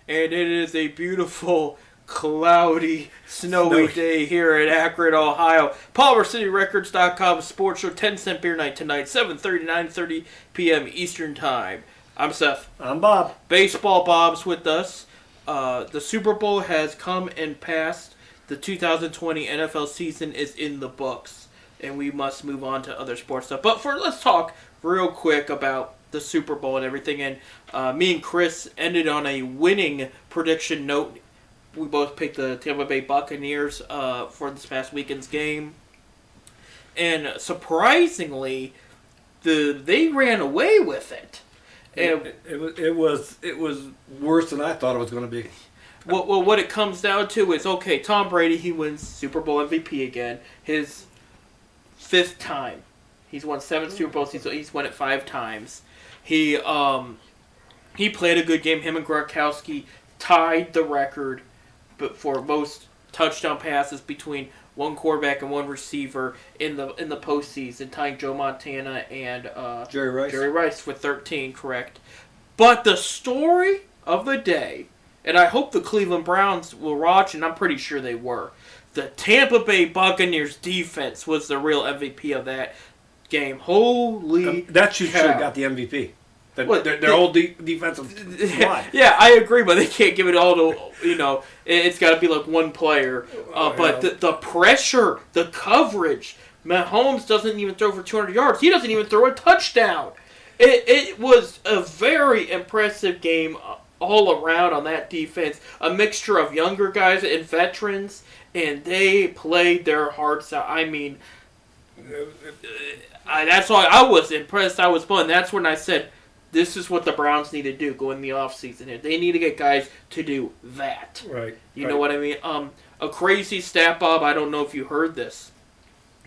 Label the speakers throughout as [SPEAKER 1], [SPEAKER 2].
[SPEAKER 1] and it is a beautiful, cloudy, snowy day here in Akron, Ohio. PolymerCityRecords.com Sports Show, 10-cent beer night tonight, 7:30 to 9:30 p.m. Eastern Time. I'm Seth.
[SPEAKER 2] I'm Bob.
[SPEAKER 1] Baseball Bob's with us. The Super Bowl has come and passed. The 2020 NFL season is in the books, and we must move on to other sports stuff. But let's talk real quick about the Super Bowl and everything. And me and Chris ended on a winning prediction note. We both picked the Tampa Bay Buccaneers for this past weekend's game, and surprisingly, they ran away with it. And
[SPEAKER 2] it was worse than I thought it was going to be.
[SPEAKER 1] Well, what it comes down to is, okay, Tom Brady, he wins Super Bowl MVP again, his 5th time. He's won 7 Super Bowls. He's won it 5 times. He played a good game. Him and Gronkowski tied the record, but for most touchdown passes between one quarterback and one receiver in the postseason, tying Joe Montana and
[SPEAKER 2] Jerry
[SPEAKER 1] Rice with 13, correct? But the story of the day, and I hope the Cleveland Browns will watch, and I'm pretty sure they were, the Tampa Bay Buccaneers defense was the real MVP of that game. Holy
[SPEAKER 2] that should
[SPEAKER 1] cow.
[SPEAKER 2] have got the MVP. Their whole defensive line.
[SPEAKER 1] Yeah, I agree, but they can't give it all to, it's got to be like one player. But the pressure, the coverage, Mahomes doesn't even throw for 200 yards. He doesn't even throw a touchdown. It was a very impressive game all around on that defense. A mixture of younger guys and veterans, and they played their hearts out. I mean, that's why I was impressed. I was fun. That's when I said, this is what the Browns need to do go in the offseason here. They need to get guys to do that.
[SPEAKER 2] Right.
[SPEAKER 1] You know what I mean? A crazy stat, Bob, I don't know if you heard this.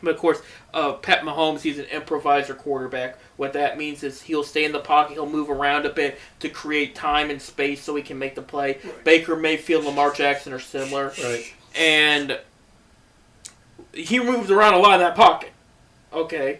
[SPEAKER 1] But, of course, Pat Mahomes, he's an improviser quarterback. What that means is he'll stay in the pocket, he'll move around a bit to create time and space so he can make the play. Right. Baker Mayfield, Lamar Jackson are similar.
[SPEAKER 2] Right.
[SPEAKER 1] And he moved around a lot in that pocket. Okay.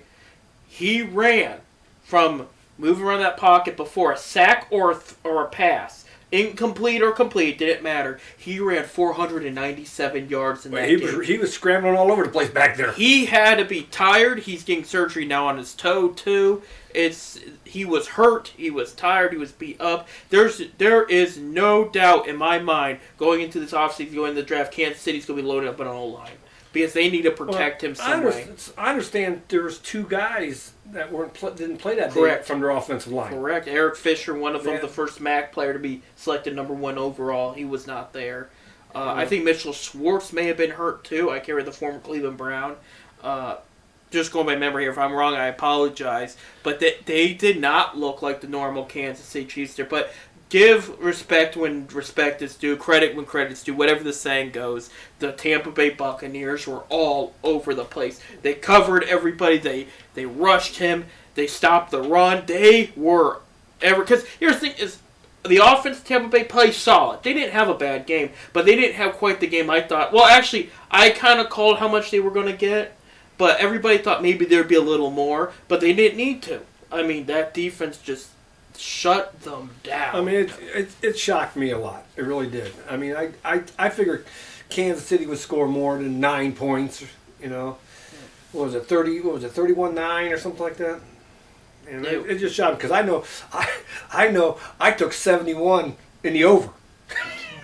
[SPEAKER 1] He ran from moving around that pocket before a sack or a pass. Incomplete or complete, didn't matter. He ran 497 yards in that game.
[SPEAKER 2] He was scrambling all over the place back there.
[SPEAKER 1] He had to be tired. He's getting surgery now on his toe, too. He was hurt. He was tired. He was beat up. There is no doubt in my mind going into this offseason, going into the draft, Kansas City's going to be loaded up on an O-line. Because they need to protect him some way.
[SPEAKER 2] I understand there's 2 guys that didn't play that
[SPEAKER 1] Correct.
[SPEAKER 2] day from their offensive line.
[SPEAKER 1] Correct. Eric Fisher, one of them, the first MAC player to be selected number 1 overall. He was not there. I think Mitchell Schwartz may have been hurt too. I can't remember, the former Cleveland Brown. Just going by memory here. If I'm wrong, I apologize. But they did not look like the normal Kansas City Chiefs there. But give respect when respect is due, credit when credit's due, whatever the saying goes. The Tampa Bay Buccaneers were all over the place. They covered everybody. They rushed him. They stopped the run. They were because here's the thing is, the offense Tampa Bay played solid. They didn't have a bad game, but they didn't have quite the game I thought. Well, actually, I kind of called how much they were going to get, but everybody thought maybe there'd be a little more, but they didn't need to. I mean, that defense just shut them down.
[SPEAKER 2] I mean, it shocked me a lot. It really did. I mean, I figured Kansas City would score more than 9 points. What was it, 31-9 or something like that? And it just shocked me because I know I took 71 in the over.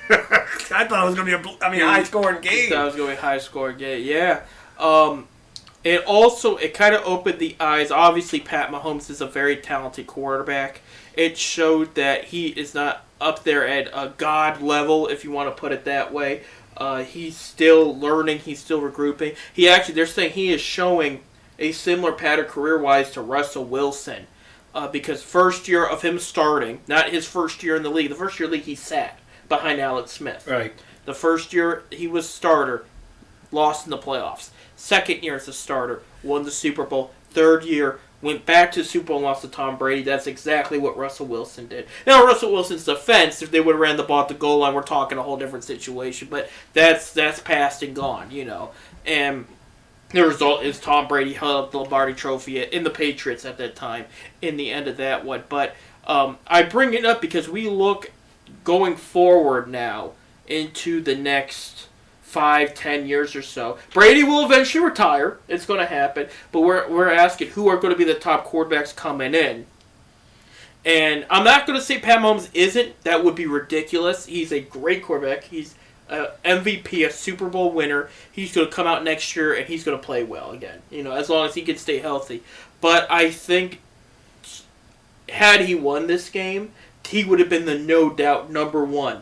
[SPEAKER 2] I thought it was going to be a high scoring game.
[SPEAKER 1] I thought it was going to be a high scoring game. Yeah. It kind of opened the eyes. Obviously, Pat Mahomes is a very talented quarterback. It showed that he is not up there at a God level, if you want to put it that way. He's still learning. He's still regrouping. They're saying he is showing a similar pattern career-wise to Russell Wilson. Because first year of him starting, not his first year in the league. The first year in the league, he sat behind Alex Smith.
[SPEAKER 2] Right.
[SPEAKER 1] The first year he was starter, lost in the playoffs. Second year as a starter, won the Super Bowl. Third year, went back to the Super Bowl and lost to Tom Brady. That's exactly what Russell Wilson did. Now, Russell Wilson's defense, if they would have ran the ball at the goal line, we're talking a whole different situation. But that's past and gone, And the result is Tom Brady held up the Lombardi Trophy in the Patriots at that time in the end of that one. But I bring it up because we look going forward now into the next 5-10 years or so. Brady will eventually retire. It's going to happen. But we're asking who are going to be the top quarterbacks coming in. And I'm not going to say Pat Mahomes isn't. That would be ridiculous. He's a great quarterback. He's a MVP, a Super Bowl winner. He's going to come out next year and he's going to play well again. As long as he can stay healthy. But I think had he won this game, he would have been the no doubt number one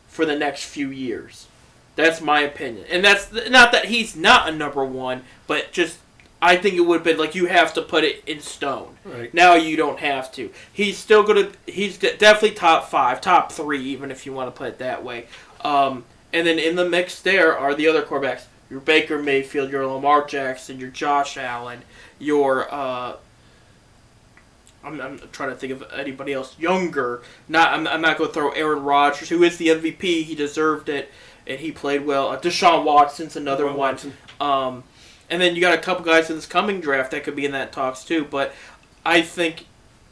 [SPEAKER 1] for the next few years. That's my opinion. And that's not that he's not a number one, but just I think it would have been like you have to put it in stone.
[SPEAKER 2] Right.
[SPEAKER 1] Now you don't have to. He's definitely top 5, top 3, even if you want to put it that way. And then in the mix there are the other quarterbacks. Your Baker Mayfield, your Lamar Jackson, your Josh Allen, your I'm trying to think of anybody else younger. I'm not going to throw Aaron Rodgers, who is the MVP. He deserved it, and he played well. Deshaun Watson's another one. And then you got a couple guys in this coming draft that could be in that talks too. But I think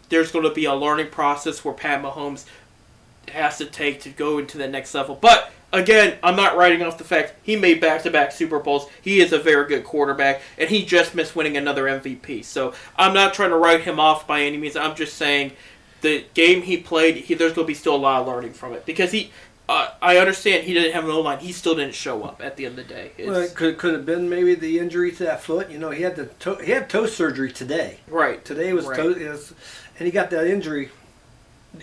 [SPEAKER 1] there's going to be a learning process where Pat Mahomes has to take to go into the next level. But again, I'm not writing off the fact he made back-to-back Super Bowls. He is a very good quarterback, and he just missed winning another MVP. So I'm not trying to write him off by any means. I'm just saying the game he played, there's going to be still a lot of learning from it. Because I understand he didn't have an O-line. He still didn't show up at the end of the day.
[SPEAKER 2] Well, it could have been maybe the injury to that foot. He had he had toe surgery today.
[SPEAKER 1] Right.
[SPEAKER 2] Today was
[SPEAKER 1] right.
[SPEAKER 2] toe, and he got that injury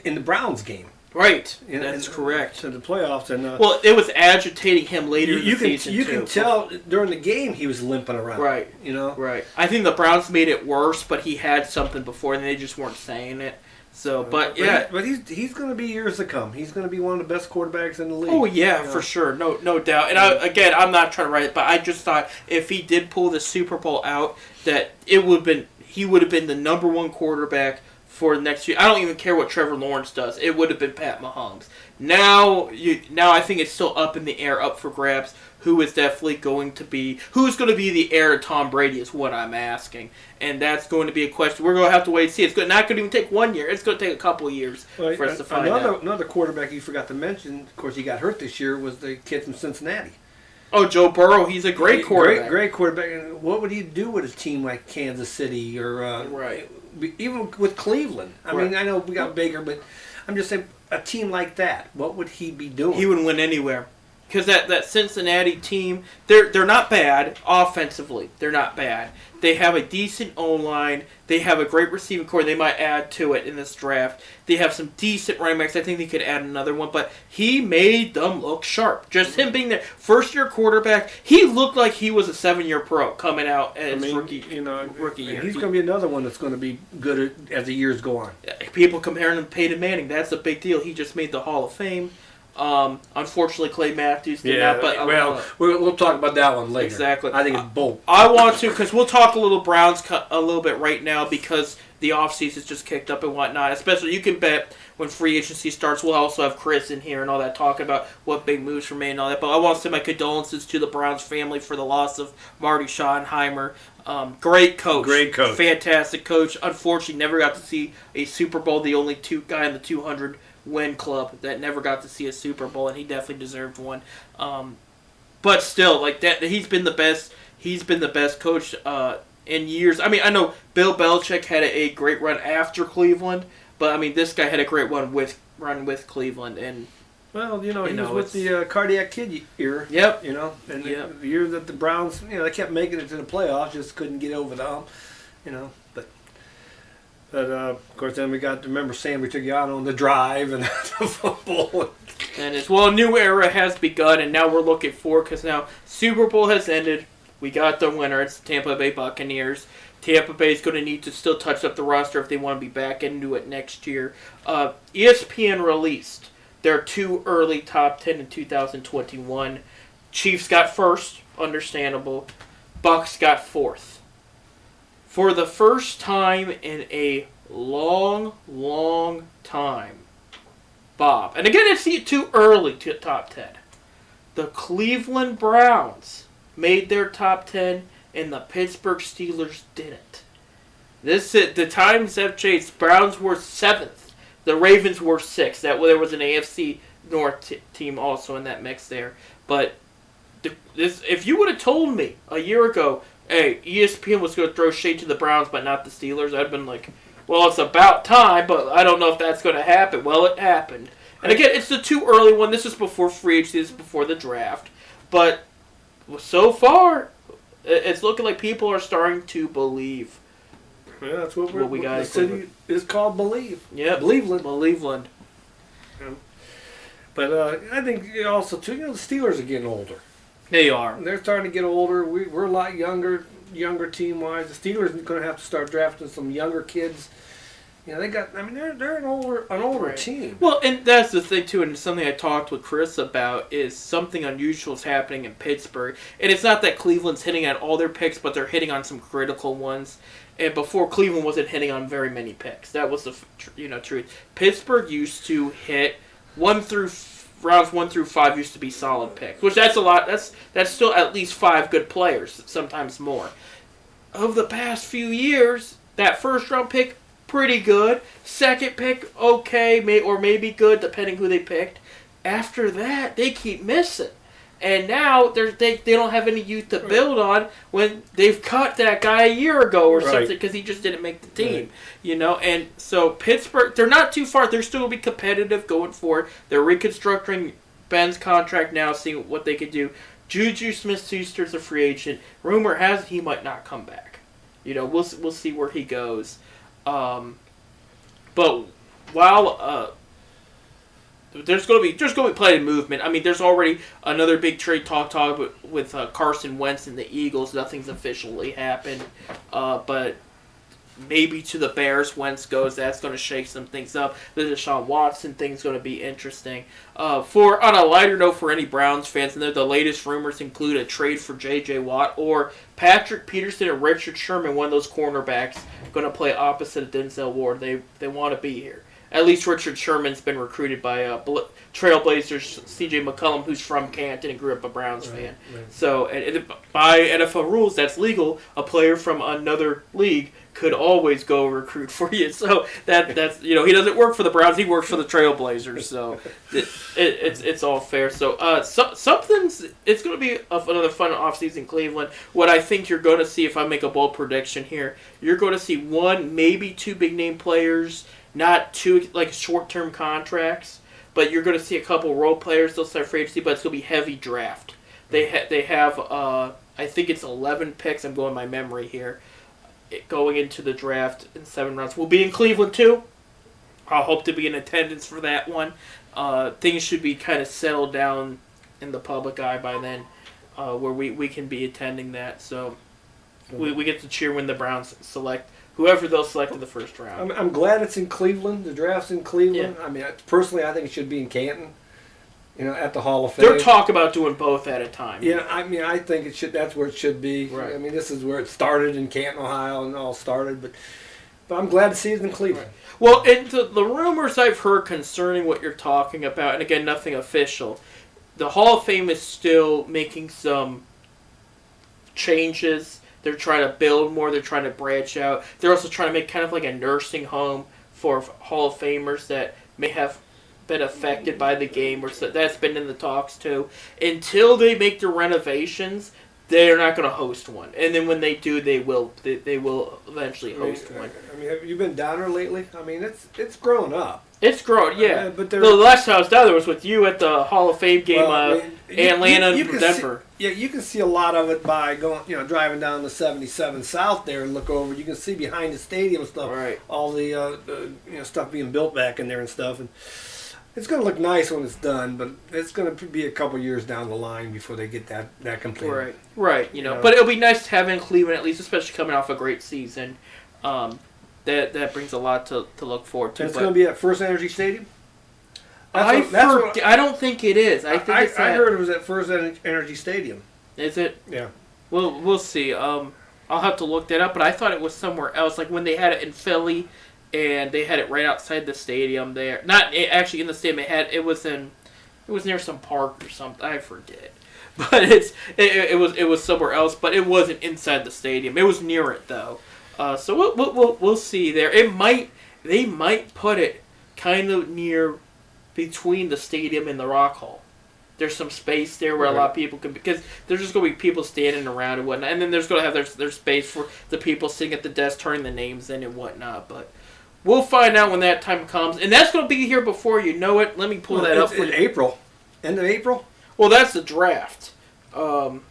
[SPEAKER 2] in the Browns game.
[SPEAKER 1] Right, that's correct.
[SPEAKER 2] To the playoffs, and
[SPEAKER 1] well, it was agitating him later in the season.
[SPEAKER 2] You can tell during the game he was limping around.
[SPEAKER 1] Right,
[SPEAKER 2] Right.
[SPEAKER 1] I think the Browns made it worse, but he had something before, and they just weren't saying it. So, but
[SPEAKER 2] he's going to be years to come. He's going to be one of the best quarterbacks in the league.
[SPEAKER 1] Oh yeah, for sure, no doubt. And I'm not trying to write it, but I just thought if he did pull the Super Bowl out, that he would have been the number one quarterback for the next year. I don't even care what Trevor Lawrence does. It would have been Pat Mahomes. Now I think it's still up in the air, up for grabs. Who's going to be the heir to Tom Brady is what I'm asking. And that's going to be a question. We're going to have to wait and see. It's not going to even take 1 year. It's going to take a couple of years for us to find out.
[SPEAKER 2] Another quarterback you forgot to mention, of course he got hurt this year, was the kid from Cincinnati.
[SPEAKER 1] Oh, Joe Burrow. He's a great quarterback.
[SPEAKER 2] Great quarterback. What would he do with a team like Kansas City or even with Cleveland? I mean, I know we got Baker, but I'm just saying a team like that, what would he be doing?
[SPEAKER 1] He would win anywhere. Because that Cincinnati team, they're not bad offensively. They're not bad. They have a decent O-line. They have a great receiving core. They might add to it in this draft. They have some decent running backs. I think they could add another one. But he made them look sharp. Just him being their first-year quarterback, he looked like he was a 7-year pro coming out as rookie year.
[SPEAKER 2] He's going to be another one that's going to be good as the years go on.
[SPEAKER 1] People comparing him to Peyton Manning. That's a big deal. He just made the Hall of Fame. Unfortunately, Clay Matthews did not. But
[SPEAKER 2] we'll talk about that one later.
[SPEAKER 1] Exactly.
[SPEAKER 2] I think it's both.
[SPEAKER 1] I want to, because we'll talk a little Browns a little bit right now because the offseason's just kicked up and whatnot. Especially, you can bet when free agency starts, we'll also have Chris in here and all that, talking about what big moves were made and all that. But I want to send my condolences to the Browns family for the loss of Marty Schottenheimer. Great coach. Fantastic coach. Unfortunately, never got to see a Super Bowl. The only guy in the 200 win club that never got to see a Super Bowl, and he definitely deserved one. But still, like that, he's been the best. He's been the best coach in years. I mean, I know Bill Belichick had a great run after Cleveland, but I mean, this guy had a great run with Cleveland, and
[SPEAKER 2] well, he was with the cardiac kid era.
[SPEAKER 1] Yep.
[SPEAKER 2] And the year that the Browns, they kept making it to the playoffs, just couldn't get over the hump. But of course, then we got to remember Sam. We took you out on the drive and the football.
[SPEAKER 1] And a new era has begun, and now we're looking forward because now Super Bowl has ended. We got the winner. It's the Tampa Bay Buccaneers. Tampa Bay is going to need to still touch up the roster if they want to be back into it next year. ESPN released their 2 early top 10 in 2021. Chiefs got first, understandable. Bucs got fourth. For the first time in a long, long time, Bob, and again it's too early to top 10, the Cleveland Browns made their top 10 and the Pittsburgh Steelers didn't. The times have changed. Browns were 7th. The Ravens were 6. There was an AFC North team also in that mix there. But if you would have told me a year ago, hey, ESPN was going to throw shade to the Browns but not the Steelers, I'd been like, well, it's about time, but I don't know if that's going to happen. Well, it happened. And again, it's the too early one. This is before free agency. This is before the draft. But so far, it's looking like people are starting to believe.
[SPEAKER 2] Yeah, that's what
[SPEAKER 1] we got.
[SPEAKER 2] The city is called Believe.
[SPEAKER 1] Yeah,
[SPEAKER 2] Believeland. Yeah. But I think also too, the Steelers are getting older.
[SPEAKER 1] They are.
[SPEAKER 2] They're starting to get older. We're a lot younger team wise. The Steelers are going to have to start drafting some younger kids. They got. I mean, they're an older team.
[SPEAKER 1] Well, and that's the thing too, and something I talked with Chris about is something unusual is happening in Pittsburgh, and it's not that Cleveland's hitting on all their picks, but they're hitting on some critical ones. And before, Cleveland wasn't hitting on very many picks. That was the truth. Pittsburgh used to hit rounds 1 through 5 used to be solid picks, which that's a lot. That's still at least 5 good players, sometimes more. Of the past few years, that first round pick, pretty good. Second pick, okay, or maybe good, depending who they picked. After that, they keep missing. And now they don't have any youth to build on when they've cut that guy a year ago or something because he just didn't make the team. Right. And so Pittsburgh, they're not too far. They're still going to be competitive going forward. They're reconstructing Ben's contract now, seeing what they could do. Juju Smith-Schuster's a free agent. Rumor has it he might not come back. We'll see where he goes. But while there's going to be plenty of movement. I mean, there's already another big trade talk with Carson Wentz and the Eagles. Nothing's officially happened, but maybe to the Bears Wentz goes. That's going to shake some things up. The Deshaun Watson thing's going to be interesting. On a lighter note for any Browns fans, and the latest rumors include a trade for J.J. Watt or Patrick Peterson and Richard Sherman, one of those cornerbacks, going to play opposite of Denzel Ward. They want to be here. At least Richard Sherman's been recruited by Trailblazers C.J. McCollum, who's from Canton and grew up a Browns fan. Right. So, by NFL rules, that's legal. A player from another league could always go recruit for you. So that's he doesn't work for the Browns; he works for the Trailblazers. So it's all fair. So it's going to be another fun offseason in Cleveland. What I think you're going to see, if I make a bold prediction here, you're going to see 1, maybe 2 big name players. Not 2 short-term contracts, but you're going to see a couple role players. They'll start free agency, but it's going to be heavy draft. They have I think it's 11 picks. I'm going by memory here. Going into the draft in 7 rounds. We'll be in Cleveland too. I'll hope to be in attendance for that one. Things should be kind of settled down in the public eye by then, where we can be attending that. So we get to cheer when the Browns select whoever they'll select in the first round.
[SPEAKER 2] I'm glad it's in Cleveland. The draft's in Cleveland. Yeah. I mean, personally, I think it should be in Canton. At the Hall of Fame.
[SPEAKER 1] They're talking about doing both at a time.
[SPEAKER 2] Yeah, I mean, I think it should. That's where it should be. Right. I mean, this is where it started in Canton, Ohio, and all started. But I'm glad to see it in Cleveland.
[SPEAKER 1] Right. Well, and the rumors I've heard concerning what you're talking about, and again, nothing official. The Hall of Fame is still making some changes. They're trying to build more. They're trying to branch out. They're also trying to make kind of like a nursing home for Hall of Famers that may have been affected by the game, or so that's been in the talks too. Until they make the renovations, they're not going to host one. And then when they do, they will eventually host one.
[SPEAKER 2] I mean, have you been down there lately? I mean, it's grown up.
[SPEAKER 1] It's grown, yeah. But the last time I was down there was with you at the Hall of Fame game, Atlanta and Denver.
[SPEAKER 2] You can see a lot of it by going, driving down the 77 South there and look over. You can see behind the stadium stuff,
[SPEAKER 1] right.
[SPEAKER 2] All the stuff being built back in there and stuff. And it's going to look nice when it's done, but it's going to be a couple years down the line before they get that completed.
[SPEAKER 1] Right. But it'll be nice to have in Cleveland at least, especially coming off a great season. That brings a lot to look forward to.
[SPEAKER 2] And it's going to be at First Energy Stadium?
[SPEAKER 1] I don't think it is. I
[SPEAKER 2] heard it was at First Energy Stadium.
[SPEAKER 1] Is it?
[SPEAKER 2] Yeah.
[SPEAKER 1] Well, we'll see. I'll have to look that up, but I thought it was somewhere else. Like when they had it in Philly, and they had it right outside the stadium there. Not actually in the stadium. It was near some park or something. I forget. But it was somewhere else. But it wasn't inside the stadium. It was near it though. So we'll see there. They might put it kind of near between the stadium and the Rock Hall. There's some space there where a lot of people can, because there's just going to be people standing around and whatnot, and then there's going to have their space for the people sitting at the desk turning the names in and whatnot. But we'll find out when that time comes, and that's going to be here before you know it. Let me pull that up for
[SPEAKER 2] in April, end of April.
[SPEAKER 1] Well, that's the draft.
[SPEAKER 2] Well,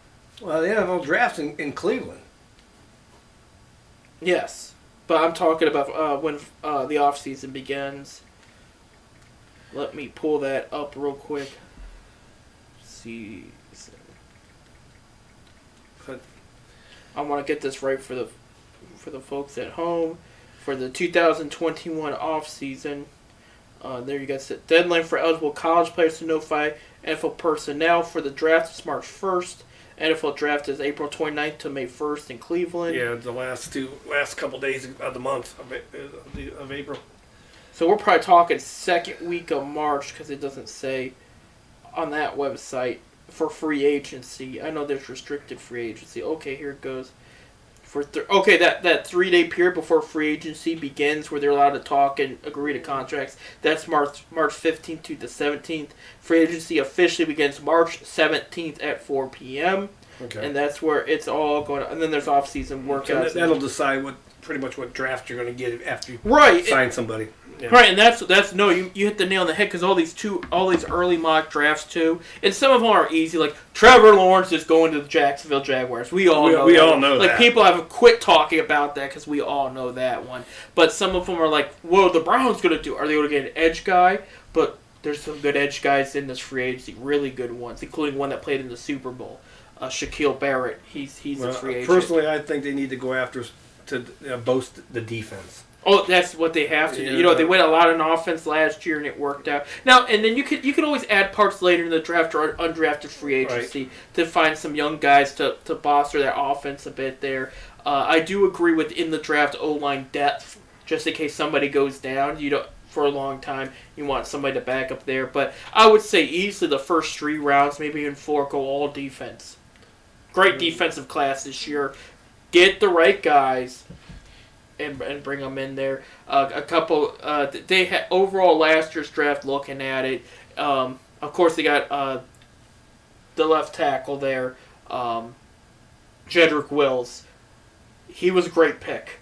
[SPEAKER 2] the NFL draft's in Cleveland.
[SPEAKER 1] Yes, but I'm talking about when the off season begins. Let me pull that up real quick. See, I want to get this right for the folks at home. For the 2021 off season, there you guys. Deadline for eligible college players to notify NFL personnel for the draft is March 1st. NFL draft is April 29th to May 1st in Cleveland.
[SPEAKER 2] Yeah, the last couple days of the month of April.
[SPEAKER 1] So we're probably talking second week of March, because it doesn't say on that website for free agency. I know there's restricted free agency. Okay, here it goes. That 3-day period before free agency begins, where they're allowed to talk and agree to contracts, that's March 15th to the 17th. Free agency officially begins March 17th at 4 p.m.
[SPEAKER 2] Okay.
[SPEAKER 1] And that's where it's all going on. And then there's off-season workouts.
[SPEAKER 2] So that'll decide pretty much what draft you're going to get after you sign somebody. Yeah.
[SPEAKER 1] Right, and that's you hit the nail on the head, because all these early mock drafts too, and some of them are easy. Like Trevor Lawrence is going to the Jacksonville Jaguars. We all know that. Like, people haven't quit talking about that, because we all know that one. But some of them are like, what are the Browns going to do? Are they going to get an edge guy? But there's some good edge guys in this free agency, really good ones, including one that played in the Super Bowl, Shaquille Barrett. He's a free agent.
[SPEAKER 2] Personally, I think they need to go after to boast the defense.
[SPEAKER 1] Oh, that's what they have to do. You know, they went a lot on offense last year, and it worked out. Now, and then you could always add parts later in the draft or undrafted free agency to find some young guys to bolster their offense a bit there. I do agree with in the draft O-line depth, just in case somebody goes down. You don't, for a long time, you want somebody to back up there. But I would say easily the first 3 rounds, maybe even 4, go all defense. Great defensive class this year. Get the right guys. And bring them in there. A couple. They had overall last year's draft. Looking at it, of course they got the left tackle there, Jedrick Wills. He was a great pick.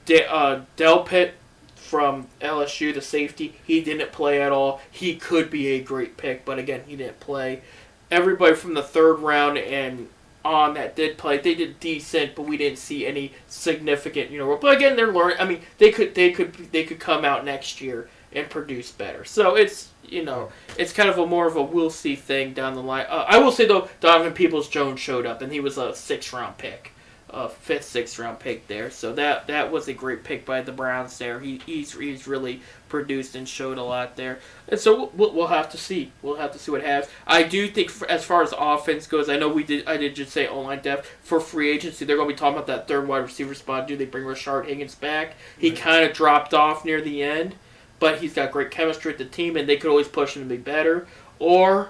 [SPEAKER 1] Delpit from LSU, the safety. He didn't play at all. He could be a great pick, but again, he didn't play. Everybody from the 3rd round and on that did play. They did decent, but we didn't see any significant, But again, they're learning. I mean, they could come out next year and produce better. So it's it's kind of more of a we'll see thing down the line. I will say though, Donovan Peoples-Jones showed up, and he was a 6th round pick, 5th, 6th round pick there. So that was a great pick by the Browns there. He's really produced and showed a lot there. And so we'll have to see. We'll have to see what happens. I do think as far as offense goes, I know I did just say O-line depth. For free agency, they're going to be talking about that 3rd wide receiver spot. Do they bring Rashard Higgins back? He kind of dropped off near the end, but he's got great chemistry with the team, and they could always push him to be better. Or,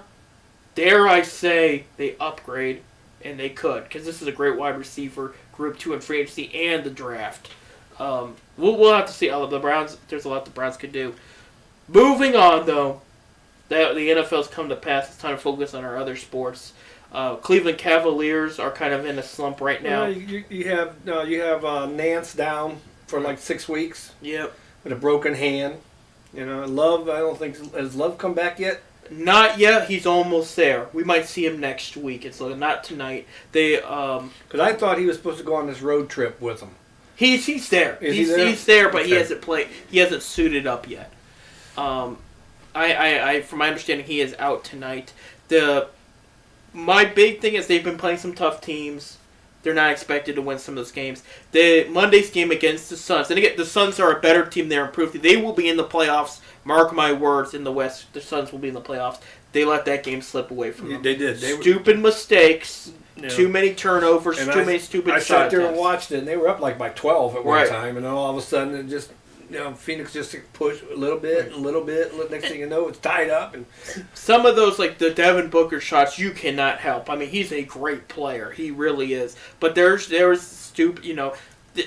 [SPEAKER 1] dare I say, they upgrade, and they could, because this is a great wide receiver group too in free agency and the draft. We'll have to see. The Browns, there's a lot the Browns could do. Moving on, though, the NFL's come to pass. It's time to focus on our other sports. Cleveland Cavaliers are kind of in a slump right now.
[SPEAKER 2] You have Nance down for like 6 weeks.
[SPEAKER 1] Yep.
[SPEAKER 2] With a broken hand. Love. I don't think has Love come back yet.
[SPEAKER 1] Not yet. He's almost there. We might see him next week. It's not tonight. Because
[SPEAKER 2] I thought he was supposed to go on this road trip with them.
[SPEAKER 1] He's there. He's there, but he hasn't played. He hasn't suited up yet. I from my understanding, he is out tonight. My big thing is they've been playing some tough teams. They're not expected to win some of those games. The Monday's game against the Suns, and again, the Suns are a better team. They're improved. They will be in the playoffs. Mark my words. In the West, the Suns will be in the playoffs. They let that game slip away from them.
[SPEAKER 2] They did.
[SPEAKER 1] Stupid mistakes. Too many turnovers, many stupid shots.
[SPEAKER 2] I sat there and watched it, and they were up like by 12 at one time, and then all of a sudden it just, Phoenix just pushed a little bit. Next thing you know, it's tied up. And
[SPEAKER 1] some of those, like the Devin Booker shots, you cannot help. I mean, he's a great player. He really is. But there's stupid,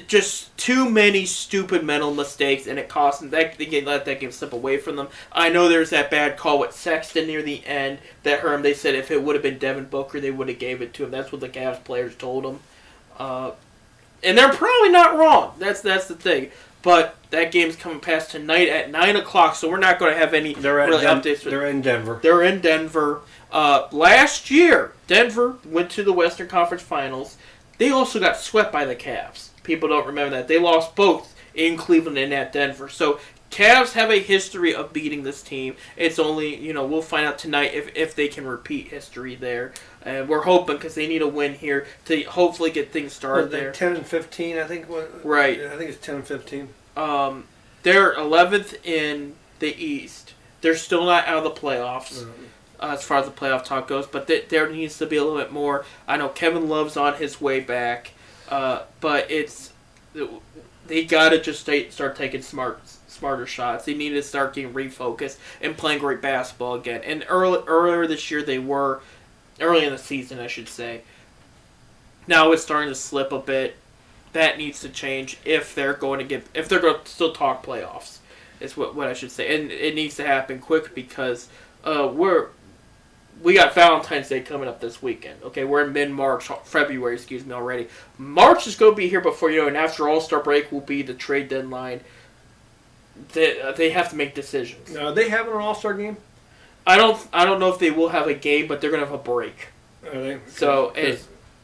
[SPEAKER 1] just too many stupid mental mistakes, and it cost them. They let that game slip away from them. I know there's that bad call with Sexton near the end that hurt him. They said if it would have been Devin Booker, they would have gave it to him. That's what the Cavs players told him. And they're probably not wrong. That's the thing. But that game's coming past tonight at 9 o'clock, so we're not going to have any updates.
[SPEAKER 2] They're in Denver.
[SPEAKER 1] They're in Denver. Last year, Denver went to the Western Conference Finals. They also got swept by the Cavs. People don't remember that. They lost both in Cleveland and at Denver. So Cavs have a history of beating this team. It's only, we'll find out tonight if they can repeat history there. And we're hoping because they need a win here to hopefully get things started there.
[SPEAKER 2] 10-15, I think.
[SPEAKER 1] Right.
[SPEAKER 2] I think it's 10-15.
[SPEAKER 1] They're 11th in the East. They're still not out of the playoffs as far as the playoff talk goes, but there needs to be a little bit more. I know Kevin Love's on his way back, but they got to just start taking smarter shots. They need to start getting refocused and playing great basketball again. And earlier this year they were, early in the season I should say. Now it's starting to slip a bit. That needs to change if they're going to still talk playoffs. Is what I should say, and it needs to happen quick because we got Valentine's Day coming up this weekend. Okay, we're in mid-March, February, already. March is going to be here before you know, and after All-Star break will be the trade deadline. They have to make decisions.
[SPEAKER 2] Are they having an All-Star game?
[SPEAKER 1] I don't know if they will have a game, but they're going to have a break.
[SPEAKER 2] Are they?
[SPEAKER 1] So and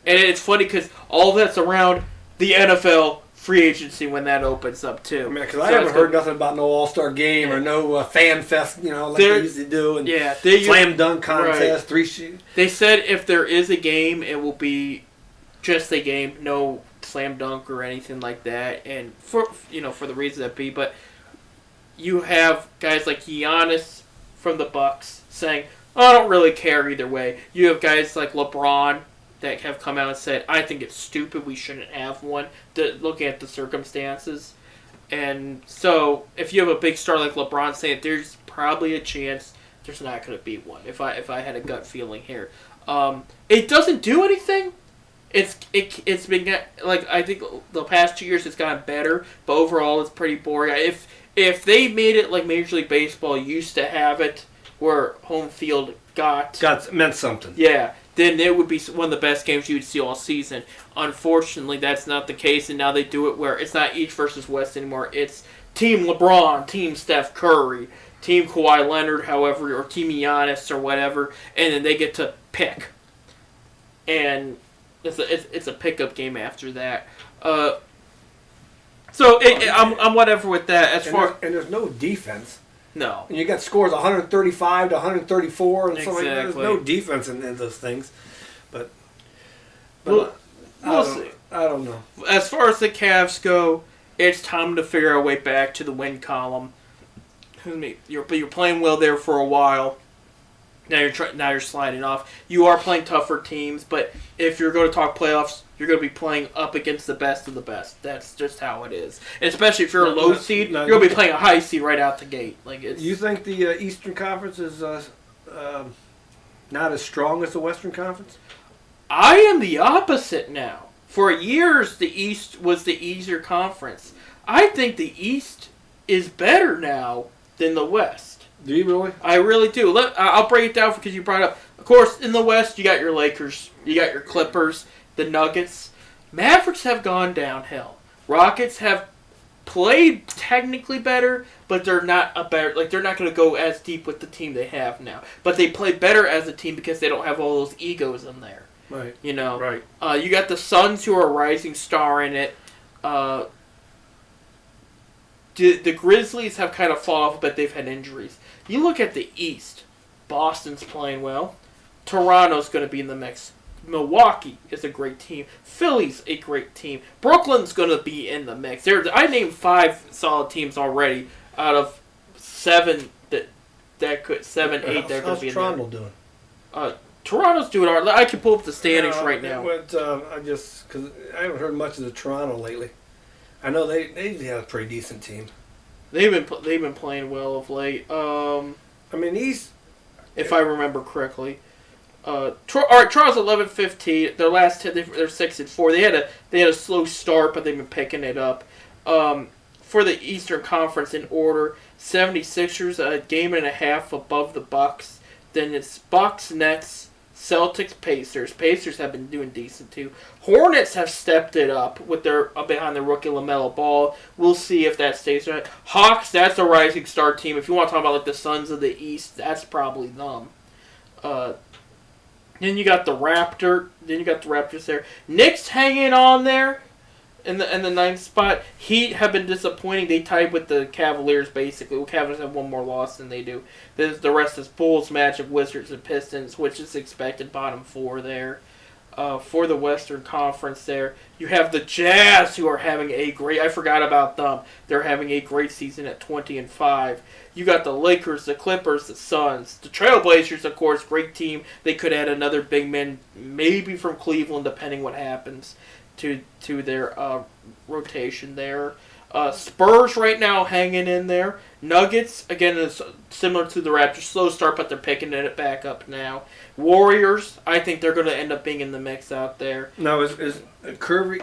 [SPEAKER 1] it's funny because all that's around the NFL free agency when that opens up too.
[SPEAKER 2] Because I haven't heard nothing about no All-Star game or no fan fest, like they usually do. And slam dunk contest, 3 shoot.
[SPEAKER 1] They said if there is a game, it will be just a game, no slam dunk or anything like that. And for the reason that be, but you have guys like Giannis from the Bucks saying, "I don't really care either way." You have guys like LeBron that have come out and said, "I think it's stupid. We shouldn't have one." Looking at the circumstances, and so if you have a big star like LeBron saying there's probably a chance there's not going to be one. If I had a gut feeling here, it doesn't do anything. It's been like I think the past 2 years it's gotten better, but overall it's pretty boring. If they made it like Major League Baseball used to have it, where home field
[SPEAKER 2] meant something.
[SPEAKER 1] Yeah. Then it would be one of the best games you would see all season. Unfortunately, that's not the case, and now they do it where it's not East versus West anymore. It's Team LeBron, Team Steph Curry, Team Kawhi Leonard, however, or Team Giannis or whatever, and then they get to pick. And it's a pickup game after that. I'm whatever with that.
[SPEAKER 2] And there's no defense.
[SPEAKER 1] No.
[SPEAKER 2] And you got scores 135 to 134 and something like that. There's
[SPEAKER 1] Exactly.
[SPEAKER 2] no defense in those things. But
[SPEAKER 1] We'll see.
[SPEAKER 2] I don't know.
[SPEAKER 1] As far as the Cavs go, it's time to figure out a way back to the win column. You're playing well there for a while. Now you're sliding off. You are playing tougher teams, but if you're going to talk playoffs, you're going to be playing up against the best of the best. That's just how it is. And especially if you're a low seed, you're going to be playing a high seed right out the gate.
[SPEAKER 2] You think the Eastern Conference is not as strong as the Western Conference?
[SPEAKER 1] I am the opposite now. For years, the East was the easier conference. I think the East is better now than the West.
[SPEAKER 2] Do you really?
[SPEAKER 1] I really do. I'll break it down because you brought it up. Of course, in the West, you got your Lakers, you got your Clippers, the Nuggets. Mavericks have gone downhill. Rockets have played technically better, but they're not they're not going to go as deep with the team they have now. But they play better as a team because they don't have all those egos in there.
[SPEAKER 2] Right.
[SPEAKER 1] Right. You got the Suns, who are a rising star in it. The Grizzlies have kind of fallen off, but they've had injuries. You look at the East. Boston's playing well. Toronto's going to be in the mix. Milwaukee is a great team. Philly's a great team. Brooklyn's going to be in the mix. I named 5 solid teams already out of 7 that could 7, 8 that could be in there.
[SPEAKER 2] How's Toronto doing?
[SPEAKER 1] Toronto's doing all right. I can pull up the standings right now.
[SPEAKER 2] Because I haven't heard much of the Toronto lately. I know they have a pretty decent team.
[SPEAKER 1] They've been playing well of late.
[SPEAKER 2] If
[SPEAKER 1] I remember correctly, All right, Toronto's 11-15. Their last 10, they're 6-4. They had a slow start, but they've been picking it up. For the Eastern Conference in order, 76ers a game and a half above the Bucks. Then it's Bucks, Nets, Celtics, Pacers. Pacers have been doing decent too. Hornets have stepped it up with their behind the rookie LaMelo Ball. We'll see if that stays right. Hawks, that's a rising star team. If you want to talk about like the Suns of the East, that's probably them. Then you got the Raptors there. Knicks hanging on there in the ninth spot. Heat have been disappointing. They tied with the Cavaliers basically. The Cavaliers have one more loss than they do. The rest is Bulls, Magic, Wizards, and Pistons, which is expected bottom four there. For the Western Conference there, you have the Jazz who are having a great. I forgot about them. They're having a great season at 20-5. You got the Lakers, the Clippers, the Suns, the Trailblazers, of course, great team. They could add another big man, maybe from Cleveland, depending what happens to their rotation there. Spurs right now hanging in there. Nuggets, again, is similar to the Raptors. Slow start, but they're picking it back up now. Warriors, I think they're going to end up being in the mix out there.
[SPEAKER 2] Now, is Curry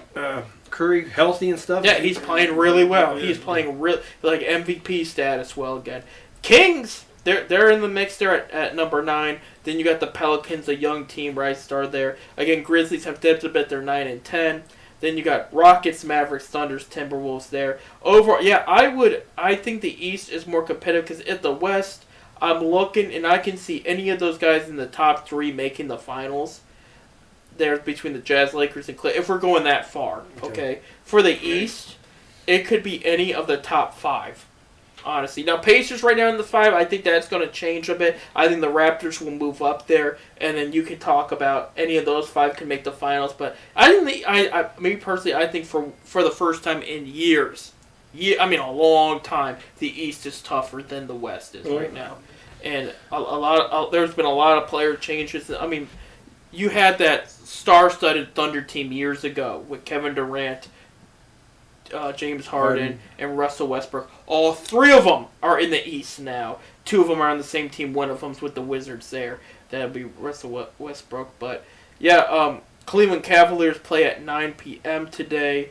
[SPEAKER 2] healthy and stuff?
[SPEAKER 1] Yeah, he's playing really well. He's playing like MVP status well again. Kings, they're in the mix there at number 9. Then you got the Pelicans, a young team, right star there. Again, Grizzlies have dipped a bit. They're 9-10. Then you got Rockets, Mavericks, Thunders, Timberwolves there. Overall, yeah, I think the East is more competitive because at the West, I'm looking and I can see any of those guys in the top 3 making the finals. There between the Jazz, Lakers, and Clippers. If we're going that far, okay. For the East, it could be any of the top 5. Honestly, now Pacers right now in the 5. I think that's going to change a bit. I think the Raptors will move up there, and then you can talk about any of those 5 can make the finals. But I think me personally, I think for the first time in years, a long time, the East is tougher than the West is right now, and there's been a lot of player changes. I mean, you had that star-studded Thunder team years ago with Kevin Durant, James Harden, and Russell Westbrook. All 3 of them are in the East now. 2 of them are on the same team. One of them's with the Wizards there. That'll be Russell Westbrook. But, yeah, Cleveland Cavaliers play at 9 p.m. today.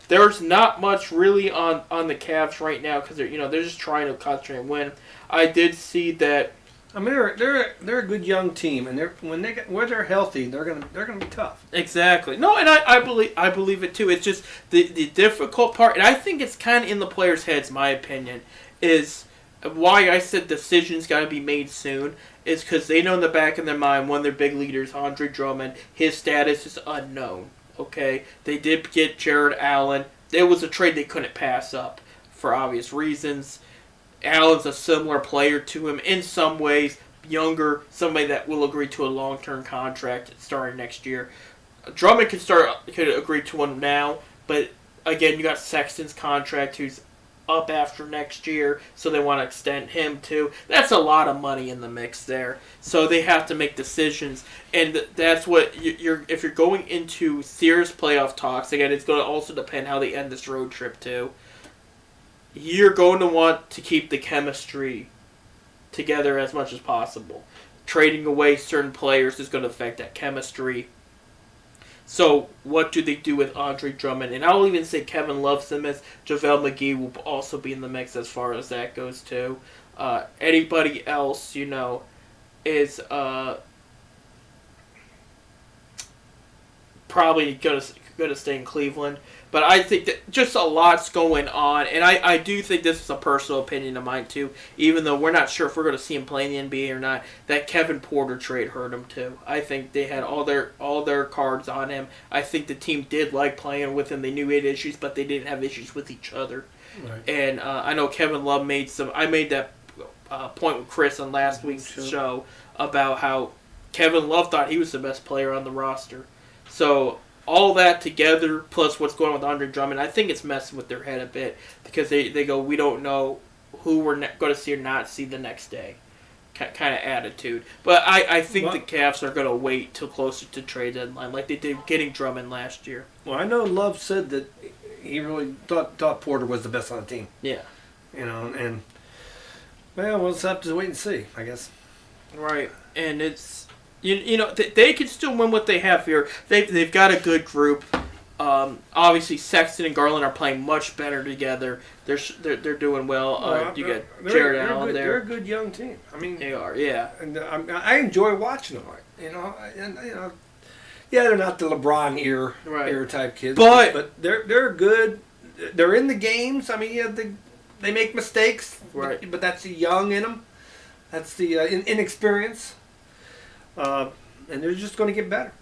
[SPEAKER 1] There's not much really on the Cavs right now because they're just trying to concentrate and win. I did see that.
[SPEAKER 2] I mean, they're a good young team, and when they're healthy, they're gonna be tough.
[SPEAKER 1] Exactly. No, and I believe it too. It's just the difficult part, and I think it's kind of in the players' heads. My opinion is why I said decisions got to be made soon. Is because they know in the back of their mind one of their big leaders, Andre Drummond, his status is unknown. Okay, they did get Jared Allen. It was a trade they couldn't pass up for obvious reasons. Allen's a similar player to him in some ways, younger, somebody that will agree to a long-term contract starting next year. Drummond could agree to one now, but again, you got Sexton's contract who's up after next year, so they want to extend him too. That's a lot of money in the mix there, so they have to make decisions, and that's what if you're going into serious playoff talks. Again, it's going to also depend how they end this road trip too. You're going to want to keep the chemistry together as much as possible. Trading away certain players is going to affect that chemistry. So, what do they do with Andre Drummond? And I'll even say Kevin Love Simmons, JaVale McGee will also be in the mix as far as that goes too. Anybody else, is probably going to stay in Cleveland. But I think that just a lot's going on, and I do think this is a personal opinion of mine too, even though we're not sure if we're going to see him play in the NBA or not, that Kevin Porter trade hurt him too. I think they had all their cards on him. I think the team did like playing with him. They knew he had issues, but they didn't have issues with each other. Right. And I know Kevin Love I made that point with Chris on last week's show about how Kevin Love thought he was the best player on the roster. So all that together, plus what's going on with Andre Drummond, I think it's messing with their head a bit because they go, we don't know who we're going to see or not see the next day, kind of attitude. But I think the Cavs are going to wait till closer to trade deadline, like they did getting Drummond last year.
[SPEAKER 2] Well, I know Love said that he really thought Porter was the best on the team.
[SPEAKER 1] Yeah.
[SPEAKER 2] Well, we'll just have to wait and see, I guess.
[SPEAKER 1] Right, and They can still win what they have here. They've got a good group. Obviously, Sexton and Garland are playing much better together. They're doing well. You got Jared Allen there.
[SPEAKER 2] They're a good young team. I mean,
[SPEAKER 1] they are. Yeah,
[SPEAKER 2] and I enjoy watching them. Yeah, they're not the LeBron era type kids, but they're good. They're in the games. I mean, yeah, they make mistakes,
[SPEAKER 1] right?
[SPEAKER 2] But that's the young in them. That's the inexperience, and they're just going to get better.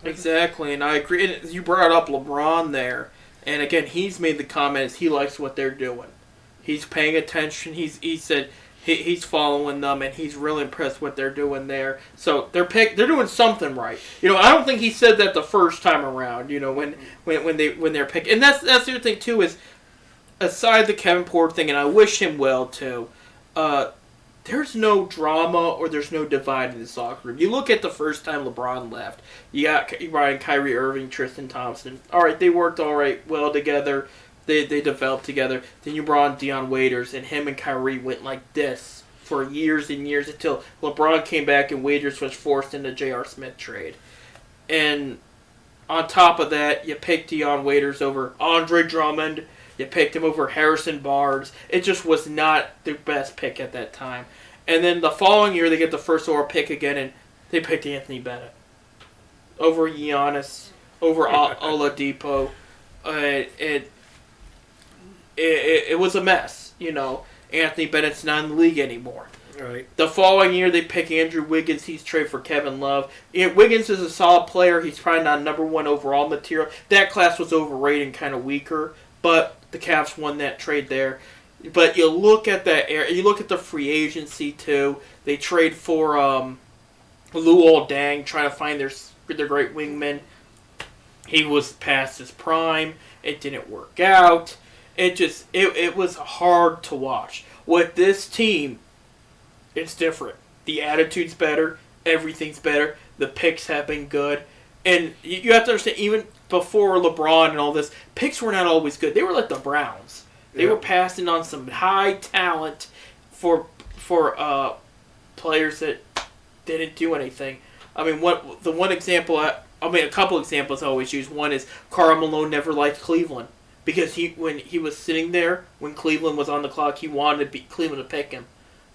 [SPEAKER 1] Exactly, and I agree. And you brought up LeBron there, and again, he's made the comment he likes what they're doing. He's paying attention. He said he's following them, and he's really impressed what they're doing there. So they're doing something right. I don't think he said that the first time around. When they're picking, and that's the other thing too is, aside the Kevin Porter thing, and I wish him well too. There's no drama or there's no divide in the soccer room. You look at the first time LeBron left. You got Ryan, Kyrie Irving, Tristan Thompson. All right, they worked well together. They developed together. Then you brought on Dion Waiters, and him and Kyrie went like this for years and years until LeBron came back and Waiters was forced into J.R. Smith trade. And on top of that, you picked Dion Waiters over Andre Drummond. You picked him over Harrison Barnes. It just was not the best pick at that time. And then the following year, they get the first overall pick again, and they picked Anthony Bennett over Giannis, over Oladipo. It was a mess. Anthony Bennett's not in the league anymore.
[SPEAKER 2] Right.
[SPEAKER 1] The following year, they pick Andrew Wiggins. He's traded for Kevin Love. Wiggins is a solid player. He's probably not number one overall material. That class was overrated and kind of weaker, but the Cavs won that trade there. But you look at that area. You look at the free agency too. They trade for Luol Deng, trying to find their great wingman. He was past his prime. It didn't work out. It was hard to watch. With this team, it's different. The attitude's better. Everything's better. The picks have been good. And you have to understand, even before LeBron and all this, picks were not always good. They were like the Browns. They were passing on some high talent for players that didn't do anything. I mean, a couple examples I always use. One is Karl Malone never liked Cleveland because when he was sitting there when Cleveland was on the clock, he wanted Cleveland to pick him.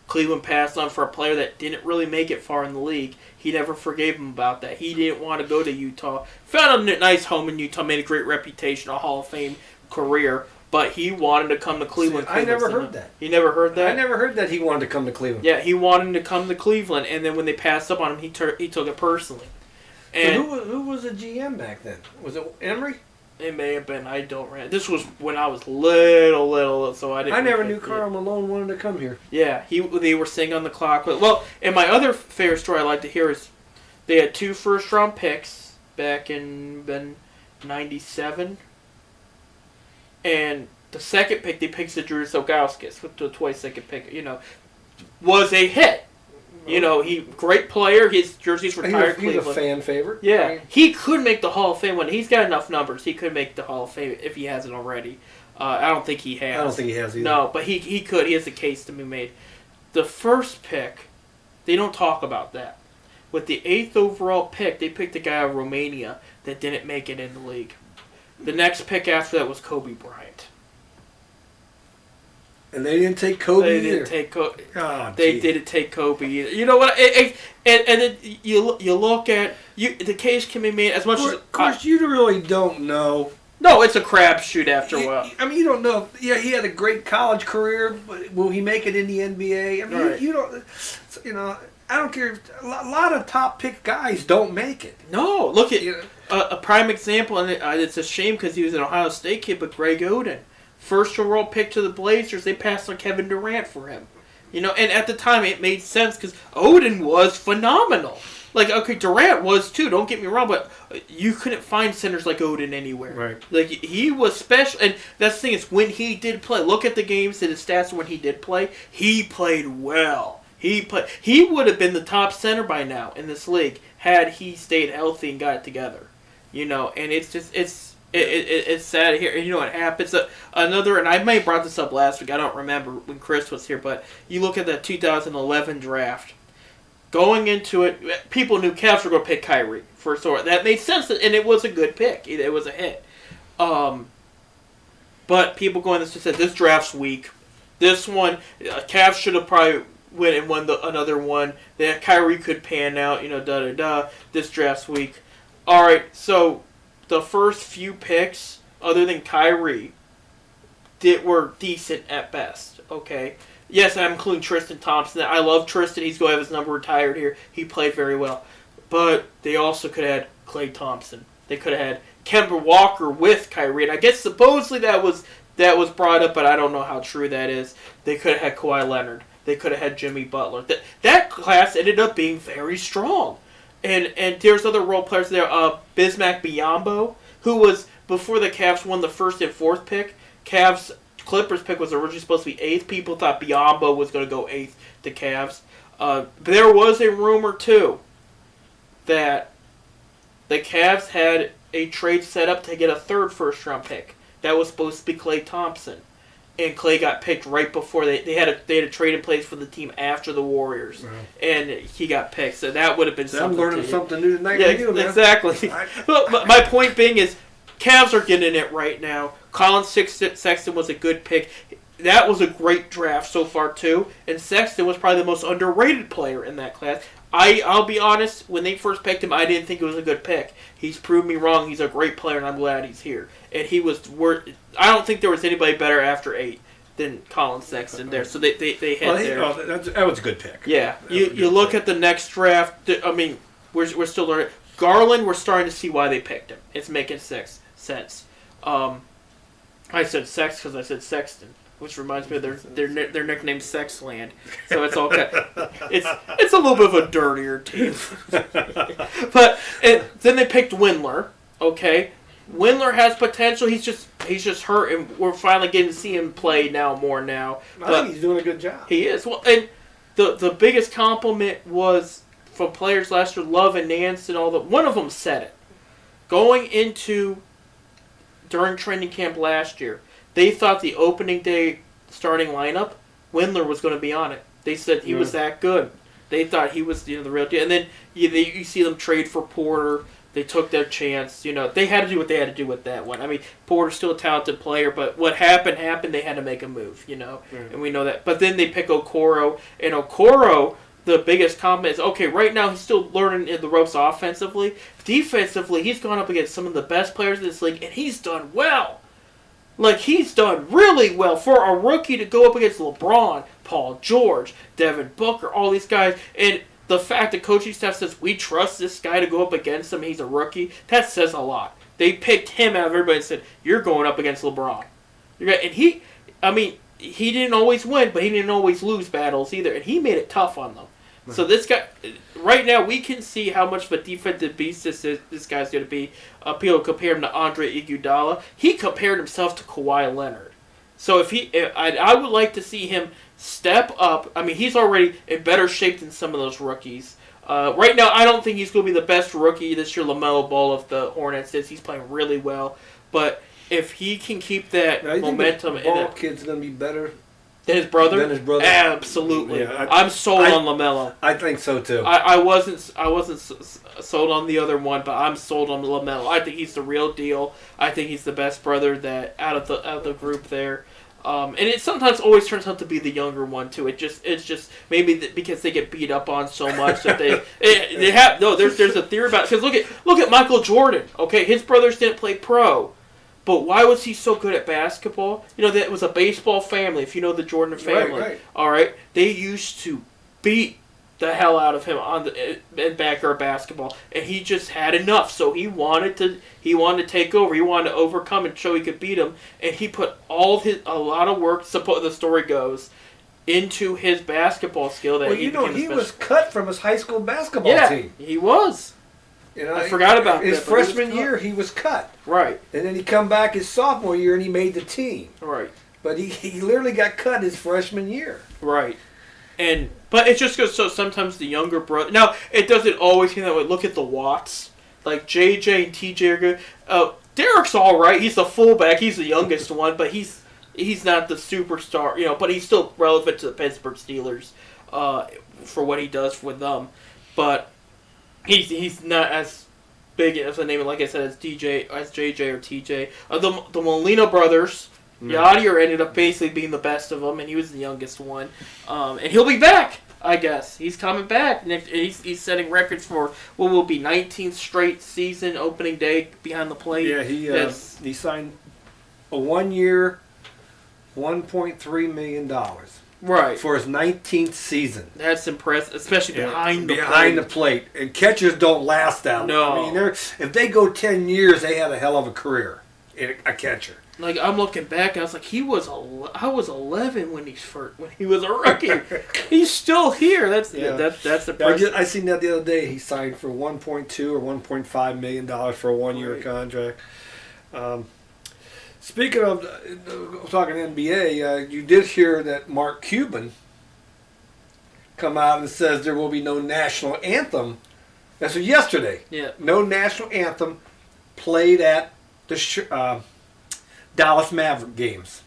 [SPEAKER 1] Cleveland passed on for a player that didn't really make it far in the league. He never forgave him about that. He didn't want to go to Utah. Found a nice home in Utah, made a great reputation, a Hall of Fame career, but he wanted to come to Cleveland.
[SPEAKER 2] I never heard that.
[SPEAKER 1] You never heard that?
[SPEAKER 2] I never heard that he wanted to come to Cleveland.
[SPEAKER 1] Yeah, he wanted to come to Cleveland, and then when they passed up on him, he took it personally. And
[SPEAKER 2] so who was the GM back then? Was it Emery?
[SPEAKER 1] It may have been. I don't remember. This was when I was little, so I didn't.
[SPEAKER 2] I never knew Karl Malone wanted to come here.
[SPEAKER 1] Yeah, they were sitting on the clock. Well, and my other favorite story I like to hear is they had 2 first-round picks back in '97, and the second pick they picked Zdruis Ilgauskas with the 22nd pick. Was a hit. He great player. His jersey's retired.
[SPEAKER 2] He's a fan favorite.
[SPEAKER 1] Yeah,
[SPEAKER 2] right?
[SPEAKER 1] He could make the Hall of Fame when he's got enough numbers. He could make the Hall of Fame if he hasn't already. I don't think he has.
[SPEAKER 2] I don't think he has either.
[SPEAKER 1] No, but he could. He has a case to be made. The first pick, they don't talk about that. With the 8th overall pick, they picked a guy out of Romania that didn't make it in the league. The next pick after that was Kobe Bryant.
[SPEAKER 2] And they didn't take Kobe
[SPEAKER 1] They
[SPEAKER 2] either.
[SPEAKER 1] didn't take Kobe.
[SPEAKER 2] Oh,
[SPEAKER 1] they didn't take Kobe either. You know what? And then you look at the case can be made as much as.
[SPEAKER 2] Of course, you really don't know.
[SPEAKER 1] No, it's a crapshoot after a while.
[SPEAKER 2] I mean, you don't know. Yeah, he had a great college career, but will he make it in the NBA? I mean,
[SPEAKER 1] Right.
[SPEAKER 2] you don't. I don't care. A lot of top pick guys don't make it.
[SPEAKER 1] No, look at a prime example, and it's a shame because he was an Ohio State kid, but Greg Oden. First overall pick to the Blazers, they passed on Kevin Durant for him. And at the time it made sense because Oden was phenomenal. Like, okay, Durant was too, don't get me wrong, but you couldn't find centers like Oden anywhere.
[SPEAKER 2] Right.
[SPEAKER 1] Like, he was special, and that's the thing is when he did play, look at the games and his stats when he did play, he played well. He would have been the top center by now in this league had he stayed healthy and got it together. And it's just, it's sad here. It happens. Another, and I may have brought this up last week. I don't remember when Chris was here, but you look at the 2011 draft. going into it, people knew Cavs were going to pick Kyrie for sure. That made sense, and it was a good pick. It was a hit. But people going this said this draft's weak. This one, Cavs should have probably won another one. That Kyrie could pan out, This draft's weak. All right, so the first few picks, other than Kyrie, were decent at best. Okay. Yes, I'm including Tristan Thompson. I love Tristan. He's going to have his number retired here. He played very well. But they also could have had Klay Thompson. They could have had Kemba Walker with Kyrie. And I guess supposedly that was brought up, but I don't know how true that is. They could have had Kawhi Leonard. They could have had Jimmy Butler. That class ended up being very strong. And there's other role players there. Bismack Biyombo, who was, before the Cavs won the first and fourth pick, Clippers pick was originally supposed to be 8th. People thought Biyombo was going to go 8th to Cavs. There was a rumor, too, that the Cavs had a trade set up to get a third first-round pick. That was supposed to be Klay Thompson. And Klay got picked right before they had a trade in place for the team after the Warriors. Wow. And he got picked. So that would have been something.
[SPEAKER 2] I'm learning something new tonight.
[SPEAKER 1] Yeah, exactly. But my point being is, Cavs are getting it right now. Colin Sexton was a good pick. That was a great draft so far, too. And Sexton was probably the most underrated player in that class. I'll be honest, when they first picked him, I didn't think it was a good pick. He's proved me wrong. He's a great player, and I'm glad he's here. And he was I don't think there was anybody better after 8 than Colin Sexton there. So they had there.
[SPEAKER 2] That was a good pick.
[SPEAKER 1] Yeah. You look at the next draft. I mean, we're still learning. Garland, we're starting to see why they picked him. It's making sense. I said sex because I said Sexton, which reminds me of their nickname Sexland. So it's all it's a little bit of a dirtier team. But then they picked Windler. Okay, Windler has potential. He's just hurt, and we're finally getting to see him play more now.
[SPEAKER 2] I think he's doing a good job.
[SPEAKER 1] He is. Well, and the biggest compliment was from players last year, Love and Nance and all that. One of them said it. Going into during training camp last year, they thought the opening day starting lineup, Windler was going to be on it. They said he was that good. They thought he was the real deal. And then you see them trade for Porter. They took their chance. They had to do what they had to do with that one. I mean, Porter's still a talented player, but what happened. They had to make a move, and we know that. But then they pick Okoro, and Okoro, the biggest compliment is, okay, right now he's still learning the ropes offensively. Defensively, he's gone up against some of the best players in this league, and he's done well. Like, he's done really well for a rookie to go up against LeBron, Paul George, Devin Booker, all these guys. And the fact that coaching staff says, we trust this guy to go up against him, he's a rookie, that says a lot. They picked him out of everybody and said, you're going up against LeBron. And he didn't always win, but he didn't always lose battles either. And he made it tough on them. So this guy, right now, we can see how much of a defensive beast this guy's going to be. People compare him to Andre Iguodala. He compared himself to Kawhi Leonard. So I would like to see him step up. I mean, he's already in better shape than some of those rookies. Right now, I don't think he's going to be the best rookie this year. LaMelo Ball of the Hornets is. He's playing really well. But if he can keep that momentum,
[SPEAKER 2] the Ball kid's going to be better.
[SPEAKER 1] Than his brother? Absolutely. Yeah, I'm sold on LaMelo.
[SPEAKER 2] I think so too.
[SPEAKER 1] I wasn't sold on the other one, but I'm sold on LaMelo. I think he's the real deal. I think he's the best brother that out of the group there. And it sometimes always turns out to be the younger one too. It's just maybe because they get beat up on so much that they have There's a theory about it. Because look at Michael Jordan. Okay, his brothers didn't play pro. But why was he so good at basketball? That was a baseball family, if you know the Jordan family. Right. All right? They used to beat the hell out of him in backyard basketball. And he just had enough. So he wanted to take over. He wanted to overcome and show he could beat him. And he put a lot of work, the story goes, into his basketball skill.
[SPEAKER 2] He was cut from his high school basketball team.
[SPEAKER 1] Yeah, he was. I forgot about
[SPEAKER 2] his freshman year. He was cut,
[SPEAKER 1] right,
[SPEAKER 2] and then he come back his sophomore year and he made the team,
[SPEAKER 1] right.
[SPEAKER 2] But he literally got cut his freshman year,
[SPEAKER 1] right. But it just goes so sometimes the younger brother. Now it doesn't always seem that way. Look at the Watts, like JJ and TJ are good. Derek's all right. He's the fullback. He's the youngest one, but he's not the superstar, But he's still relevant to the Pittsburgh Steelers. for what he does with them. But he's not as big as a name, like I said, as JJ or TJ. The Molina brothers, Yadier ended up basically being the best of them, and he was the youngest one. And he'll be back, I guess. He's coming back. And he's setting records for what will be 19th straight season opening day behind the plate.
[SPEAKER 2] Yeah, he signed a 1 year, $1.3 million.
[SPEAKER 1] Right.
[SPEAKER 2] For his 19th season.
[SPEAKER 1] That's impressive, especially behind
[SPEAKER 2] the plate. And catchers don't last that long.
[SPEAKER 1] No.
[SPEAKER 2] I mean, if they go 10 years, they have a hell of a career, a catcher.
[SPEAKER 1] Like, I'm looking back, and I was like, I was 11 when he was a rookie. He's still here. That's impressive.
[SPEAKER 2] I seen that the other day. He signed for $1.2 or $1.5 million for a 1 year contract. Speaking of talking NBA, you did hear that Mark Cuban come out and says there will be no national anthem. That's yesterday.
[SPEAKER 1] Yeah.
[SPEAKER 2] No national anthem played at the Dallas Maverick games.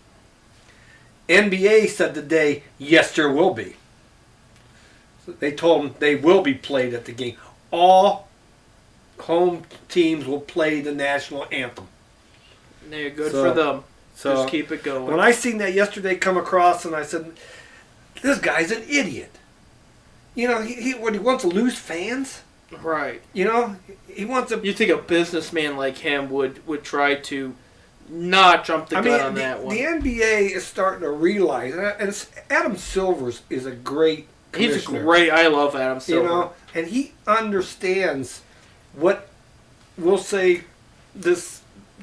[SPEAKER 2] NBA said today, yes, there will be. So they told them they will be played at the game. All home teams will play the national anthem.
[SPEAKER 1] They're good for them.
[SPEAKER 2] So
[SPEAKER 1] just keep it going.
[SPEAKER 2] When I seen that yesterday come across, and I said, this guy's an idiot. You know, he wants to lose fans.
[SPEAKER 1] Right.
[SPEAKER 2] You know, he wants to.
[SPEAKER 1] You think a businessman like him would try to not jump the gun on that one?
[SPEAKER 2] The NBA is starting to realize, and Adam Silver is a great commissioner.
[SPEAKER 1] He's great. I love Adam Silver.
[SPEAKER 2] You know, and he understands what we'll say this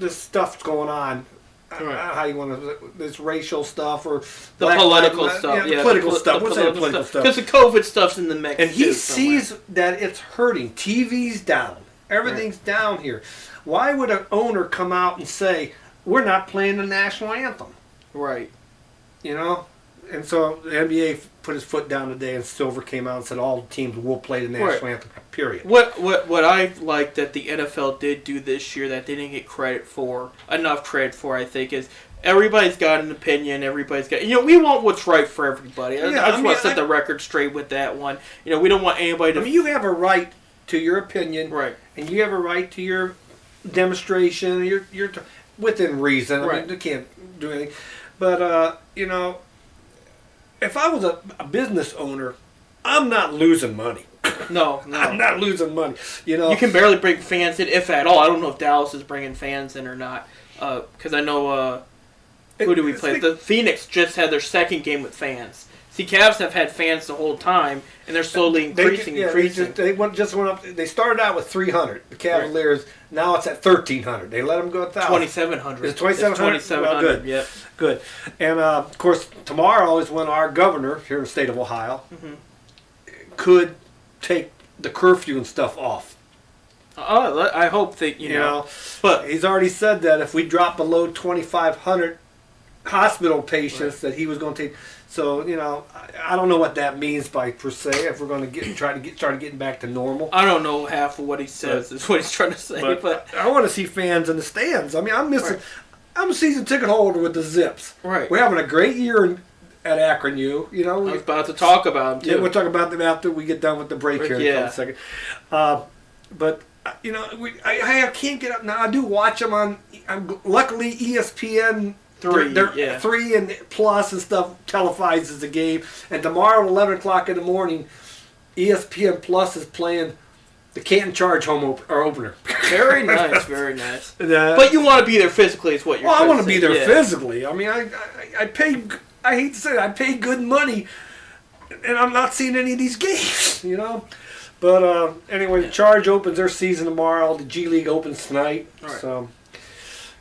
[SPEAKER 2] stuff's going on.
[SPEAKER 1] Right.
[SPEAKER 2] How you want to, this racial stuff or
[SPEAKER 1] the political stuff,
[SPEAKER 2] political stuff. What's that political stuff?
[SPEAKER 1] Because the COVID stuff's in the mix.
[SPEAKER 2] And he sees that it's hurting. TV's down. Everything's down here. Why would an owner come out and say we're not playing the national anthem?
[SPEAKER 1] Right.
[SPEAKER 2] You know, and so the NBA put his foot down today, and Silver came out and said all teams will play the national anthem. Period.
[SPEAKER 1] What I like that the NFL did do this year that they didn't get enough credit for, I think, is everybody's got an opinion. Everybody's got, we want what's right for everybody. I just want to set the record straight with that one. We don't want anybody to.
[SPEAKER 2] You have a right to your opinion,
[SPEAKER 1] right?
[SPEAKER 2] And you have a right to your demonstration. You're within reason. I mean, you can't do anything. But if I was a business owner, I'm not losing money.
[SPEAKER 1] No.
[SPEAKER 2] I'm not losing money. You
[SPEAKER 1] can barely bring fans in, if at all. I don't know if Dallas is bringing fans in or not. Because I know, who do we play? The Phoenix just had their second game with fans. See, Cavs have had fans the whole time, and they're slowly increasing.
[SPEAKER 2] They just went up. They started out with 300. The Cavaliers, right. Now it's at 1,300. They let them go 1,000.
[SPEAKER 1] 2,700.
[SPEAKER 2] Is it 2,700?
[SPEAKER 1] 2,700.
[SPEAKER 2] Well, good.
[SPEAKER 1] Yep.
[SPEAKER 2] Good. And, of course, tomorrow is when our governor here in the state of Ohio could take the curfew and stuff off.
[SPEAKER 1] I hope that, you know.
[SPEAKER 2] But he's already said that if we drop below 2,500 hospital patients that he was going to take. So, I don't know what that means per se, if we're going to start getting back to normal.
[SPEAKER 1] I don't know half of what he says is what he's trying to say. But
[SPEAKER 2] I want to see fans in the stands. I mean, I'm missing. Right. I'm a season ticket holder with the Zips.
[SPEAKER 1] Right.
[SPEAKER 2] We're having a great year at Akron U. I
[SPEAKER 1] was about to talk about them, too.
[SPEAKER 2] Yeah, we'll talk about them after we get done with the break here in a second. But, I can't get up. Now, I do watch them on, luckily, ESPN 3 and Plus and stuff televises the game. And tomorrow at 11 o'clock in the morning, ESPN Plus is playing the Canton Charge opener.
[SPEAKER 1] Very nice, very nice. But you want to be there physically is what you're saying.
[SPEAKER 2] Well, I want to be there physically. I mean, I pay, I hate to say it, I pay good money, and I'm not seeing any of these games, But anyway, the Charge opens their season tomorrow. The G League opens tonight. Right.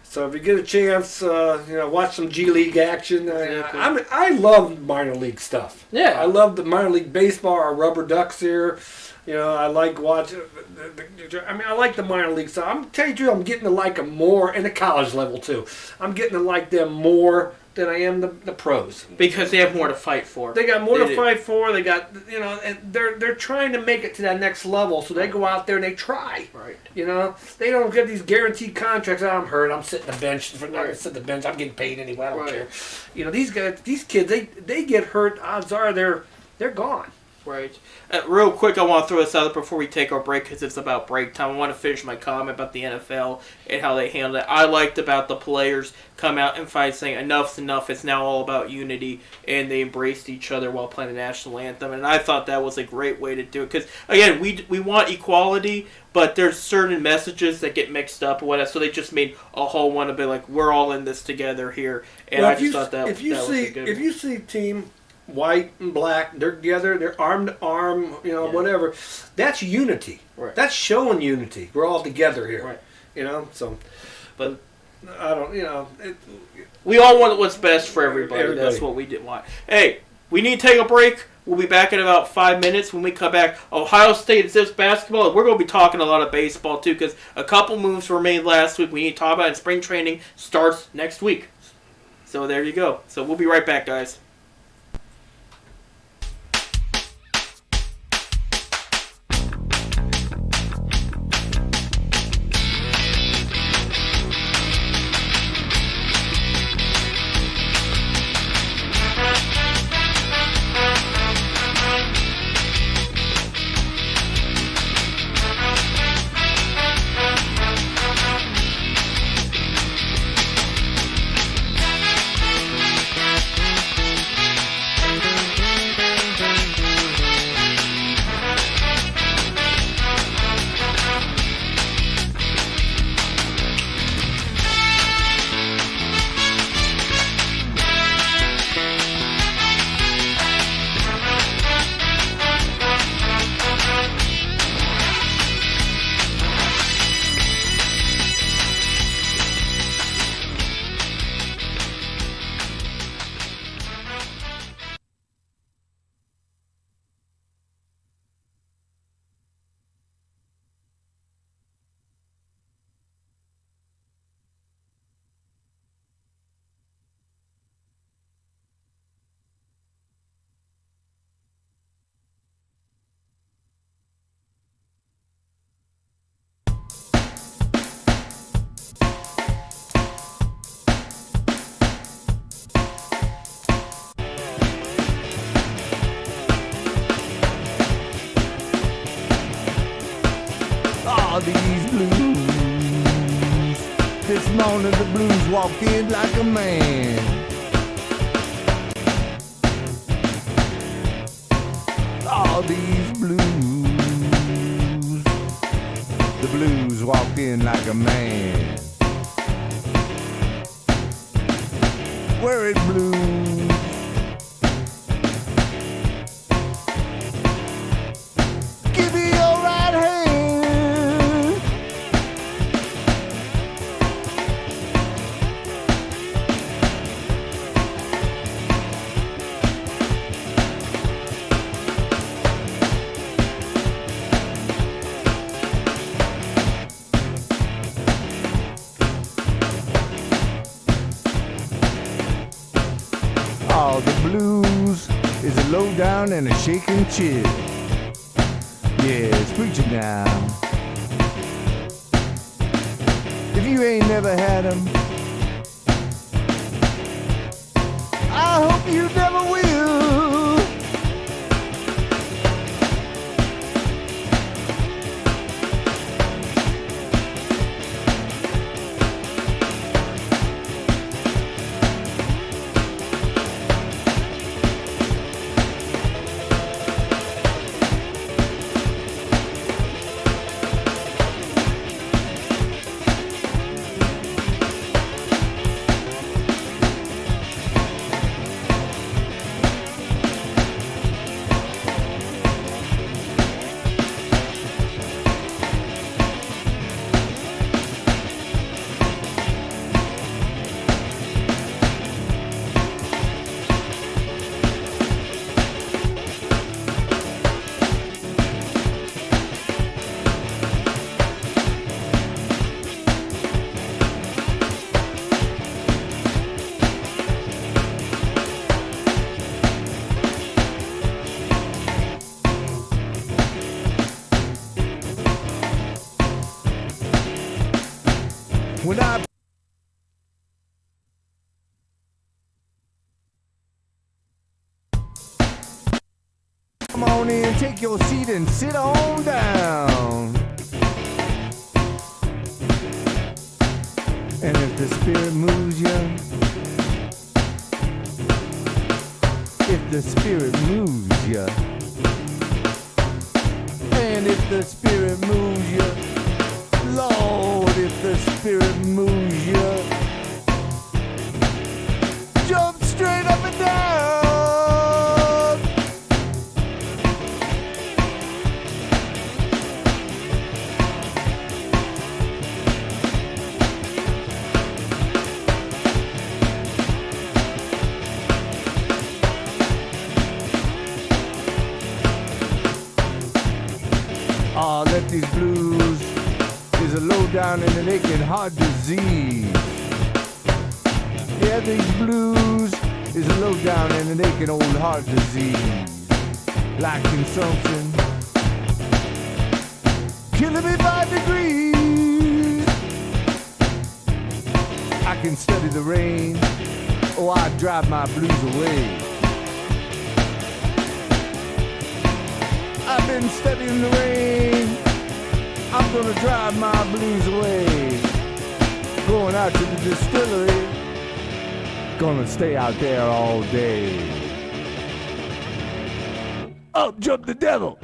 [SPEAKER 2] So if you get a chance, watch some G League action. I love minor league stuff.
[SPEAKER 1] Yeah.
[SPEAKER 2] I love the minor league baseball. Our Rubber Ducks here. I like watching. I like the minor league stuff. I'm telling you, I'm getting to like them more, and the college level too. I'm getting to like them more than I am the pros,
[SPEAKER 1] because they have more to fight for.
[SPEAKER 2] They got more to fight for. They got and they're trying to make it to that next level. So they go out there and they try.
[SPEAKER 1] Right.
[SPEAKER 2] They don't get these guaranteed contracts. I'm hurt. I'm sitting the bench. I'm sitting the bench. I'm getting paid anyway. I don't care. These kids, they get hurt. Odds are they're they're gone.
[SPEAKER 1] Right. Real quick, I want to throw this out there before we take our break because it's about break time. I want to finish my comment about the NFL and how they handled it. I liked about the players come out and fight saying enough's enough. It's now all about unity, and they embraced each other while playing the national anthem. And I thought that was a great way to do it because again, we want equality, but there's certain messages that get mixed up or whatever. So they just made a whole one to be like, we're all in this together here. And well, I just thought that was a good one.
[SPEAKER 2] If you see team white and black, they're together, they're arm to arm, whatever. That's unity.
[SPEAKER 1] Right.
[SPEAKER 2] That's showing unity. We're all together here.
[SPEAKER 1] Right.
[SPEAKER 2] So,
[SPEAKER 1] but
[SPEAKER 2] I don't,
[SPEAKER 1] we all want what's best for everybody. That's what we did want. Hey, we need to take a break. We'll be back in about 5 minutes. When we come back, Ohio State Zips basketball. We're going to be talking a lot of baseball, too, because a couple moves were made last week. We need to talk about it. Spring training starts next week. So there you go. So we'll be right back, guys.
[SPEAKER 3] These blues. This morning the blues walked in like a man. All these blues. The blues walked in like a man. Worried blues. Give me your right hand. Oh, the blues is a low down and a shaking chill. Yeah, it's preaching now. If you ain't never had 'em, I hope you never will. When I on in, take your seat and sit on down. And if the spirit moves you, if the spirit moves you, and if the spirit moves you, Lord, if the spirit moves you, jump straight up and down. Let these blues is a low down and an aching heart disease. Yeah, these blues is a low down and an aching old heart disease. Like consumption, killing me by degrees. I can study the rain, or I drive my blues away. I've been studying the rain. I'm gonna drive my blues away. Going out to the distillery. Gonna stay out there all day. Up jump the devil.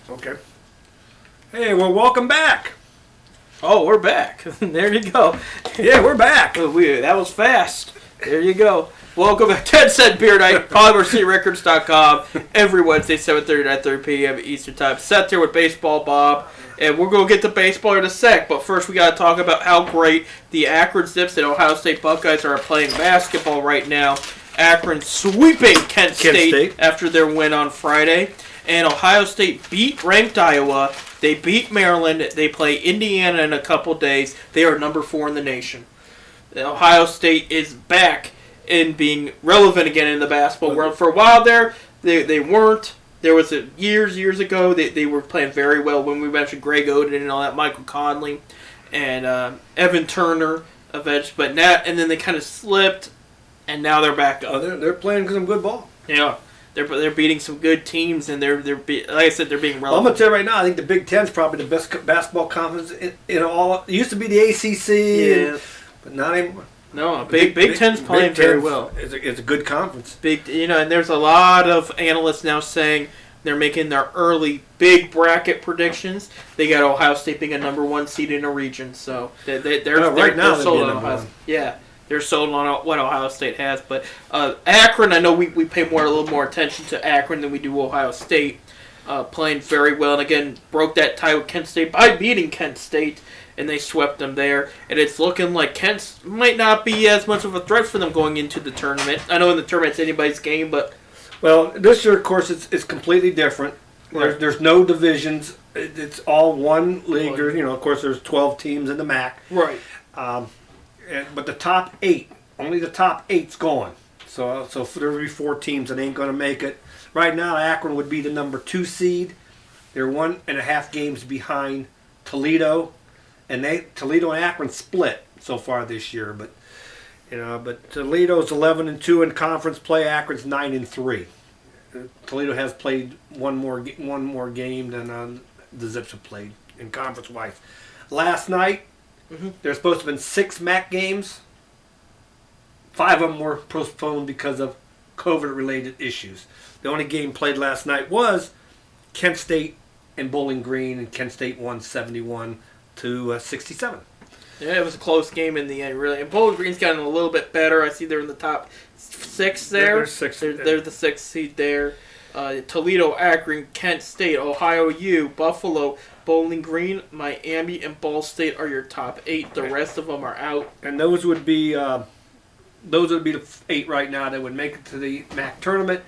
[SPEAKER 2] Okay. Hey, well, welcome back.
[SPEAKER 1] Oh, we're back. There you go.
[SPEAKER 2] Yeah, we're back.
[SPEAKER 1] That was fast. There you go. Welcome to 10 Cent Beer Night, PolymerCityRecords.com, every Wednesday, 7:30 to 9:30 p.m. Eastern Time. Sat here with Baseball Bob, and we're going to get to baseball in a sec, but first we got to talk about how great the Akron Zips and Ohio State Buckeyes are playing basketball right now. Akron sweeping Kent State after their win on Friday, and Ohio State beat ranked Iowa. They beat Maryland. They play Indiana in a couple days. They are number 4 in the nation. Ohio State is back in being relevant again in the basketball world. For a while there, they weren't. There was years ago they were playing very well when we mentioned Greg Oden and all that, Michael Conley and Evan Turner eventually, but now and then they kind of slipped, and now they're back up.
[SPEAKER 2] Oh, they're playing some good ball.
[SPEAKER 1] Yeah. They're beating some good teams, and like I said, they're being relevant.
[SPEAKER 2] Well, I'm gonna tell you right now, I think the Big Ten's probably the best basketball conference in all. It used to be the ACC, but not anymore.
[SPEAKER 1] No, Big Ten's playing very well.
[SPEAKER 2] It's a good conference.
[SPEAKER 1] And there's a lot of analysts now saying they're making their early big bracket predictions. They got Ohio State being a number 1 seed in a region, so they're sold on Ohio State. Yeah. They're sold on what Ohio State has. But Akron, I know we pay a little more attention to Akron than we do Ohio State. Playing very well. And again, broke that tie with Kent State by beating Kent State. And they swept them there. And it's looking like Kent might not be as much of a threat for them going into the tournament. I know in the tournament it's anybody's game, but...
[SPEAKER 2] Well, this year, of course, it's completely different. Right. There's no divisions. It's all one league. Right. Of course, there's 12 teams in the MAC.
[SPEAKER 1] Right.
[SPEAKER 2] But the top 8, only the top 8's going. So there will be 4 teams that ain't going to make it. Right now, Akron would be the number 2 seed. They're 1.5 games behind Toledo, and Toledo and Akron split so far this year. But Toledo's 11-2 in conference play. Akron's 9-3. Toledo has played one more game than the Zips have played in conference wise. Last night. Mm-hmm. There's supposed to have been 6 MAC games. 5 of them were postponed because of COVID-related issues. The only game played last night was Kent State and Bowling Green, and Kent State won 71-67.
[SPEAKER 1] Yeah, it was a close game in the end, really. And Bowling Green's gotten a little bit better. I see they're in the top 6 there. They're the 6th seed there. Toledo, Akron, Kent State, Ohio U, Buffalo, Bowling Green, Miami, and Ball State are your top 8. The rest of them are out.
[SPEAKER 2] And those would be the 8 right now that would make it to the MAC tournament.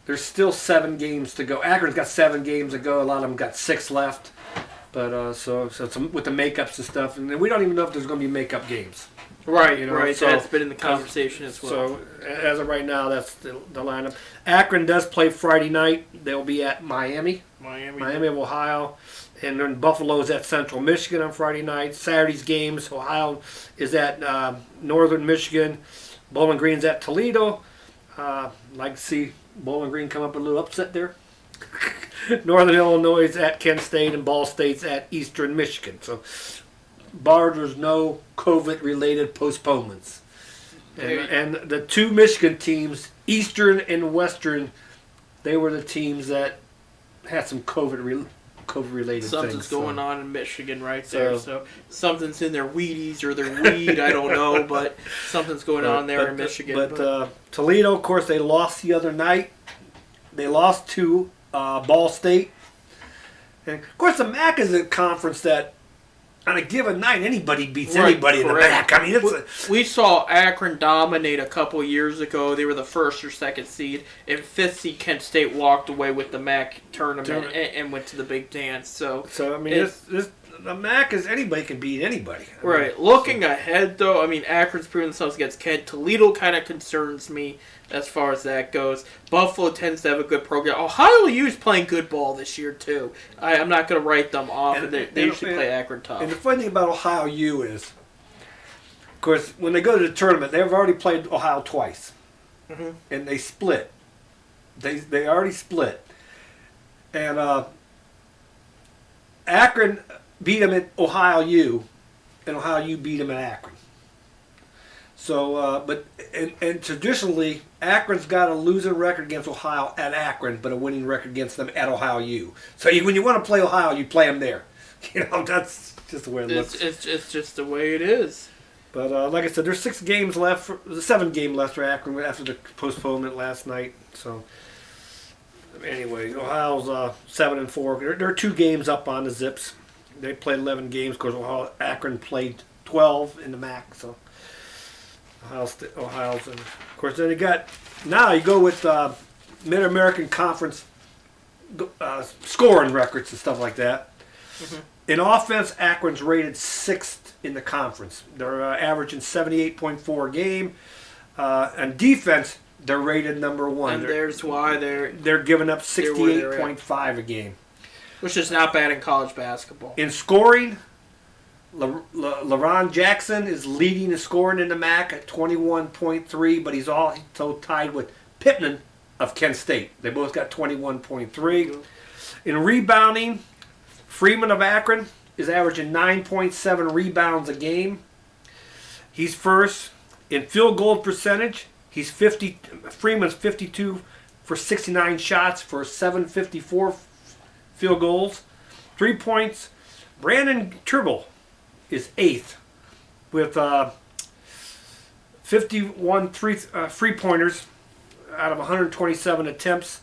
[SPEAKER 2] There's still 7 games to go. Akron's got 7 games to go. A lot of them got 6 left. But so it's with the makeups and stuff, and we don't even know if there's going to be makeup games.
[SPEAKER 1] Right,
[SPEAKER 2] You know,
[SPEAKER 1] right.
[SPEAKER 2] so-
[SPEAKER 1] That's been in the conversation as well.
[SPEAKER 2] So as of right now, that's the lineup. Akron does play Friday night. They'll be at Miami of Ohio. And then Buffalo's at Central Michigan on Friday night. Saturday's games, Ohio is at Northern Michigan. Bowling Green's at Toledo. Like to see Bowling Green come up a little upset there. Northern Illinois is at Kent State, and Ball State's at Eastern Michigan. So, there's no COVID-related postponements. And the two Michigan teams, Eastern and Western, they were the teams that had some COVID-related things.
[SPEAKER 1] Something's going on in Michigan right there. So something's in their Wheaties or their weed. I don't know, but something's going on there in Michigan.
[SPEAKER 2] But Toledo, of course, they lost the other night. They lost to Ball State. And, of course, the MAC is a conference that on a given night, anybody beats anybody in the MAC. I mean,
[SPEAKER 1] we saw Akron dominate a couple years ago. They were the first or second seed, and fifth seed Kent State walked away with the MAC tournament and went to the big dance. So
[SPEAKER 2] I mean, the MAC is anybody can beat anybody.
[SPEAKER 1] Right. Looking ahead, though, I mean, Akron's proven themselves against Kent. Toledo kind of concerns me as far as that goes. Buffalo tends to have a good program. Ohio U's playing good ball this year, too. I'm not going to write them off. They usually play Akron tough.
[SPEAKER 2] And the funny thing about Ohio U is, of course, when they go to the tournament, they've already played Ohio twice.
[SPEAKER 1] Mm-hmm.
[SPEAKER 2] And they split. They already split. And Akron beat them at Ohio U, and Ohio U beat them at Akron. So, and traditionally, Akron's got a losing record against Ohio at Akron, but a winning record against them at Ohio U. So when you want to play Ohio, you play them there. You know, that's just the way it looks.
[SPEAKER 1] It's just the way it is.
[SPEAKER 2] But like I said, there's 7 games left for Akron after the postponement last night. So anyway, Ohio's 7-4. They're 2 games up on the Zips. They played 11 games because Akron played 12 in the MAC. So Ohio's, and of course then now you go with Mid-American Conference scoring records and stuff like that. Mm-hmm. In offense, Akron's rated 6th in the conference. They're averaging 78.4 a game. On defense, they're rated number 1.
[SPEAKER 1] And there's why
[SPEAKER 2] they're giving up 68.5 a game.
[SPEAKER 1] Which is not bad in college basketball.
[SPEAKER 2] In scoring, LaRon Jackson is leading the scoring in the MAC at 21.3, but he's also tied with Pittman of Kent State. They both got 21.3. In rebounding, Freeman of Akron is averaging 9.7 rebounds a game. He's first. In field goal percentage, Freeman's 52 for 69 shots for 754 field goals. 3 points. Brandon Tribble is 8th with 51 three-pointers out of 127 attempts.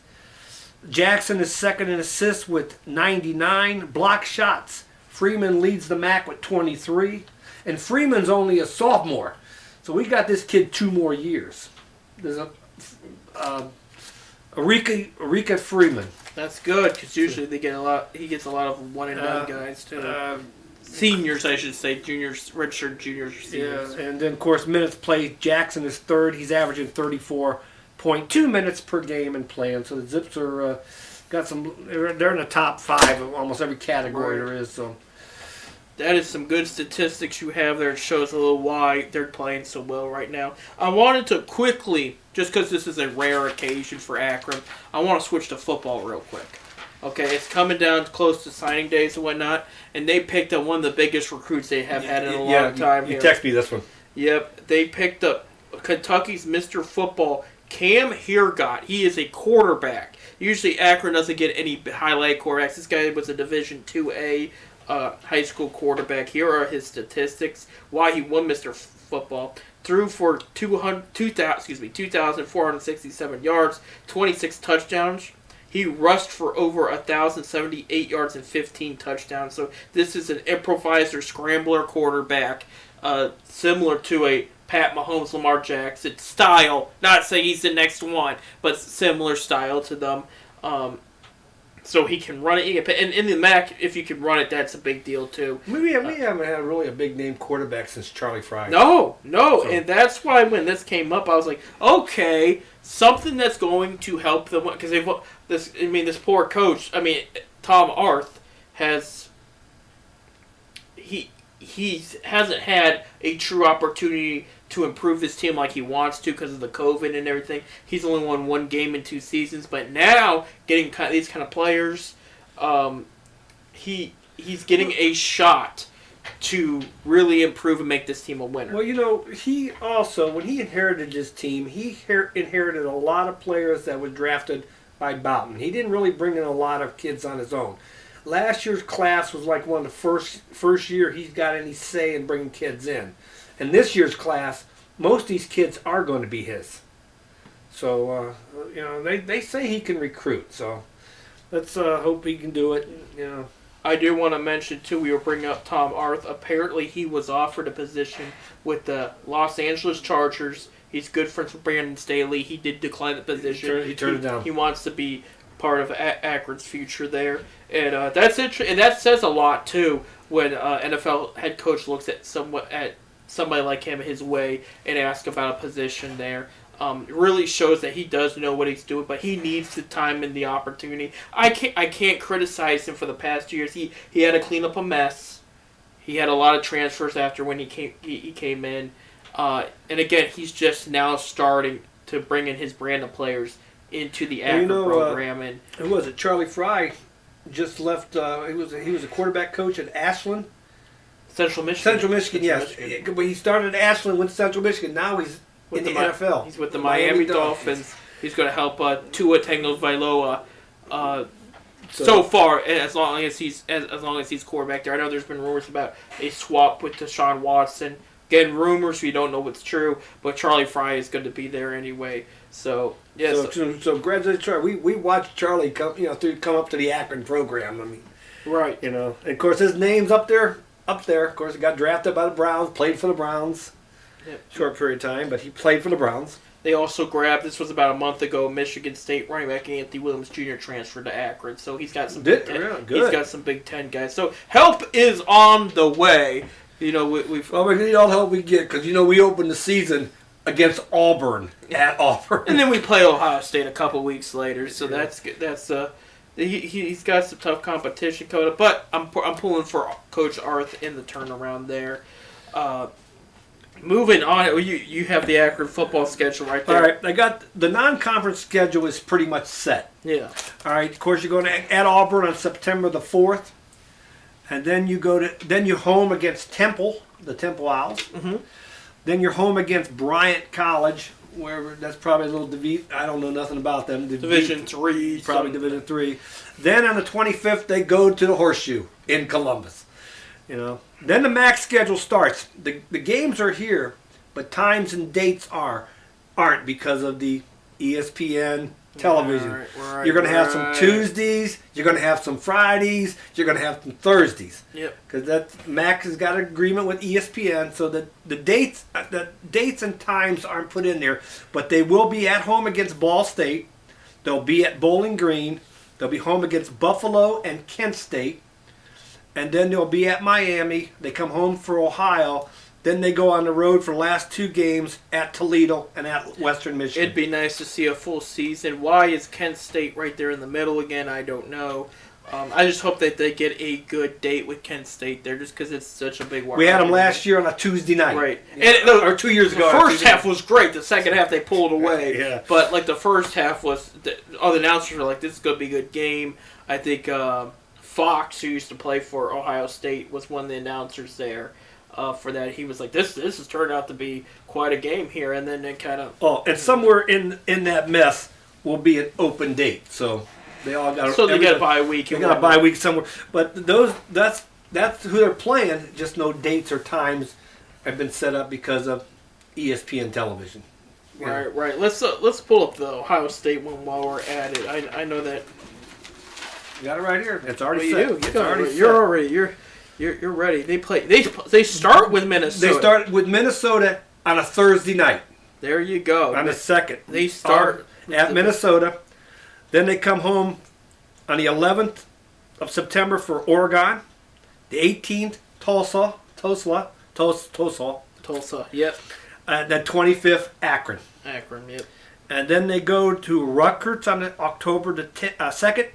[SPEAKER 2] Jackson is 2nd in assists with 99 block shots. Freeman leads the MAC with 23. And Freeman's only a sophomore. So we got this kid 2 more years. There's Arika Freeman.
[SPEAKER 1] That's good because usually they get a lot. He gets a lot of one and done guys too. Seniors, I should say, juniors, redshirt juniors, seniors.
[SPEAKER 2] Yeah, and then of course minutes played. Jackson is 3rd. He's averaging 34.2 minutes per game and playing. So the Zips are got some. They're in the top 5 of almost every category there is. So
[SPEAKER 1] that is some good statistics you have there. It shows a little why they're playing so well right now. I wanted to quickly, just because this is a rare occasion for Akron, I want to switch to football real quick. Okay, it's coming down close to signing days and whatnot, and they picked up one of the biggest recruits they have had in a long time here.
[SPEAKER 2] You text me this one.
[SPEAKER 1] Yep, they picked up Kentucky's Mr. Football, Cam Hergott. He is a quarterback. Usually Akron doesn't get any highlight quarterbacks. This guy was a Division IIA high school quarterback. Here are his statistics. Why he won Mr. Football. Threw for 2,467 yards, 26 touchdowns. He rushed for over 1,078 yards and 15 touchdowns. So this is an improviser, scrambler quarterback, similar to a Pat Mahomes, Lamar Jackson style. Not saying he's the next one, but similar style to them. So he can run it. And in the MAC, if you can run it, that's a big deal too.
[SPEAKER 2] We haven't had really a big name quarterback since Charlie Fry.
[SPEAKER 1] No, and that's why when this came up, I was like, okay, something that's going to help them because this poor coach. I mean, Tom Arth he hasn't had a true opportunity to improve this team like he wants to because of the COVID and everything. He's only won 1 game in 2 seasons, but now getting these kind of players, he's getting a shot to really improve and make this team a winner.
[SPEAKER 2] Well, he also, when he inherited his team, he inherited a lot of players that were drafted by Boughton. He didn't really bring in a lot of kids on his own. Last year's class was like one of the first year he's got any say in bringing kids in. And this year's class, most of these kids are going to be his. So, they say he can recruit. So, let's hope he can do it.
[SPEAKER 1] I do want to mention, too, we were bringing up Tom Arth. Apparently, he was offered a position with the Los Angeles Chargers. He's good friends with Brandon Staley. He did decline the position.
[SPEAKER 2] He turned it down.
[SPEAKER 1] He wants to be part of Akron's future there. And that's interesting. And that says a lot, too, when NFL head coach looks at somebody like him his way and asks about a position there. It really shows that he does know what he's doing, but he needs the time and the opportunity. I can't criticize him for the past years. He had to clean up a mess. He had a lot of transfers after when he came in, and again, he's just now starting to bring in his brand of players into the Akron program. And
[SPEAKER 2] who was it? Charlie Fry just left. He was a quarterback coach at Ashland.
[SPEAKER 1] Central Michigan,
[SPEAKER 2] yes. But he started at Ashland, went to Central Michigan. Now he's in the NFL.
[SPEAKER 1] He's with the Miami Dolphins. He's going to help Tua Tagovailoa. So far, as long as he's quarterback there. I know there's been rumors about a swap with Deshaun Watson. Again, rumors. We don't know what's true, but Charlie Fry is going to be there anyway. So yes.
[SPEAKER 2] So congratulations, Charlie. We watched Charlie come up to the Akron program. I mean,
[SPEAKER 1] right.
[SPEAKER 2] And of course his name's up there. Of course, he got drafted by the Browns. Played for the Browns. Yep. Short period of time, but he played for the Browns.
[SPEAKER 1] They also grabbed, this was about a month ago, Michigan State running back Anthony Williams Jr. transferred to Akron. So he's got some Big Ten guys. So help is on the way. We
[SPEAKER 2] need all the help we get because we opened the season against Auburn at Auburn,
[SPEAKER 1] and then we play Ohio State a couple weeks later. So that's good. He's got some tough competition coming up, but I'm pulling for Coach Arth in the turnaround there. Moving on, you have the Akron football schedule right there.
[SPEAKER 2] All right, I got the non-conference schedule is pretty much set.
[SPEAKER 1] Yeah.
[SPEAKER 2] All right, of course you're going at Auburn on September the 4th, and then you're home against Temple, the Temple Owls.
[SPEAKER 1] Mm-hmm.
[SPEAKER 2] Then you're home against Bryant College, where that's probably a little I don't know nothing about them.
[SPEAKER 1] Division 3.
[SPEAKER 2] Probably Division 3. Then on the 25th they go to the Horseshoe in Columbus. Then the MAC schedule starts. The games are here, but times and dates aren't because of the ESPN television.
[SPEAKER 1] Right,
[SPEAKER 2] you're going to have some Tuesdays. You're going to have some Fridays. You're going to have some Thursdays.
[SPEAKER 1] Yep.
[SPEAKER 2] Because MAC has got an agreement with ESPN, so the dates and times aren't put in there, but they will be at home against Ball State. They'll be at Bowling Green. They'll be home against Buffalo and Kent State. And then they'll be at Miami. They come home for Ohio. Then they go on the road for the last 2 games at Toledo and at Western Michigan.
[SPEAKER 1] It'd be nice to see a full season. Why is Kent State right there in the middle again? I don't know. I just hope that they get a good date with Kent State there just because it's such a big one.
[SPEAKER 2] We had them last year on a Tuesday night.
[SPEAKER 1] Right.
[SPEAKER 2] Yeah. Or 2 years ago.
[SPEAKER 1] The first half was great. The second half they pulled away.
[SPEAKER 2] Yeah.
[SPEAKER 1] But the first half was, all the announcers were like, this is going to be a good game. I think Fox, who used to play for Ohio State, was one of the announcers there for that. He was like, this has turned out to be quite a game here, and then it kind of...
[SPEAKER 2] Oh, and somewhere in that mess will be an open date, so they all got...
[SPEAKER 1] So they got a bye week.
[SPEAKER 2] They got a bye week somewhere. But that's who they're playing, just no dates or times have been set up because of ESPN television.
[SPEAKER 1] Right. Let's pull up the Ohio State one while we're at it. I know that...
[SPEAKER 2] You got it right here. It's already set.
[SPEAKER 1] You're ready. They start with Minnesota.
[SPEAKER 2] They start with Minnesota on a Thursday night.
[SPEAKER 1] There you go.
[SPEAKER 2] On the 2nd.
[SPEAKER 1] They start
[SPEAKER 2] at Minnesota. Then they come home On the 11th of September for Oregon. The 18th, Tulsa.
[SPEAKER 1] Tulsa, yep.
[SPEAKER 2] The 25th, Akron.
[SPEAKER 1] Akron, yep.
[SPEAKER 2] And then they go to Rutgers on October the 2nd.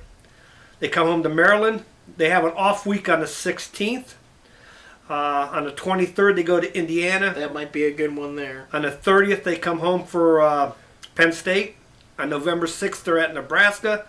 [SPEAKER 2] They come home to Maryland. They have an off week on the 16th. On the 23rd, they go to Indiana.
[SPEAKER 1] That might be a good one there.
[SPEAKER 2] On the 30th, they come home for Penn State. On November 6th, they're at Nebraska.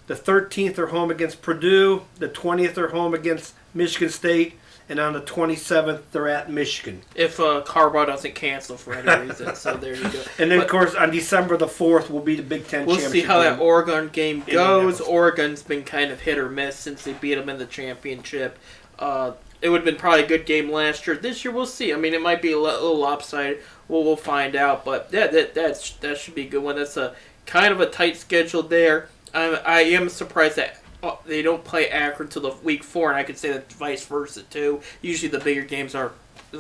[SPEAKER 2] The 13th, they're home against Purdue. The 20th, they're home against Michigan State. And on the 27th, they're at Michigan.
[SPEAKER 1] If Carbaugh doesn't cancel for any reason, so there you go.
[SPEAKER 2] And then, of course, on December the 4th will be the Big Ten
[SPEAKER 1] We'll
[SPEAKER 2] championship.
[SPEAKER 1] see how that Oregon game goes.
[SPEAKER 2] Indianapolis.
[SPEAKER 1] Oregon's been kind of hit or miss since they beat them in the championship. It would have been probably a good game last year. This year, we'll see. I mean, it might be a little lopsided. We'll find out. But yeah, that should be a good one. That's a kind of a tight schedule there. I am surprised that they don't play Akron until the week 4, and I could say that vice versa too. Usually the bigger games are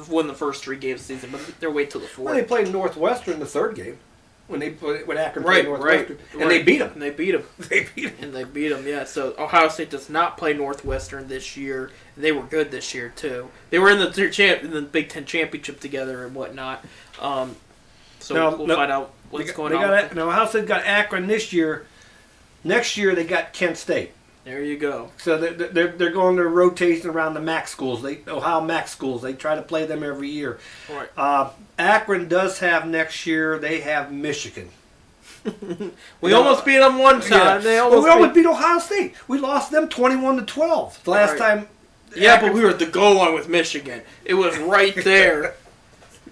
[SPEAKER 1] win the first 3 games of the season, but they're wait till the 4th.
[SPEAKER 2] Well, they played Northwestern the 3rd game when Akron played Northwestern, and they beat them.
[SPEAKER 1] And they beat them.
[SPEAKER 2] They beat them.
[SPEAKER 1] And they beat them, yeah. So Ohio State does not play Northwestern this year. They were good this year too. They were in the Big Ten championship together and whatnot. So we'll find out what's going on.
[SPEAKER 2] Now Ohio State got Akron this year. Next year they got Kent State.
[SPEAKER 1] There you go.
[SPEAKER 2] So they're going to rotation around the MAC schools. Ohio MAC schools. They try to play them every year.
[SPEAKER 1] Right.
[SPEAKER 2] Akron does have next year. They have Michigan.
[SPEAKER 1] We almost beat them one time.
[SPEAKER 2] Yeah. We almost beat Ohio State. We lost them 21-12 the last time.
[SPEAKER 1] Yeah,
[SPEAKER 2] Akron,
[SPEAKER 1] but we were at the goal line with Michigan. It was right there.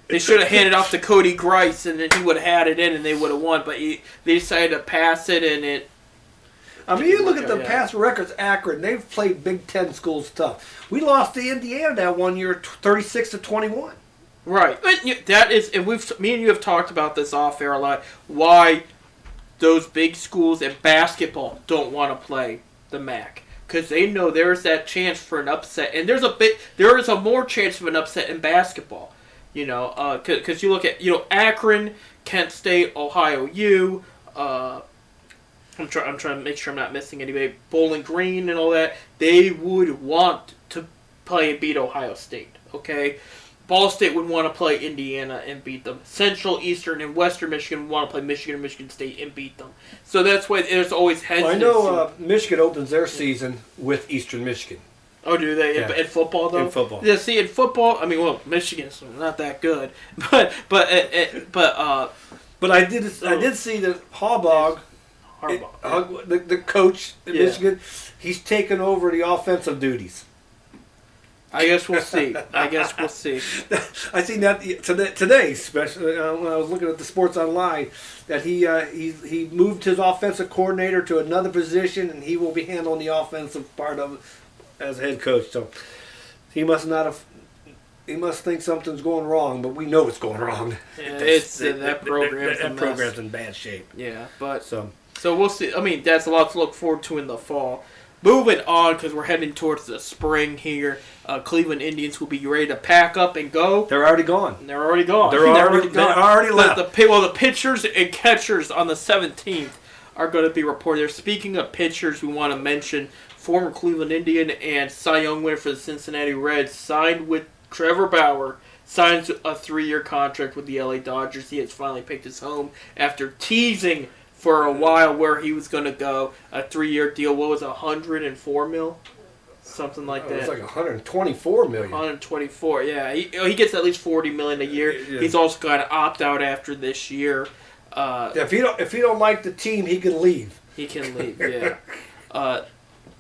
[SPEAKER 1] They should have handed off to Cody Grice, and then he would have had it in, and they would have won. But they decided to pass it, and it.
[SPEAKER 2] I mean, you look at the past records. Akron, they've played Big Ten schools tough. We lost to Indiana that one year, 36-21.
[SPEAKER 1] Right. That is, and me and you have talked about this off air a lot. Why those big schools in basketball don't want to play the MAC, because they know there's that chance for an upset, and there is a more chance of an upset in basketball. You know, because you look at Akron, Kent State, Ohio U. I'm trying to make sure I'm not missing anybody. Bowling Green and all that. They would want to play and beat Ohio State. Okay. Ball State would want to play Indiana and beat them. Central, Eastern, and Western Michigan would want to play Michigan and Michigan State and beat them. So that's why there's always hesitancy.
[SPEAKER 2] Well, I know Michigan opens their season with Eastern Michigan.
[SPEAKER 1] Oh, do they?
[SPEAKER 2] Yeah.
[SPEAKER 1] In football, though?
[SPEAKER 2] In football.
[SPEAKER 1] Yeah, see, in football, I mean, well, Michigan's not that good. But
[SPEAKER 2] I did see that Harbaugh, the coach in Michigan, he's taken over the offensive duties.
[SPEAKER 1] I guess we'll see.
[SPEAKER 2] I seen that today, especially when I was looking at the sports online, that he moved his offensive coordinator to another position, and he will be handling the offensive part of it as head coach. So he must not have. He must think something's going wrong, but we know it's going wrong.
[SPEAKER 1] Yeah, that program's
[SPEAKER 2] in bad shape.
[SPEAKER 1] Yeah, but
[SPEAKER 2] so
[SPEAKER 1] we'll see. I mean, that's a lot to look forward to in the fall. Moving on, because we're heading towards the spring here. Cleveland Indians will be ready to pack up and go.
[SPEAKER 2] They're already gone.
[SPEAKER 1] They're already gone.
[SPEAKER 2] They're already left.
[SPEAKER 1] The pitchers and catchers on the 17th are going to be reported there. Speaking of pitchers, we want to mention former Cleveland Indian and Cy Young winner for the Cincinnati Reds signed with Trevor Bauer. Signs a 3-year contract with the LA Dodgers. He has finally picked his home after teasing for a while where he was going to go. A 3-year deal. What was it, $104 million? Something like that.
[SPEAKER 2] It's like $124 million.
[SPEAKER 1] 124, yeah. He gets at least $40 million a year.
[SPEAKER 2] Yeah.
[SPEAKER 1] He's also got to opt out after this year.
[SPEAKER 2] If he don't like the team, he can leave.
[SPEAKER 1] He can leave, yeah.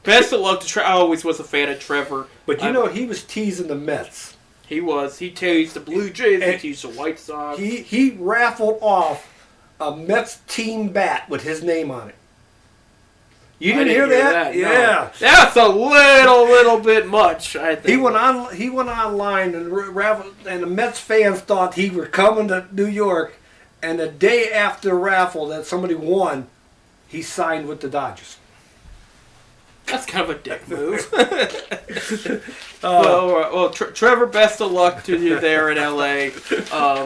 [SPEAKER 1] Best of luck to Trevor. I always was a fan of Trevor.
[SPEAKER 2] But he was teasing the Mets.
[SPEAKER 1] He was. He teased the Blue Jays. He teased the White Sox.
[SPEAKER 2] He raffled off a Mets team bat with his name on it. You didn't hear that?
[SPEAKER 1] No.
[SPEAKER 2] Yeah.
[SPEAKER 1] That's a little bit much, I think.
[SPEAKER 2] He went online and raffled, and the Mets fans thought he were coming to New York, and the day after the raffle that somebody won, he signed with the Dodgers.
[SPEAKER 1] That's kind of a dick move. Well, Trevor, best of luck to you there in LA.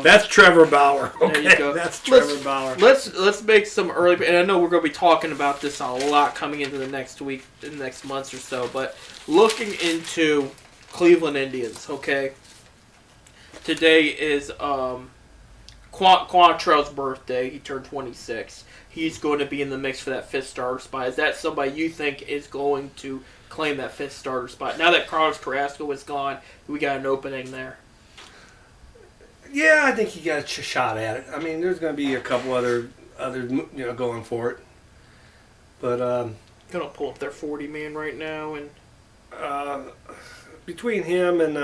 [SPEAKER 2] That's Trevor Bauer. Okay,
[SPEAKER 1] there you go.
[SPEAKER 2] That's Trevor Bauer.
[SPEAKER 1] Let's make some early, and I know we're going to be talking about this a lot coming into the next week, in the next months or so. But looking into Cleveland Indians, okay. Today is Quantrell's birthday. He turned 26. He's going to be in the mix for that 5th starter spot. Is that somebody you think is going to claim that 5th starter spot? Now that Carlos Carrasco is gone, we got an opening there.
[SPEAKER 2] Yeah, I think he got a shot at it. I mean, there's going to be a couple other going for it. But
[SPEAKER 1] Gonna pull up their 40-man right now, and
[SPEAKER 2] between him and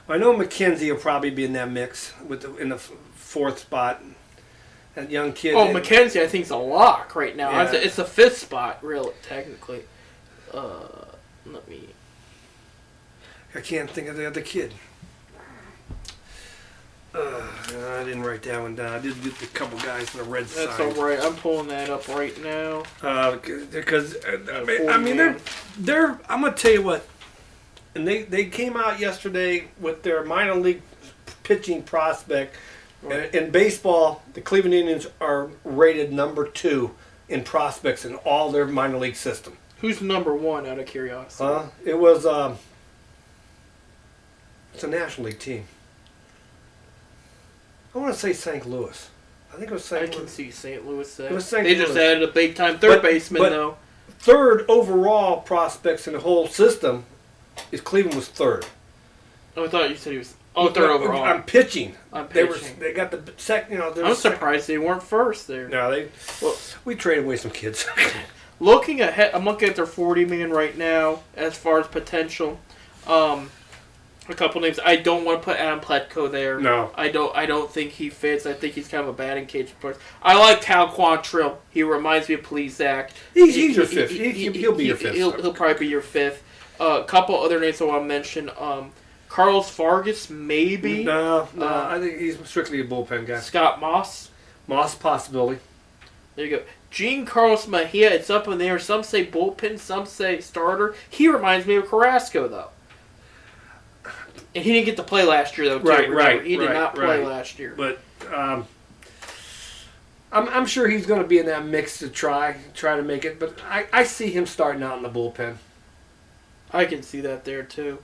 [SPEAKER 2] I know McKenzie will probably be in that mix in the 4th spot. That young kid.
[SPEAKER 1] Oh, McKenzie, I think is a lock right now.
[SPEAKER 2] Yeah.
[SPEAKER 1] It's the 5th spot, really, technically. Let me.
[SPEAKER 2] I can't think of the other kid. I didn't write that one down. I did get a couple guys from the Red Sox.
[SPEAKER 1] That's all right. I'm pulling that up right now.
[SPEAKER 2] Because I mean, they're. I'm gonna tell you what. And they came out yesterday with their minor league pitching prospect. Right. In baseball, the Cleveland Indians are rated number 2 in prospects in all their minor league system.
[SPEAKER 1] Who's number 1 out of curiosity?
[SPEAKER 2] It was it's a National League team. I want to say St. Louis. I think it was St. Louis.
[SPEAKER 1] I can see St. Louis there.
[SPEAKER 2] It was St.
[SPEAKER 1] They
[SPEAKER 2] Louis.
[SPEAKER 1] just added a big-time third baseman, though.
[SPEAKER 2] 3rd overall prospects in the whole system is Cleveland was 3rd.
[SPEAKER 1] Oh, I thought you said he was... Oh, 3rd overall.
[SPEAKER 2] I'm pitching.
[SPEAKER 1] I'm pitching.
[SPEAKER 2] They got the second.
[SPEAKER 1] I'm surprised they weren't 1st there.
[SPEAKER 2] No, we traded away some kids.
[SPEAKER 1] Looking ahead, I'm looking at their 40-man right now as far as potential. A couple names. I don't want to put Adam Pletko there.
[SPEAKER 2] No,
[SPEAKER 1] I don't think he fits. I think he's kind of a batting cage player. I like Cal Quantrill. He reminds me of Plesac.
[SPEAKER 2] He's your 5th. He'll be your 5th.
[SPEAKER 1] He'll probably be your 5th. A couple other names I want to mention. Carlos Vargas, maybe.
[SPEAKER 2] No. I think he's strictly a bullpen guy.
[SPEAKER 1] Scott Moss.
[SPEAKER 2] Moss possibility.
[SPEAKER 1] There you go. Gene Carlos Mejia. It's up in there. Some say bullpen. Some say starter. He reminds me of Carrasco, though. And he didn't get to play last year, though. Too.
[SPEAKER 2] Right.
[SPEAKER 1] He did not play last year.
[SPEAKER 2] But I'm sure he's going to be in that mix to try to make it. But I see him starting out in the bullpen.
[SPEAKER 1] I can see that there, too.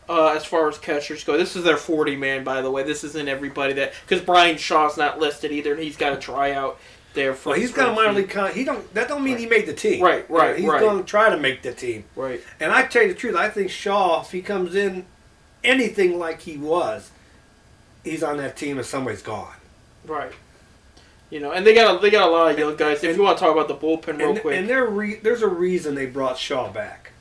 [SPEAKER 1] As far as catchers go, this is their 40-man, by the way. This isn't everybody that... Because Brian Shaw's not listed either, and he's got to try out there.
[SPEAKER 2] Well, he's got a minor league that don't mean he made the team.
[SPEAKER 1] Right.
[SPEAKER 2] He's going to try to make the team.
[SPEAKER 1] Right.
[SPEAKER 2] And I tell you the truth, I think Shaw, if he comes in anything like he was, he's on that team and somebody's gone.
[SPEAKER 1] Right. And they got a lot of young guys. If you want to talk about the bullpen real quick.
[SPEAKER 2] And there's a reason they brought Shaw back.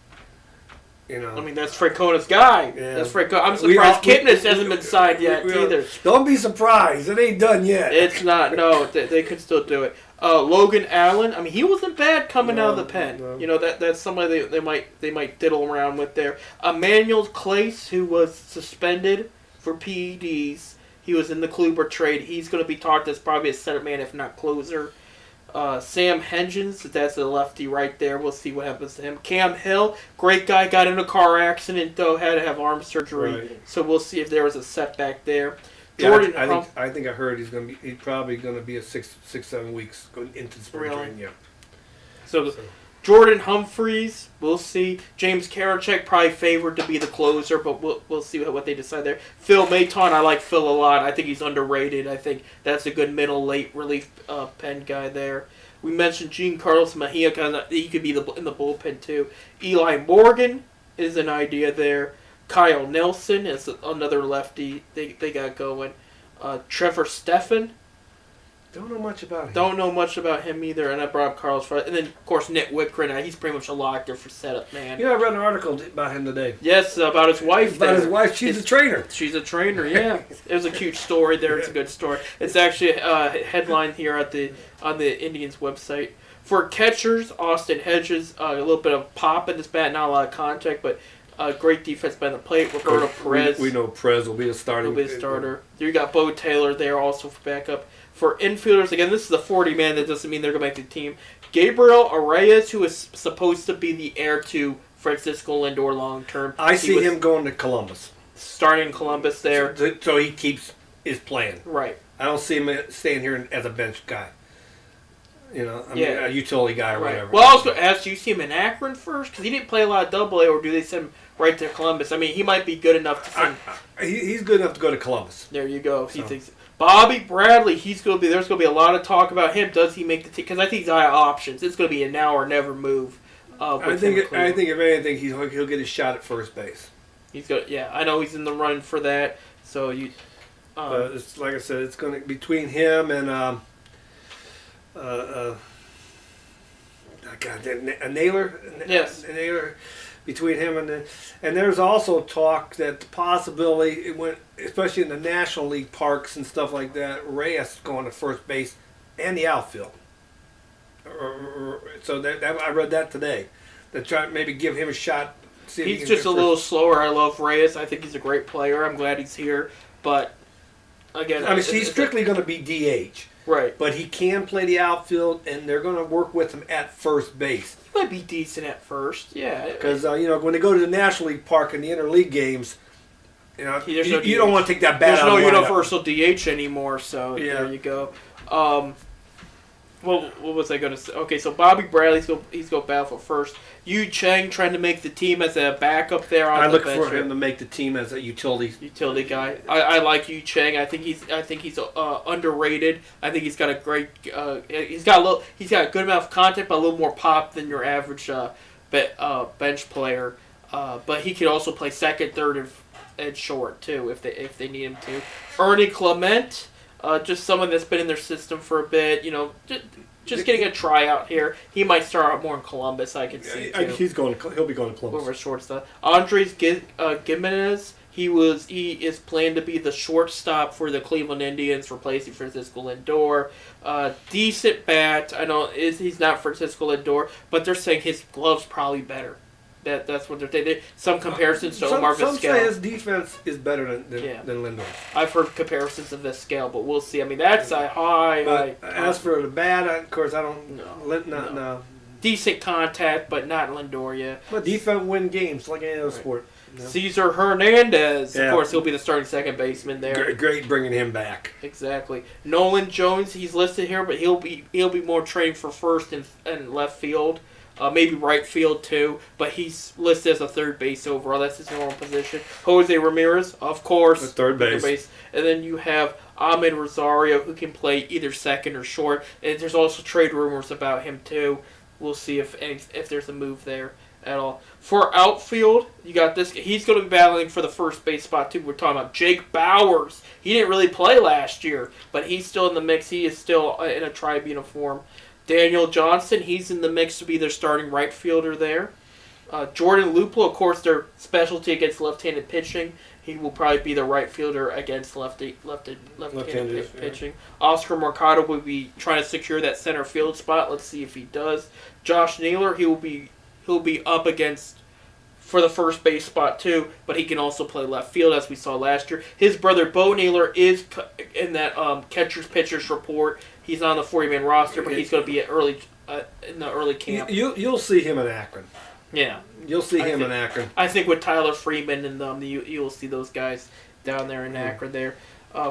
[SPEAKER 1] I mean, that's Francona's guy.
[SPEAKER 2] Yeah.
[SPEAKER 1] That's Francona. I'm surprised Kipnis hasn't been signed yet either.
[SPEAKER 2] Don't be surprised. It ain't done yet.
[SPEAKER 1] It's not. No, they could still do it. Logan Allen. I mean, he wasn't bad coming out of the pen.
[SPEAKER 2] No.
[SPEAKER 1] That's somebody they might diddle around with there. Emmanuel Clace, who was suspended for PEDs. He was in the Kluber trade. He's going to be talked as probably a center man, if not closer. Sam Hengens, that's a lefty right there. We'll see what happens to him. Cam Hill, great guy, got in a car accident, though, had to have arm surgery. Right. So we'll see if there was a setback there.
[SPEAKER 2] Jordan, I think I heard he's probably going to be a 6-7 weeks going into the spring training. Yeah.
[SPEAKER 1] So Jordan Humphreys, we'll see. James Karachek probably favored to be the closer, but we'll see what they decide there. Phil Maton, I like Phil a lot. I think he's underrated. I think that's a good late relief pen guy there. We mentioned Gene Carlos Mejia, he could be in the bullpen too. Eli Morgan is an idea there. Kyle Nelson is another lefty they got going. Trevor Stephan.
[SPEAKER 2] Don't know much about him.
[SPEAKER 1] Don't know much about him either, and I brought up Carlos Fry. And then, of course, Nick Whitgren. He's pretty much a lock there for setup, man.
[SPEAKER 2] I read an article about him today.
[SPEAKER 1] Yes, about his wife.
[SPEAKER 2] His wife. She's a trainer.
[SPEAKER 1] She's a trainer, yeah. It was a cute story there. It's a good story. It's actually a headline here on the Indians website. For catchers, Austin Hedges, a little bit of pop in this bat, not a lot of contact, but great defense by the plate. Roberto Perez.
[SPEAKER 2] We know Perez will be a starter.
[SPEAKER 1] You got Bo Taylor there also for backup. For infielders, again, this is a 40-man. That doesn't mean they're going to make the team. Gabriel Arraez, who is supposed to be the heir to Francisco Lindor long term.
[SPEAKER 2] I see him going to Columbus.
[SPEAKER 1] Starting Columbus there.
[SPEAKER 2] So he keeps his plan.
[SPEAKER 1] Right.
[SPEAKER 2] I don't see him staying here as a bench guy. You know, I mean, a utility guy or whatever.
[SPEAKER 1] Well, I was going to ask, do you see him in Akron first? Because he didn't play a lot of Double-A, or do they send him right to Columbus? I mean, he might be good enough to send.
[SPEAKER 2] He's good enough to go to Columbus.
[SPEAKER 1] There you go. So. He thinks Bobby Bradley. There's going to be a lot of talk about him. Does he make the team? Because I think he's got options. It's going to be a now or never move.
[SPEAKER 2] I think if anything, he'll get his shot at first base.
[SPEAKER 1] He's got. Yeah, I know he's in the run for that. So you.
[SPEAKER 2] It's like I said, it's going to between him and a Naylor.
[SPEAKER 1] Yes.
[SPEAKER 2] A Naylor, between him and there's also talk that the possibility it went, especially in the National League parks and stuff like that, Reyes going to first base and the outfield. So that I read that today. They're trying to maybe give him a shot. See
[SPEAKER 1] he's just a little slower. I love Reyes. I think he's a great player. I'm glad he's here. But again,
[SPEAKER 2] I mean, he's strictly going to be DH.
[SPEAKER 1] Right.
[SPEAKER 2] But he can play the outfield, and they're going to work with him at first base.
[SPEAKER 1] He might be decent at first, yeah.
[SPEAKER 2] Because, when they go to the National League Park and the interleague games, you don't want to take that bat
[SPEAKER 1] out.
[SPEAKER 2] There's
[SPEAKER 1] no universal DH anymore, so there you go. What was I going to say? Okay, so Bobby Bradley's he's going to battle for first. Yu Chang trying to make the team as a backup there on the bench.
[SPEAKER 2] I look for him to make the team as a utility
[SPEAKER 1] guy. I like Yu Chang. I think he's underrated. I think he's got a great he's got a good amount of content, but a little more pop than your average bench player. But he can also play second, third, and short too if they need him to. Ernie Clement. Just someone that's been in their system for a bit, just getting a tryout here. He might start out more in Columbus, I can see.
[SPEAKER 2] He'll be going to Columbus.
[SPEAKER 1] Over shortstop. Andres Gimenez, he is planned to be the shortstop for the Cleveland Indians, replacing Francisco Lindor. Decent bat. I know he's not Francisco Lindor, but they're saying his glove's probably better. That's what they're saying. Some comparisons to Omar Vizquel.
[SPEAKER 2] Some say his defense is better than Lindor.
[SPEAKER 1] I've heard comparisons of Vizquel, but we'll see. I mean, that's a high.
[SPEAKER 2] As for the bat, of course, I don't. No.
[SPEAKER 1] Decent contact, but not Lindor yet.
[SPEAKER 2] But defense win games like any other sport.
[SPEAKER 1] No. Cesar Hernandez, of course, he'll be the starting second baseman there.
[SPEAKER 2] Great bringing him back.
[SPEAKER 1] Exactly. Nolan Jones, he's listed here, but he'll be more trained for first and left field. Maybe right field too, but he's listed as a third base overall. That's his normal position. Jose Ramirez, of course,
[SPEAKER 2] the third base.
[SPEAKER 1] And then you have Ahmed Rosario, who can play either second or short. And there's also trade rumors about him too. We'll see if there's a move there at all. For outfield, you got this. He's going to be battling for the first base spot too. We're talking about Jake Bowers. He didn't really play last year, but he's still in the mix. He is still in a Tribe uniform. Daniel Johnson, he's in the mix to be their starting right fielder there. Jordan Luplow, of course, their specialty against left-handed pitching. He will probably be the right fielder against left-handed pitching. Yeah. Oscar Mercado will be trying to secure that center field spot. Let's see if he does. Josh Naylor, he'll be up against for the first base spot too, but he can also play left field as we saw last year. His brother Bo Naylor is in that catcher's pitchers report. He's on the 40-man roster, but he's going to be in the early camp.
[SPEAKER 2] You'll see him in Akron.
[SPEAKER 1] Yeah.
[SPEAKER 2] You'll see him in Akron.
[SPEAKER 1] I think with Tyler Freeman and them, you'll see those guys down there in Akron there.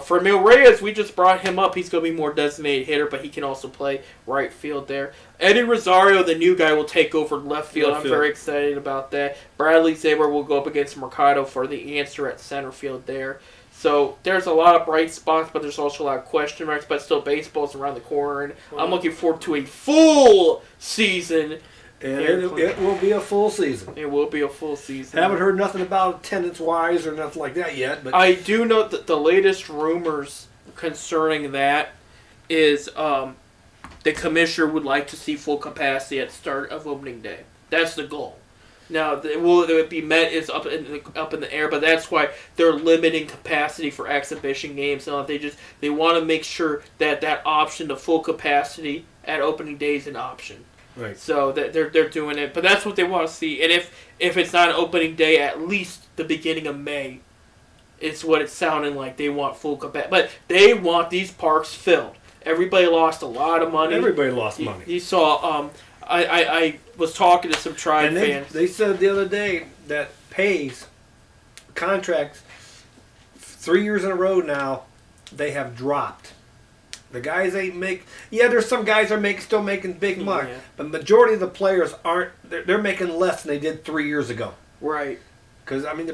[SPEAKER 1] For Emil Reyes, we just brought him up. He's going to be more designated hitter, but he can also play right field there. Eddie Rosario, the new guy, will take over left field. I'm very excited about that. Bradley Zaber will go up against Mercado for the answer at center field there. So there's a lot of bright spots, but there's also a lot of question marks. But still, baseball's around the corner, and I'm looking forward to a full season.
[SPEAKER 2] And it will be a full season.
[SPEAKER 1] It will be a full season.
[SPEAKER 2] Haven't heard nothing about attendance-wise or nothing like that yet. But
[SPEAKER 1] I do know that the latest rumors concerning that is the commissioner would like to see full capacity at the start of opening day. That's the goal. Now, will it be met is up in the air, but that's why they're limiting capacity for exhibition games. Now, they want to make sure that option to full capacity at opening day is an option.
[SPEAKER 2] Right.
[SPEAKER 1] So they're doing it, but that's what they want to see. And if it's not an opening day, at least the beginning of May, it's what it's sounding like. They want full capacity, but they want these parks filled. Everybody lost a lot of money.
[SPEAKER 2] Everybody lost money.
[SPEAKER 1] You saw. I was talking to some Tribe fans.
[SPEAKER 2] They said the other day that pays contracts 3 years in a row now, they have dropped. The guys ain't make. Yeah, there's some guys are still making big money, but majority of the players aren't. They're making less than they did 3 years ago.
[SPEAKER 1] Right.
[SPEAKER 2] Because I mean,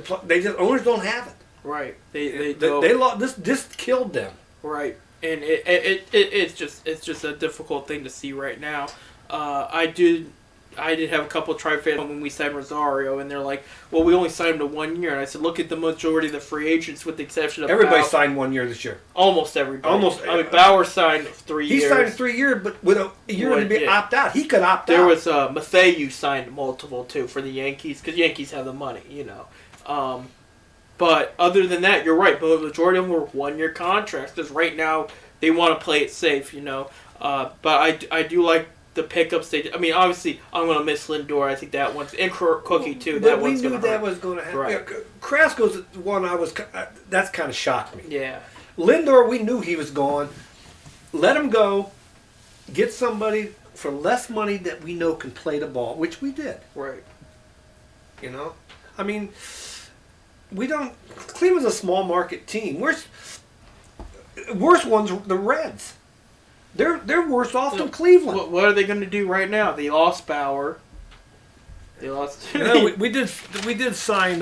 [SPEAKER 2] owners don't have it.
[SPEAKER 1] Right.
[SPEAKER 2] They lost. This killed them.
[SPEAKER 1] Right. And it's just a difficult thing to see right now. I did have a couple of Tribe fans when we signed Rosario, and they're like, "Well, we only signed him to 1 year." And I said, "Look at the majority of the free agents, with the exception of
[SPEAKER 2] everybody signed 1 year this year.
[SPEAKER 1] Almost everybody.
[SPEAKER 2] I
[SPEAKER 1] mean, Bauer signed 3 years.
[SPEAKER 2] He signed 3 years, but with a year to be opt out. He could opt out.
[SPEAKER 1] There was Matthew signed multiple too for the Yankees because Yankees have the money, But other than that, you're right. But the majority of them were 1 year contracts because right now they want to play it safe, But I do like the pickups they did. I mean, obviously, I'm going to miss Lindor. I think that one's... And Cookie, too.
[SPEAKER 2] But we knew that was going to happen.
[SPEAKER 1] Right.
[SPEAKER 2] Yeah, Carrasco's one that's kind of shocked me.
[SPEAKER 1] Yeah.
[SPEAKER 2] Lindor, we knew he was gone. Let him go. Get somebody for less money that we know can play the ball, which we did.
[SPEAKER 1] Right.
[SPEAKER 2] I mean, we don't... Cleveland's a small market team. Worst one's the Reds. They're worse off than Cleveland.
[SPEAKER 1] What are they going to do right now? They lost Bauer. They lost.
[SPEAKER 2] we did sign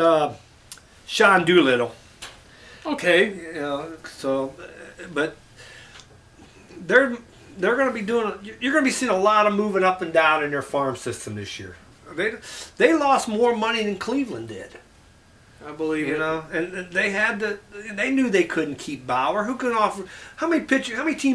[SPEAKER 2] Sean Doolittle.
[SPEAKER 1] Okay.
[SPEAKER 2] But they're going to be doing. You're going to be seeing a lot of moving up and down in their farm system this year. They lost more money than Cleveland did.
[SPEAKER 1] I believe it.
[SPEAKER 2] And they had to. They knew they couldn't keep Bauer. Who can offer? How many teams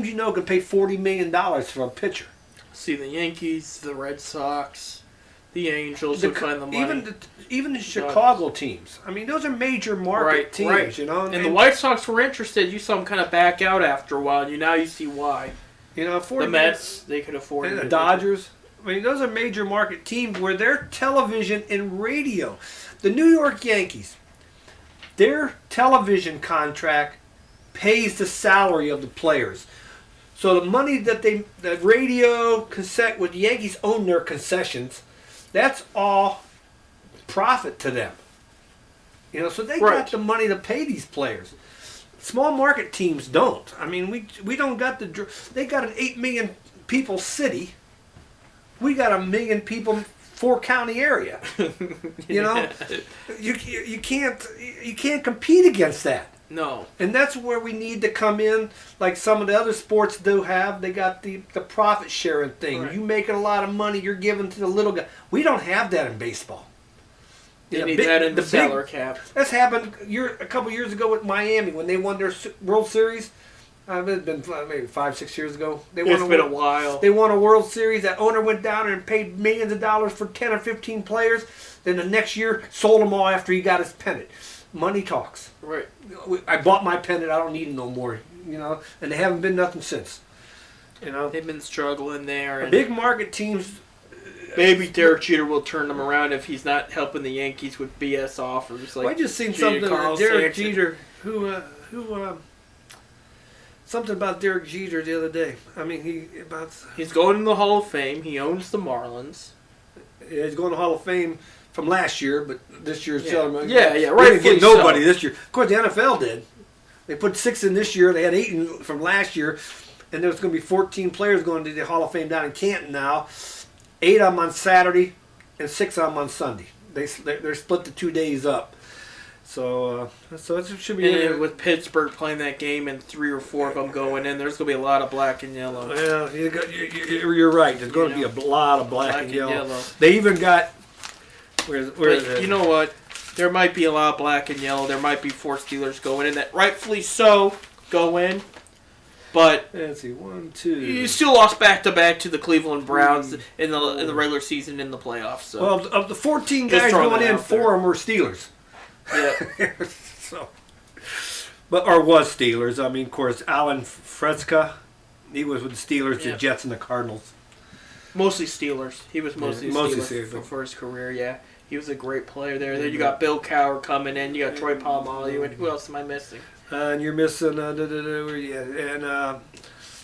[SPEAKER 2] can pay $40 million for a pitcher?
[SPEAKER 1] See, the Yankees, the Red Sox, the Angels would find the money.
[SPEAKER 2] Even the Chicago teams. I mean, those are major market teams.
[SPEAKER 1] Right. And the White Sox were interested. You saw them kind of back out after a while. Now you see why.
[SPEAKER 2] The
[SPEAKER 1] Mets, they could afford it.
[SPEAKER 2] And the Dodgers. I mean, those are major market teams where their television and radio. The New York Yankees. Their television contract pays the salary of the players. So the money that the radio cassette with the Yankees own their concessions, that's all profit to them. So they got the money to pay these players. Small market teams don't. I mean, we don't got they got an 8 million people city. We got 1 million people 4-county area. You can't compete against that.
[SPEAKER 1] No.
[SPEAKER 2] And that's where we need to come in, like some of the other sports do have. They got the profit sharing thing. Right. You making a lot of money, you're giving to the little guy. We don't have that in baseball.
[SPEAKER 1] They need that in the salary cap.
[SPEAKER 2] That's happened a couple years ago with Miami when they won their World Series. It's been maybe 5-6 years ago.
[SPEAKER 1] It's been a while.
[SPEAKER 2] They won a World Series. That owner went down and paid millions of dollars for 10 or 15 players. Then the next year, sold them all after he got his pennant. Money talks.
[SPEAKER 1] Right.
[SPEAKER 2] I bought my pennant. I don't need it no more. And they haven't been nothing since.
[SPEAKER 1] They've been struggling there.
[SPEAKER 2] Big market teams.
[SPEAKER 1] Maybe Derek Jeter will turn them around if he's not helping the Yankees with BS offers.
[SPEAKER 2] I just seen something about Derek Jeter something about Derek Jeter the other day. I mean,
[SPEAKER 1] he's going in the Hall of Fame. He owns the Marlins.
[SPEAKER 2] Yeah, he's going to the Hall of Fame from last year, but this year's
[SPEAKER 1] right.
[SPEAKER 2] Didn't get nobody this year. Of course, the NFL did. They put 6 in this year. They had 8 from last year, and there's going to be 14 players going to the Hall of Fame down in Canton now. 8 of them on Saturday, and 6 of them on Sunday. They're split the 2 days up. So it should be.
[SPEAKER 1] And with Pittsburgh playing that game and 3 or 4 of them going in, there's going to be a lot of black and yellow.
[SPEAKER 2] Yeah, you're right. There's going to be a lot of black and yellow. They even got. Where is it?
[SPEAKER 1] You know what? There might be a lot of black and yellow. There might be 4 Steelers going in that rightfully so go in. But
[SPEAKER 2] let's see, 1, 2.
[SPEAKER 1] You still lost back-to-back to the Cleveland Browns in the regular season in the playoffs. So.
[SPEAKER 2] Well, of the 14 guys going in, 4 of them were Steelers.
[SPEAKER 1] Yeah.
[SPEAKER 2] Was Steelers. I mean, of course, Alan Fresca, he was with the Steelers, the Jets, and the Cardinals.
[SPEAKER 1] Mostly Steelers. He was mostly Steelers for his career, yeah. He was a great player there. Then you got Bill Cowher coming in. You got Troy Polamalu. And who else am I missing?
[SPEAKER 2] And you're missing,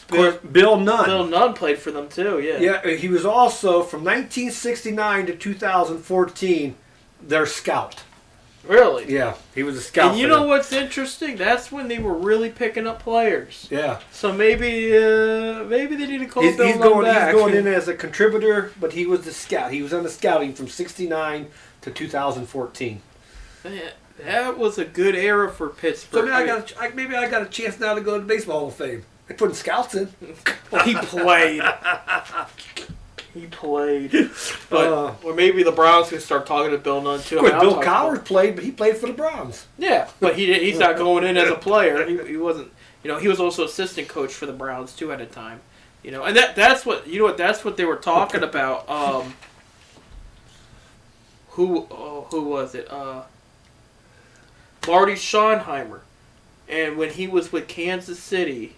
[SPEAKER 2] Bill Nunn.
[SPEAKER 1] Bill Nunn played for them too. Yeah.
[SPEAKER 2] Yeah, he was also from 1969 to 2014 their scout.
[SPEAKER 1] Really?
[SPEAKER 2] Yeah, he was a scout.
[SPEAKER 1] And you know what's interesting? That's when they were really picking up players.
[SPEAKER 2] Yeah.
[SPEAKER 1] So maybe they need to call Bill Nunn back.
[SPEAKER 2] He's going in as a contributor, but he was the scout. He was on the scouting from 69 to 2014.
[SPEAKER 1] Man, that was a good era for Pittsburgh.
[SPEAKER 2] So maybe I got a chance now to go to the Baseball Hall of Fame. They putting scouts in.
[SPEAKER 1] Well, he played. But or maybe the Browns can start talking to Bill Nunn too.
[SPEAKER 2] Bill Cowher played, but he played for the Browns.
[SPEAKER 1] Yeah, but he's not going in as a player. He wasn't. He was also assistant coach for the Browns too at a time. And that's what they were talking about. Who was it? Marty Schottenheimer, and when he was with Kansas City,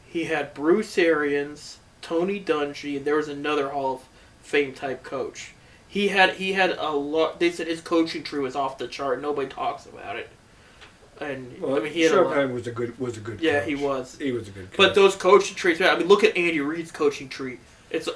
[SPEAKER 1] he had Bruce Arians, Tony Dungy, and there was another Hall of Fame type coach. He had a lot. They said his coaching tree was off the chart. Nobody talks about it. And he had
[SPEAKER 2] was a good coach.
[SPEAKER 1] Yeah, he was.
[SPEAKER 2] He was a good coach.
[SPEAKER 1] But those coaching trees, look at Andy Reid's coaching tree. It's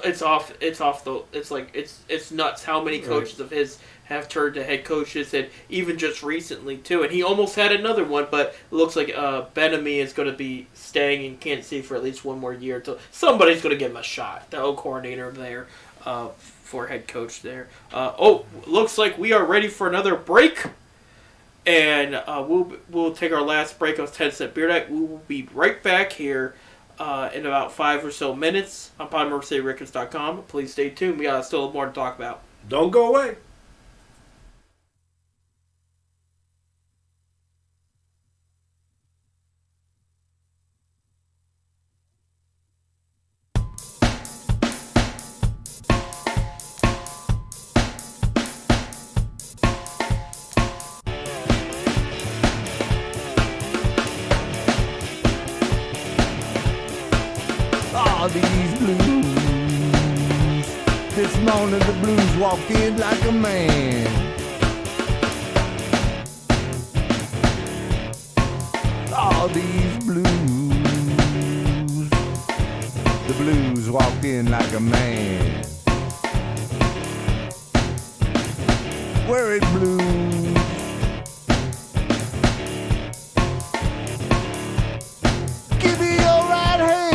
[SPEAKER 1] nuts how many coaches of his have turned to head coaches, and even just recently too. And he almost had another one, but it looks like Ben-Ami is going to be staying in Kansas City for at least one more year. So somebody's going to give him a shot. The coordinator there for head coach there. Looks like we are ready for another break. And we'll take our last break of 10-Cent Beer Night. We will be right back here in about 5 or so minutes on PolymerCityRecords.com. Please stay tuned. We got still more to talk about.
[SPEAKER 2] Don't go away.
[SPEAKER 3] These blues. This morning the blues walked in like a man. All these blues. The blues walked in like a man. Worried blues. Give me your right hand.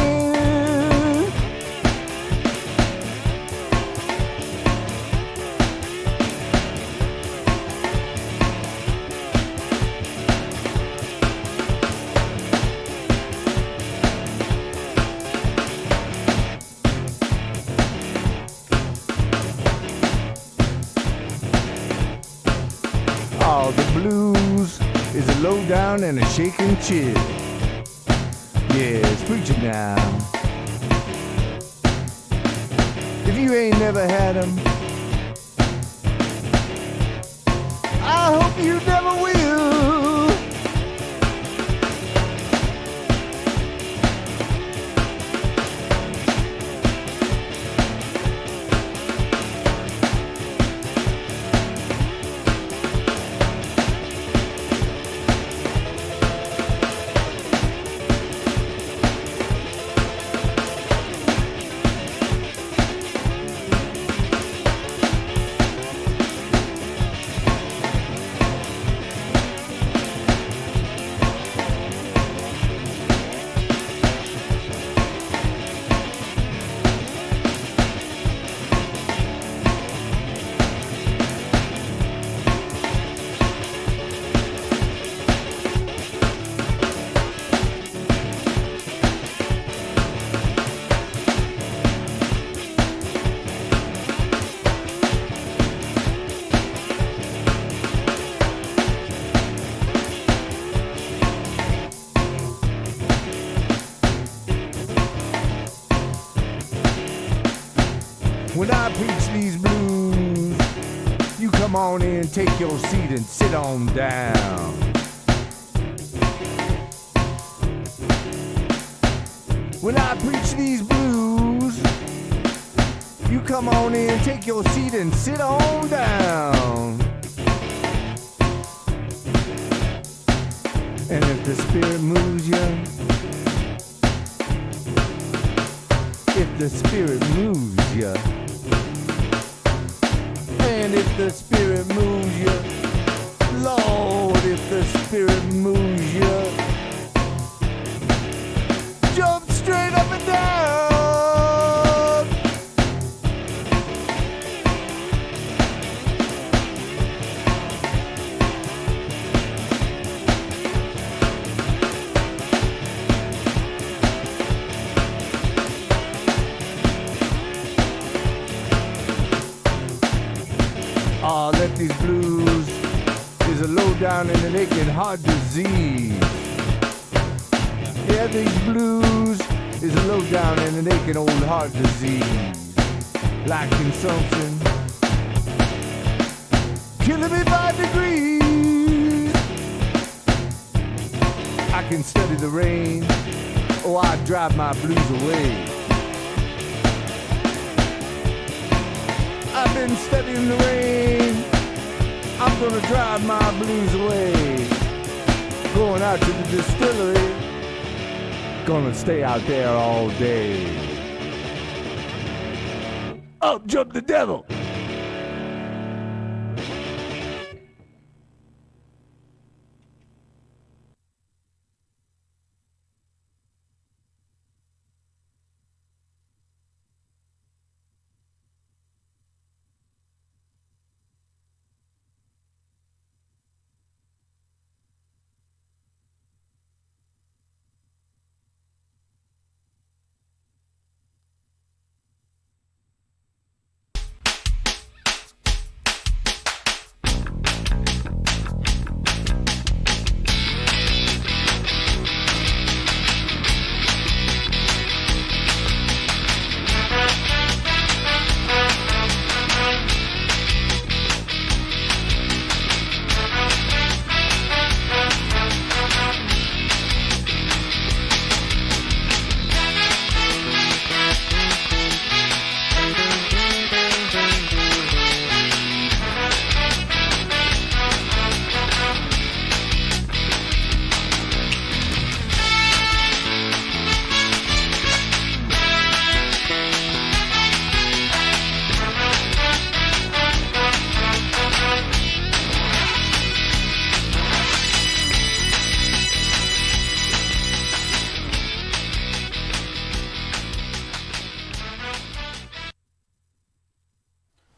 [SPEAKER 3] The blues is a low down and a shaking chill. Yeah, it's preaching now. If you ain't never had 'em, I hope you never will. When I preach these blues, you come on in, take your seat and sit on down. When I preach these blues, you come on in, take your seat and sit on down. And if the spirit moves you, if the spirit moves ya. And if the spirit moves ya, Lord, if the spirit moves ya, jump straight up and down. Let these blues is a low down and an aching heart disease. Yeah, these blues is a low down and an aching old heart disease. Like consumption, killing me by degrees. I can study the rain, oh, I drive my blues away. I've been studying the rain, I'm gonna drive my blues away. Going out to the distillery, gonna stay out there all day. Up jump the devil.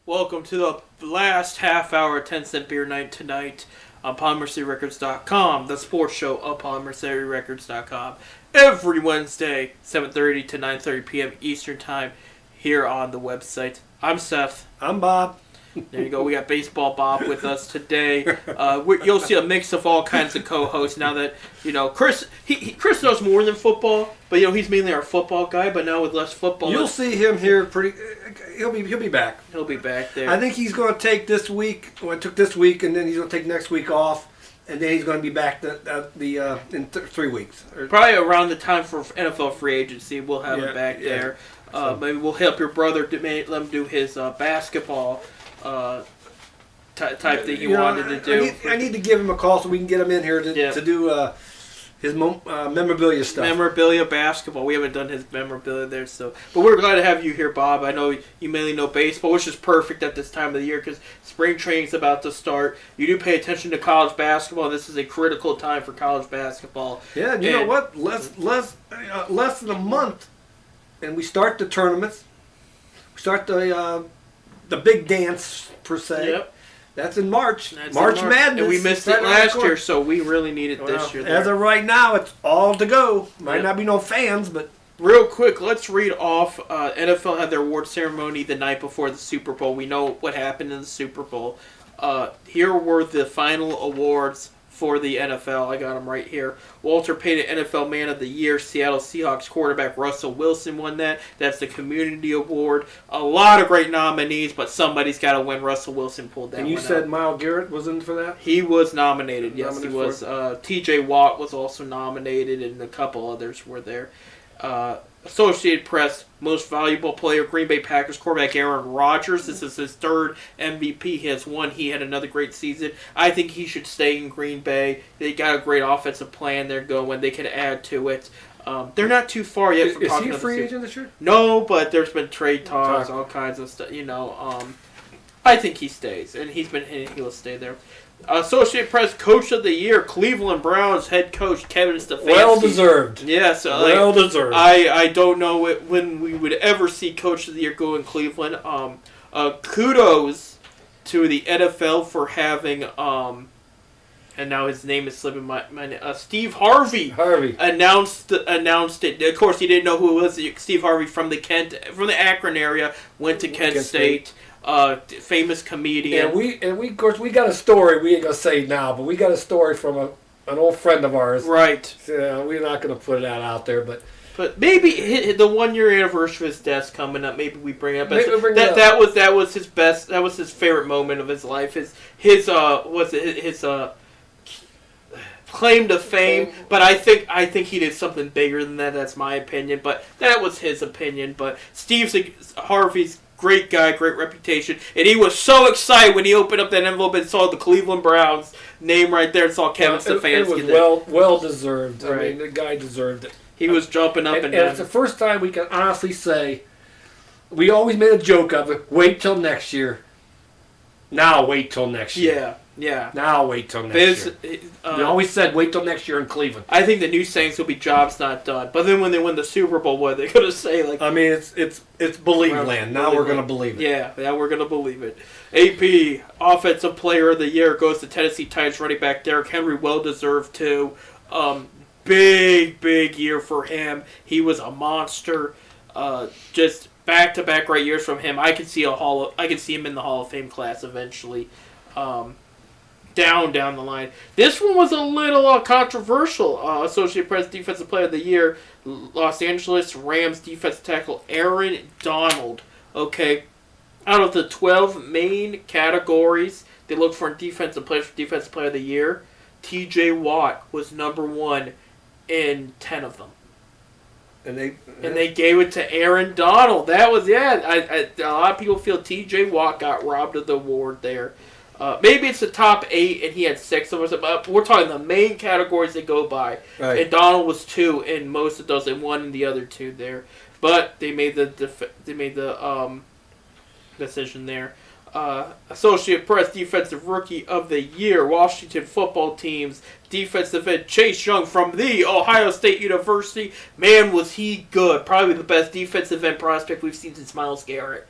[SPEAKER 1] Welcome to the last half hour 10-cent beer night tonight on PolymerCityRecords.com, the sports show of PolymerCityRecords.com. Every Wednesday, 7:30 to 9:30 p.m. Eastern Time here on the website. I'm Seth.
[SPEAKER 2] I'm Bob.
[SPEAKER 1] There you go. We got Baseball Bob with us today. You'll see a mix of all kinds of co-hosts now that, Chris Chris knows more than football, but, he's mainly our football guy, but now with less football.
[SPEAKER 2] You'll see him here he'll be back.
[SPEAKER 1] He'll be back there.
[SPEAKER 2] I think he's going to take this week, took this week, and then he's going to take next week off, and then he's going to be back in 3 weeks.
[SPEAKER 1] Probably around the time for NFL free agency, we'll have him back there. Maybe we'll help your brother, let him do his basketball type that he wanted to do.
[SPEAKER 2] I need to give him a call so we can get him in here to do his memorabilia stuff.
[SPEAKER 1] Memorabilia basketball. We haven't done his memorabilia there, but we're glad to have you here, Bob. I know you mainly know baseball, which is perfect at this time of the year because spring training's about to start. You do pay attention to college basketball. This is a critical time for college basketball.
[SPEAKER 2] Yeah, and you know what? Less than a month, and we start the tournaments. We start the big dance per se.
[SPEAKER 1] Yep.
[SPEAKER 2] That's in March. March Madness.
[SPEAKER 1] And we missed it last year, so we really need it this year.
[SPEAKER 2] As of right now, it's all to go. Might not be no fans, but...
[SPEAKER 1] Real quick, let's read off. NFL had their award ceremony the night before the Super Bowl. We know what happened in the Super Bowl. Here were the final awards for the NFL. I got them right here. Walter Payton, NFL Man of the Year. Seattle Seahawks quarterback Russell Wilson won that. That's the Community Award. A lot of great nominees, but somebody's got to win. Russell Wilson pulled that one out.
[SPEAKER 2] And you said Myles Garrett was in for that?
[SPEAKER 1] He was nominated. Yes, he was. T.J. Watt was also nominated, and a couple others were there. Associated Press, Most Valuable Player, Green Bay Packers quarterback Aaron Rodgers. This is his third MVP he has won. He had another great season. I think he should stay in Green Bay. They got a great offensive plan they're going. They can add to it. They're not too far yet from
[SPEAKER 2] Is
[SPEAKER 1] talking
[SPEAKER 2] he a
[SPEAKER 1] about
[SPEAKER 2] free
[SPEAKER 1] the
[SPEAKER 2] agent this year?
[SPEAKER 1] No, but there's been trade talks, all kinds of stuff. I think he stays, and he'll stay there. Associate Press Coach of the Year, Cleveland Browns head coach Kevin Stefanski.
[SPEAKER 2] Well deserved.
[SPEAKER 1] Yes,
[SPEAKER 2] well deserved.
[SPEAKER 1] I don't know when we would ever see Coach of the Year go in Cleveland. Kudos to the NFL for having and now his name is slipping my name. Steve Harvey. Announced it. Of course, he didn't know who it was. Steve Harvey from the Akron area, went to Kent State. Famous comedian.
[SPEAKER 2] And we of course we got a story. We ain't gonna say it now, but we got a story from an old friend of ours.
[SPEAKER 1] Right.
[SPEAKER 2] So, we're not gonna put that out there, but
[SPEAKER 1] maybe the 1 year anniversary of his death coming up. Maybe we bring it up. That was his best. That was his favorite moment of his life. His claim to fame. But I think he did something bigger than that. That's my opinion. But that was his opinion. But Harvey's great guy, great reputation, and he was so excited when he opened up that envelope and saw the Cleveland Browns name right there and saw Kevin Stefanski.
[SPEAKER 2] It was well deserved.
[SPEAKER 1] Right.
[SPEAKER 2] I mean, the guy deserved it.
[SPEAKER 1] He was jumping up and down.
[SPEAKER 2] And it's the first time we can honestly say, we always made a joke of it. Wait till next year. Now wait till next year.
[SPEAKER 1] Yeah.
[SPEAKER 2] Now wait till next year. We always said wait till next year in Cleveland.
[SPEAKER 1] I think the new sayings will be jobs not done. But then when they win the Super Bowl, what are they going to say?
[SPEAKER 2] I mean, it's believe land. Now we're going to believe it.
[SPEAKER 1] Yeah, we're going to believe it. AP, Offensive Player of the Year, goes to Tennessee Titans running back Derrick Henry. Well-deserved, too. Big year for him. He was a monster. Just back-to-back great years from him. I can see him in the Hall of Fame class eventually. Down the line. This one was a little controversial. Associate Press Defensive Player of the Year, Los Angeles Rams defensive tackle Aaron Donald. Okay, out of the 12 main categories they looked for in Defensive Player of the Year, T.J. Watt was number 1 in 10 of them. And they gave it to Aaron Donald. That was a lot of people feel T.J. Watt got robbed of the award there. Maybe it's the top 8, and he had 6 of us. But we're talking the main categories they go by. Right. And Donald was 2 in most of those, and 1 in the other 2 there. But they made the decision there. Associate Press Defensive Rookie of the Year, Washington Football Team's defensive end Chase Young from the Ohio State University. Man, was he good! Probably the best defensive end prospect we've seen since Myles Garrett.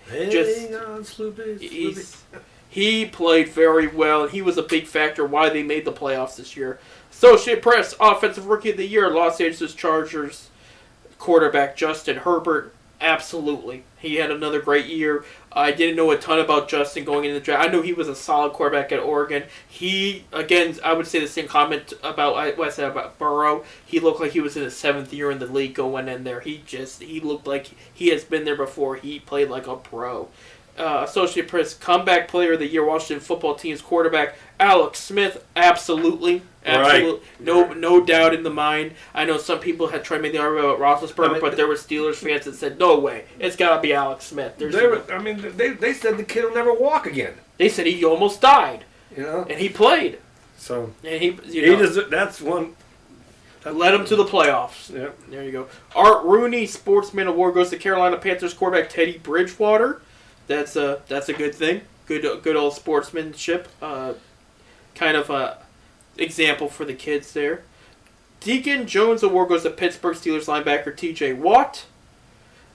[SPEAKER 1] He played very well, and he was a big factor why they made the playoffs this year. Associate Press Offensive Rookie of the Year, Los Angeles Chargers quarterback Justin Herbert. Absolutely. He had another great year. I didn't know a ton about Justin going into the draft. I knew he was a solid quarterback at Oregon. I would say the same comment about what I said about Burrow. He looked like he was in his 7th year in the league going in there. He looked like he has been there before. He played like a pro. Associate Press Comeback Player of the Year, Washington Football Team's quarterback Alex Smith. Absolutely. Right. No doubt in the mind. I know some people had tried to make the argument about Roethlisberger, but there were Steelers fans that said, "No way, it's got to be Alex Smith."
[SPEAKER 2] They said the kid will never walk again.
[SPEAKER 1] They said he almost died. And he played.
[SPEAKER 2] So
[SPEAKER 1] and
[SPEAKER 2] that's one.
[SPEAKER 1] Led him to the playoffs.
[SPEAKER 2] Yep.
[SPEAKER 1] There you go. Art Rooney Sportsman Award goes to Carolina Panthers quarterback Teddy Bridgewater. That's a good thing. Good old sportsmanship. Kind of a example for the kids there. Deacon Jones Award goes to Pittsburgh Steelers linebacker T.J. Watt.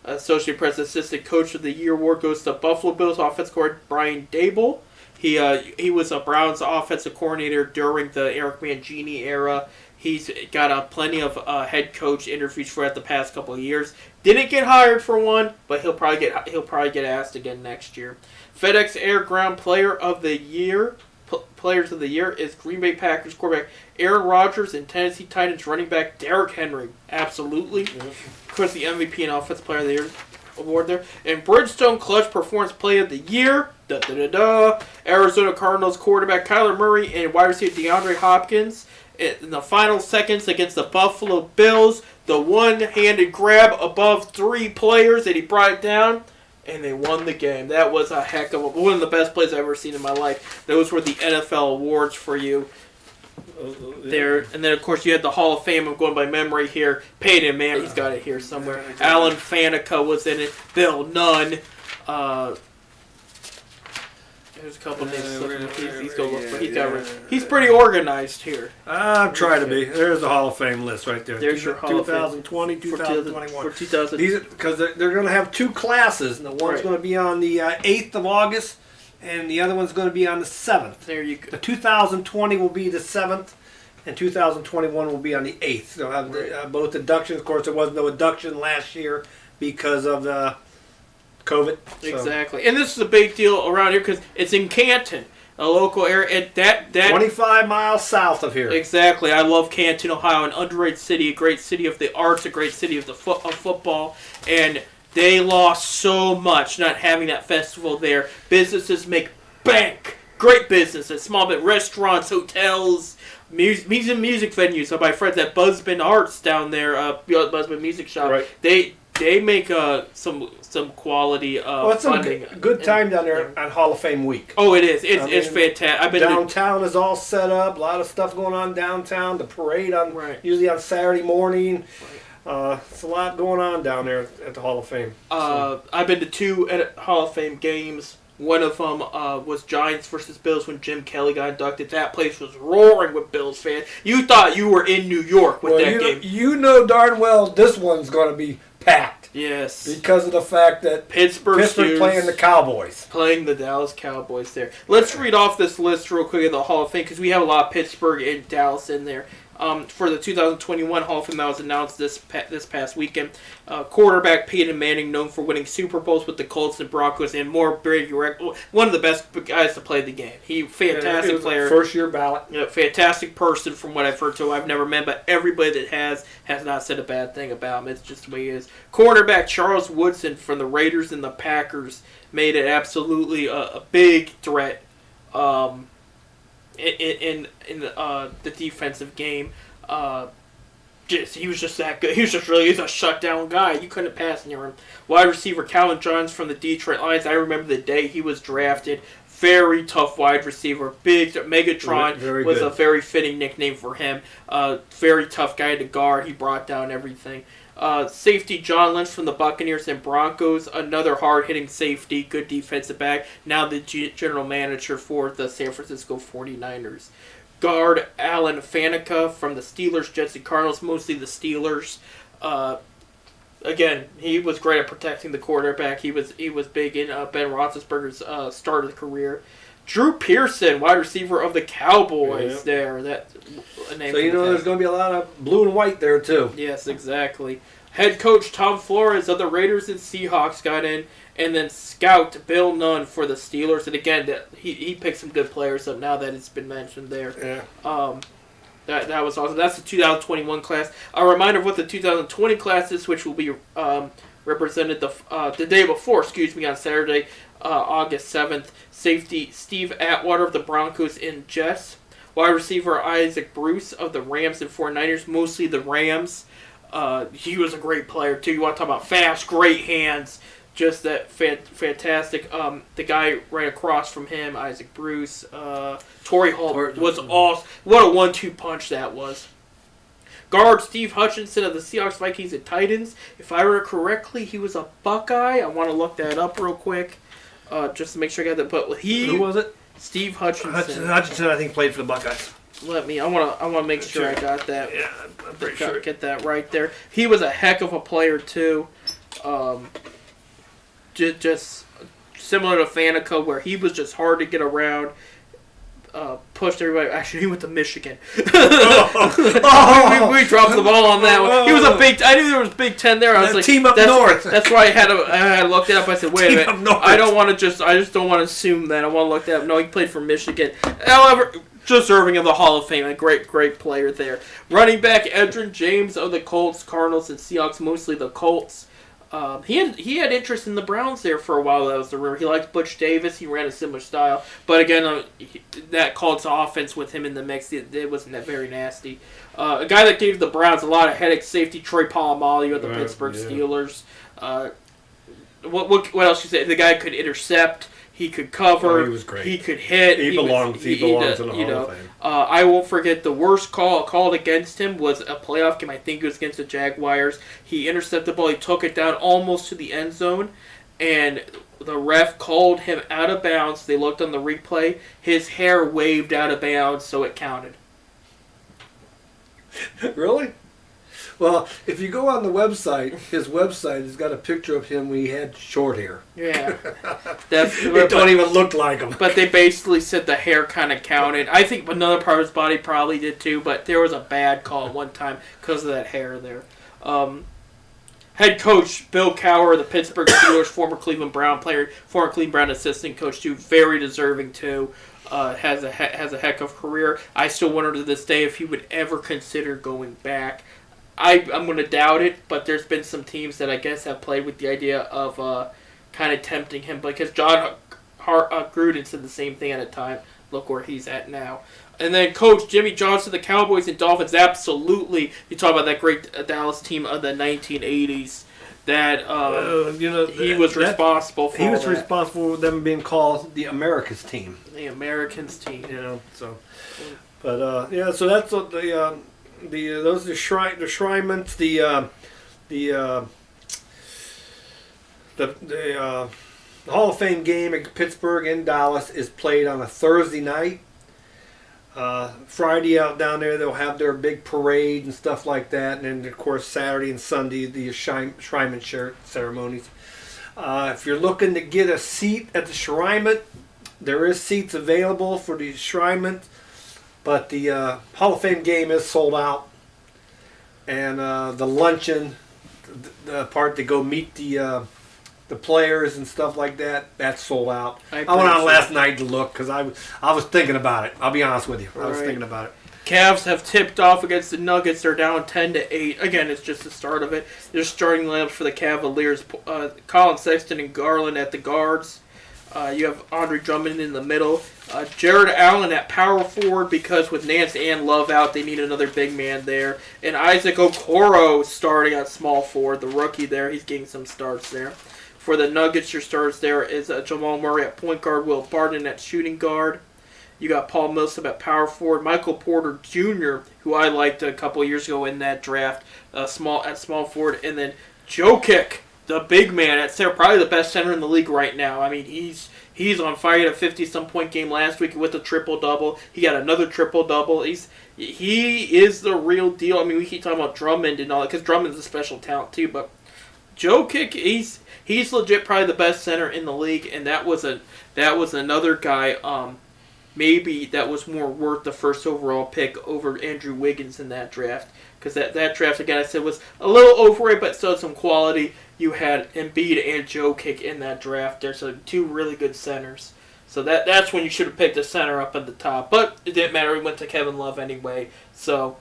[SPEAKER 1] Associate Press Assistant Coach of the Year Award goes to Buffalo Bills offensive coordinator Brian Dable. He was a Browns offensive coordinator during the Eric Mangini era. He's got plenty of head coach interviews for the past couple of years. Didn't get hired for one, but he'll probably get asked again next year. FedEx Air Ground Player of the Year. Players of the Year is Green Bay Packers quarterback Aaron Rodgers and Tennessee Titans running back Derrick Henry. Absolutely. Mm-hmm. Of course, the MVP and Offensive Player of the Year award there. And Bridgestone Clutch Performance Player of the Year. Arizona Cardinals quarterback Kyler Murray and wide receiver DeAndre Hopkins. In the final seconds against the Buffalo Bills, the one-handed grab above 3 players, and he brought it down, and they won the game. That was a heck of one of the best plays I've ever seen in my life. Those were the NFL awards for you. there. And then, of course, you had the Hall of Fame. I'm going by memory here. Peyton Manning, he's got it here somewhere. Alan Faneca was in it. Bill Nunn. There's a couple names. He's pretty organized here.
[SPEAKER 2] I'm trying to be. There's the Hall of Fame list right there.
[SPEAKER 1] There's your Hall of Fame.
[SPEAKER 2] 2020, 2021.
[SPEAKER 1] For 2000.
[SPEAKER 2] Because they're going to have two classes. And the one's going to be on the 8th of August, and the other one's going to be on the 7th.
[SPEAKER 1] There you go.
[SPEAKER 2] The 2020 will be the 7th, and 2021 will be on the 8th. They'll have both inductions. Of course, there was no induction last year because of the COVID.
[SPEAKER 1] Exactly. And this is a big deal around here because it's in Canton, a local area. That
[SPEAKER 2] 25 miles south of here.
[SPEAKER 1] Exactly. I love Canton, Ohio, an underrated city, a great city of the arts, a great city of football. And they lost so much not having that festival there. Businesses make bank. Great businesses. Small bit restaurants, hotels, music venues. So my friends at Buzzbin Arts down there, Buzzbin Music Shop,
[SPEAKER 2] right.
[SPEAKER 1] They make some quality funding.
[SPEAKER 2] It's a good time down there on Hall of Fame week.
[SPEAKER 1] Oh, it is. It's fantastic.
[SPEAKER 2] Downtown is all set up. A lot of stuff going on downtown. The parade usually on Saturday morning. It's a lot going on down there at the Hall of Fame.
[SPEAKER 1] I've been to 2 Hall of Fame games. One of them was Giants versus Bills when Jim Kelly got inducted. That place was roaring with Bills fans. You thought you were in New York with that game.
[SPEAKER 2] You know darn well this one's going to be packed.
[SPEAKER 1] Yes.
[SPEAKER 2] Because of the fact that Pittsburgh playing the Cowboys.
[SPEAKER 1] Playing the Dallas Cowboys there. Let's read off this list real quick of the Hall of Fame because we have a lot of Pittsburgh and Dallas in there. For the 2021 Hall of Fame that was announced this past weekend, quarterback Peyton Manning, known for winning Super Bowls with the Colts and Broncos, and more one of the best guys to play the game. Fantastic player,
[SPEAKER 2] first year ballot.
[SPEAKER 1] Yeah, fantastic person from what I've heard. So I've never met, but everybody that has not said a bad thing about him. It's just the way he is. Cornerback Charles Woodson from the Raiders and the Packers made it absolutely a big threat. In the defensive game, he was just that good. He's a shutdown guy. You couldn't pass near him. Wide receiver Calvin Johns from the Detroit Lions. I remember the day he was drafted. Very tough wide receiver. Big Megatron was a very fitting nickname for him. Very tough guy to guard. He brought down everything. Safety John Lynch from the Buccaneers and Broncos, another hard-hitting safety, good defensive back, now the general manager for the San Francisco 49ers. Guard Alan Faneca from the Steelers, Jets, and Cardinals, mostly the Steelers. Again, he was great at protecting the quarterback. He was big in Ben Roethlisberger's start of the career. Drew Pearson, wide receiver of the Cowboys, there. A name.
[SPEAKER 2] So there's going to be a lot of blue and white there too.
[SPEAKER 1] Yes, exactly. Head coach Tom Flores of the Raiders and Seahawks got in, and then scout Bill Nunn for the Steelers. And again, he picked some good players up now that it's been mentioned there.
[SPEAKER 2] Yeah.
[SPEAKER 1] That was awesome. That's the 2021 class. A reminder of what the 2020 class is, which will be represented the day before, on Saturday, August 7th. Safety Steve Atwater of the Broncos and Jets. Wide receiver Isaac Bruce of the Rams and 49ers, mostly the Rams. He was a great player too. You want to talk about fast, great hands, just that fantastic. The guy right across from him, Isaac Bruce, Torrey Holt was awesome. What a 1-2 punch that was. Guard Steve Hutchinson of the Seahawks, Vikings, and Titans. If I remember correctly, he was a Buckeye. I want to look that up real quick, just to make sure I got that. But
[SPEAKER 2] who was it?
[SPEAKER 1] Steve Hutchinson.
[SPEAKER 2] Hutchinson, I think, played for the Buckeyes.
[SPEAKER 1] I want to make sure I got that.
[SPEAKER 2] Yeah, I'm pretty sure.
[SPEAKER 1] Get that right there. He was a heck of a player too. Just similar to Faneca, where he was just hard to get around. Pushed everybody. Actually, he went to Michigan. we dropped the ball on that one. He was a big. I knew there was Big Ten there. I was like,
[SPEAKER 2] team up north.
[SPEAKER 1] That's why I had looked it up. I said, wait a minute. I just don't want to assume that. I want to look that up. No, he played for Michigan. However, deserving of the Hall of Fame. A great player there. Running back Edgerrin James of the Colts, Cardinals, and Seahawks. Mostly the Colts. He had interest in the Browns there for a while. That was the rumor. He liked Butch Davis. He ran a similar style, but again, that Colts offense with him in the mix, it wasn't that very nasty. A guy that gave the Browns a lot of headaches, safety Troy Polamalu of the Pittsburgh Steelers. What else you say? The guy could intercept. He could cover.
[SPEAKER 2] Oh, he was great.
[SPEAKER 1] He could hit.
[SPEAKER 2] He belongs in the Hall of Fame.
[SPEAKER 1] I won't forget the worst call called against him was a playoff game. I think it was against the Jaguars. He intercepted the ball. He took it down almost to the end zone, and the ref called him out of bounds. They looked on the replay. His hair waved out of bounds, so it counted.
[SPEAKER 2] Really? Well, if you go on the website, his website has got a picture of him when he had short hair.
[SPEAKER 1] Yeah.
[SPEAKER 2] It don't even look like him.
[SPEAKER 1] But they basically said the hair kind of counted. I think another part of his body probably did too, but there was a bad call at one time because of that hair there. Head coach Bill Cowher, the Pittsburgh Steelers, former Cleveland Brown player, former Cleveland Brown assistant coach too, very deserving too. Has a heck of a career. I still wonder to this day if he would ever consider going back. I'm going to doubt it, but there's been some teams that I guess have played with the idea of kind of tempting him, because John Gruden said the same thing at a time. Look where he's at now. And then Coach Jimmy Johnson, the Cowboys and Dolphins, absolutely. You talk about that great Dallas team of the 1980s. That he was responsible for.
[SPEAKER 2] He was responsible for them being called the America's team.
[SPEAKER 1] The Americans team.
[SPEAKER 2] So, but so that's what those are the shrinements. The Hall of Fame game at Pittsburgh and Dallas is played on a Thursday night. Friday out down there they'll have their big parade and stuff like that, and then of course Saturday and Sunday the shrinement ceremonies. If you're looking to get a seat at the shrinement, there is seats available for the shrinement, but the Hall of Fame game is sold out, and the luncheon, the part to go meet the players and stuff like that, that's sold out. I went on last night to look because I was thinking about it. I'll be honest with you. I was thinking about it.
[SPEAKER 1] Cavs have tipped off against the Nuggets. They're down 10-8. Again, it's just the start of it. They're starting lineups for the Cavaliers. Colin Sexton and Garland at the guards. You have Andre Drummond in the middle. Jared Allen at power forward, because with Nance and Love out, they need another big man there. And Isaac Okoro starting at small forward, the rookie there. He's getting some starts there. For the Nuggets, your stars there is Jamal Murray at point guard, Will Barton at shooting guard. You got Paul Millsap at power forward, Michael Porter Jr., who I liked a couple years ago in that draft, small forward, and then Jokic, the big man at center, probably the best center in the league right now. I mean, he's on fire. He had a 50-some point game last week with a triple-double. He got another triple-double. He is the real deal. I mean, we keep talking about Drummond and all that, because Drummond's a special talent too, but Jokic, he's legit probably the best center in the league, and that was another guy maybe that was more worth the first overall pick over Andrew Wiggins in that draft, because that draft, again, I said, was a little overrated but still had some quality. You had Embiid and Jokic in that draft. There's two really good centers. So that's when you should have picked a center up at the top. But it didn't matter. We went to Kevin Love anyway. So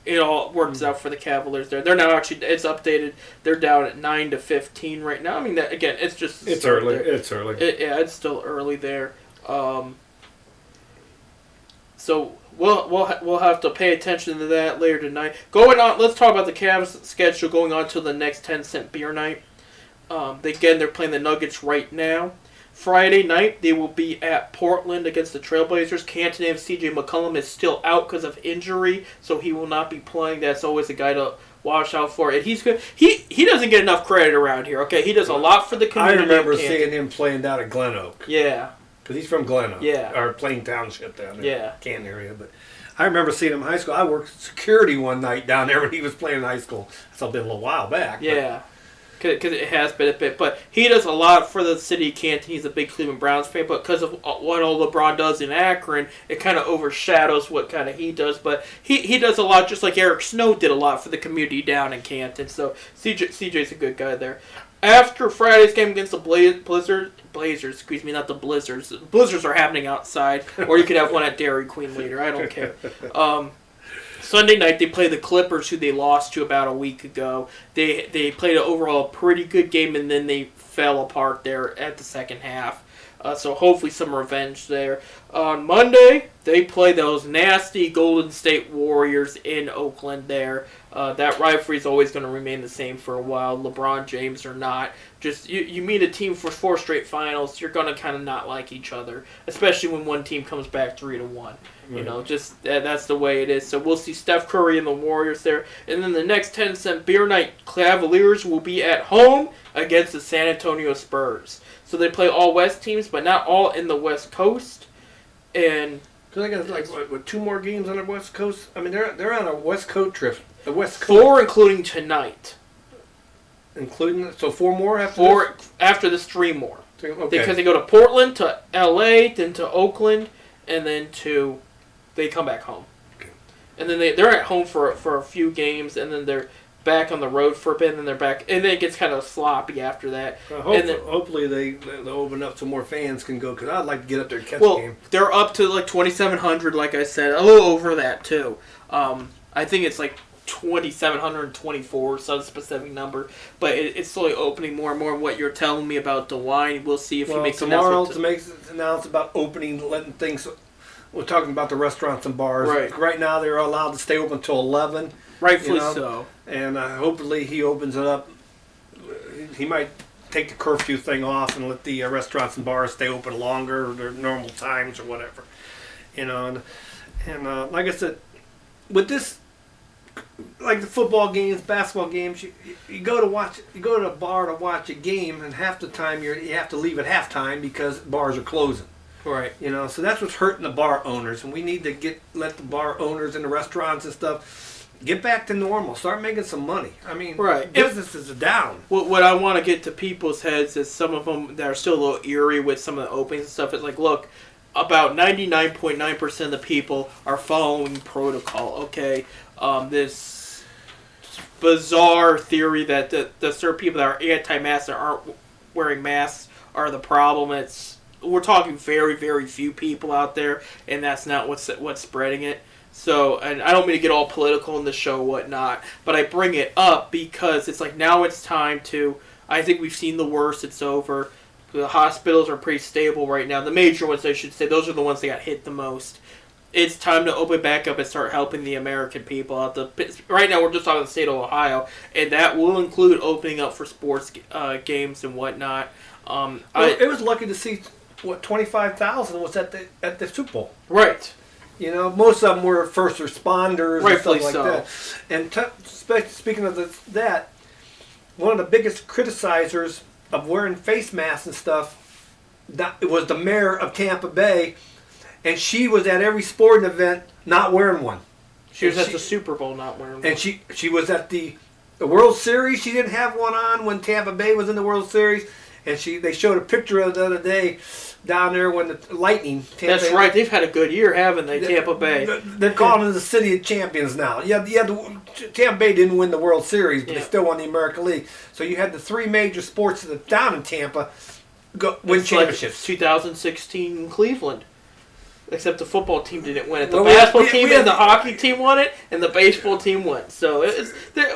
[SPEAKER 1] it all works out for the Cavaliers there. They're now actually, it's updated. They're down at 9-15 right now. I mean, that, again, it's just...
[SPEAKER 2] It's early. It's early.
[SPEAKER 1] It's still early there. So we'll have to pay attention to that later tonight. Going on, let's talk about the Cavs schedule going on to the next 10-cent beer night. They're playing the Nuggets right now. Friday night, they will be at Portland against the Trailblazers. Canton and C.J. McCollum is still out because of injury, so he will not be playing. That's always a guy to watch out for. And he's good. He doesn't get enough credit around here. Okay, he does a lot for the community.
[SPEAKER 2] I remember seeing him playing down at Glen Oak.
[SPEAKER 1] Yeah.
[SPEAKER 2] Because he's from Glen Oak.
[SPEAKER 1] Yeah.
[SPEAKER 2] Or Plain Township down there.
[SPEAKER 1] Yeah.
[SPEAKER 2] Canton area. But I remember seeing him in high school. I worked security one night down there when he was playing in high school. That's been a little while back.
[SPEAKER 1] Yeah. Because it has been a bit. But he does a lot for the city of Canton. He's a big Cleveland Browns fan. But because of what all LeBron does in Akron, it kind of overshadows what kind of he does. But he does a lot, just like Eric Snow did a lot for the community down in Canton. So CJ's a good guy there. After Friday's game against the Blazers, not the Blizzards. The Blizzards are happening outside, or you could have one at Dairy Queen later. I don't care. Sunday night, they play the Clippers, who they lost to about a week ago. They played an overall pretty good game, and then they fell apart there at the second half. So hopefully some revenge there. On Monday, they play those nasty Golden State Warriors in Oakland there. That rivalry is always going to remain the same for a while. LeBron James or not. just you meet a team for 4 straight finals, you're gonna kind of not like each other, especially when one team comes back 3-1. You know, just that's the way it is. So we'll see Steph Curry and the Warriors there, and then the next 10-cent beer night, Cavaliers will be at home against the San Antonio Spurs. So they play all West teams, but not all in the West Coast, and.
[SPEAKER 2] So they got like what, 2 more games on the West Coast. I mean, they're on a West Coast trip. The West Coast,
[SPEAKER 1] 4 including tonight.
[SPEAKER 2] Including so 4 more after
[SPEAKER 1] 4 after this, 3 more.
[SPEAKER 2] Okay.
[SPEAKER 1] Because they go to Portland, to LA, then to Oakland, and then they come back home.
[SPEAKER 2] Okay.
[SPEAKER 1] And then they're at home for a few games, and then they're back on the road for a bit, and then they're back, and then it gets kind of sloppy after that.
[SPEAKER 2] Hopefully they'll open up so more fans can go, because I'd like to get up there and catch the game.
[SPEAKER 1] They're up to like 2,700, like I said, a little over that too. I think it's like 2,724, some specific number, but it's slowly opening more and more. What you're telling me about DeWine, we'll see if he makes an effort.
[SPEAKER 2] Tomorrow to announce about opening, letting things. We're talking about the restaurants and bars. Right now, they're allowed to stay open until 11.
[SPEAKER 1] Rightfully so.
[SPEAKER 2] And hopefully he opens it up. He might take the curfew thing off and let the restaurants and bars stay open longer, or their normal times or whatever. You know, and like I said, with this, like the football games, basketball games, you go to a bar to watch a game, and half the time you have to leave at halftime because bars are closing.
[SPEAKER 1] Right.
[SPEAKER 2] You know, so that's what's hurting the bar owners, and we need to let the bar owners and the restaurants and stuff get back to normal. Start making some money. I mean, businesses are down.
[SPEAKER 1] What I want to get to people's heads is some of them that are still a little eerie with some of the openings and stuff. It's like, look, about 99.9% of the people are following protocol, okay? This bizarre theory that the certain people that are anti-mask that aren't wearing masks are the problem. We're talking very, very few people out there, and that's not what's spreading it. So, and I don't mean to get all political in the show or whatnot, but I bring it up because it's like now it's time to, I think we've seen the worst, it's over. The hospitals are pretty stable right now. The major ones, I should say, those are the ones that got hit the most. It's time to open back up and start helping the American people out. Right now we're just talking the state of Ohio, and that will include opening up for sports games and whatnot.
[SPEAKER 2] It was lucky to see, 25,000 was at the Super Bowl.
[SPEAKER 1] Right.
[SPEAKER 2] You know, most of them were first responders and stuff like that. And speaking of that, one of the biggest criticizers of wearing face masks and stuff, it was the mayor of Tampa Bay, and she was at every sporting event not wearing one.
[SPEAKER 1] She was at the Super Bowl not wearing one.
[SPEAKER 2] And she was at the World Series. She didn't have one on when Tampa Bay was in the World Series. And they showed a picture of the other day down there when the Lightning.
[SPEAKER 1] That's right. They've had a good year, haven't they, Tampa Bay?
[SPEAKER 2] They're calling it the City of Champions now. Tampa Bay didn't win the World Series, but they still won the American League. So you had the 3 major sports that are down in Tampa win championships.
[SPEAKER 1] Like 2016 in Cleveland. Except the football team didn't win it. The basketball team and the hockey team won it, and the baseball team won. So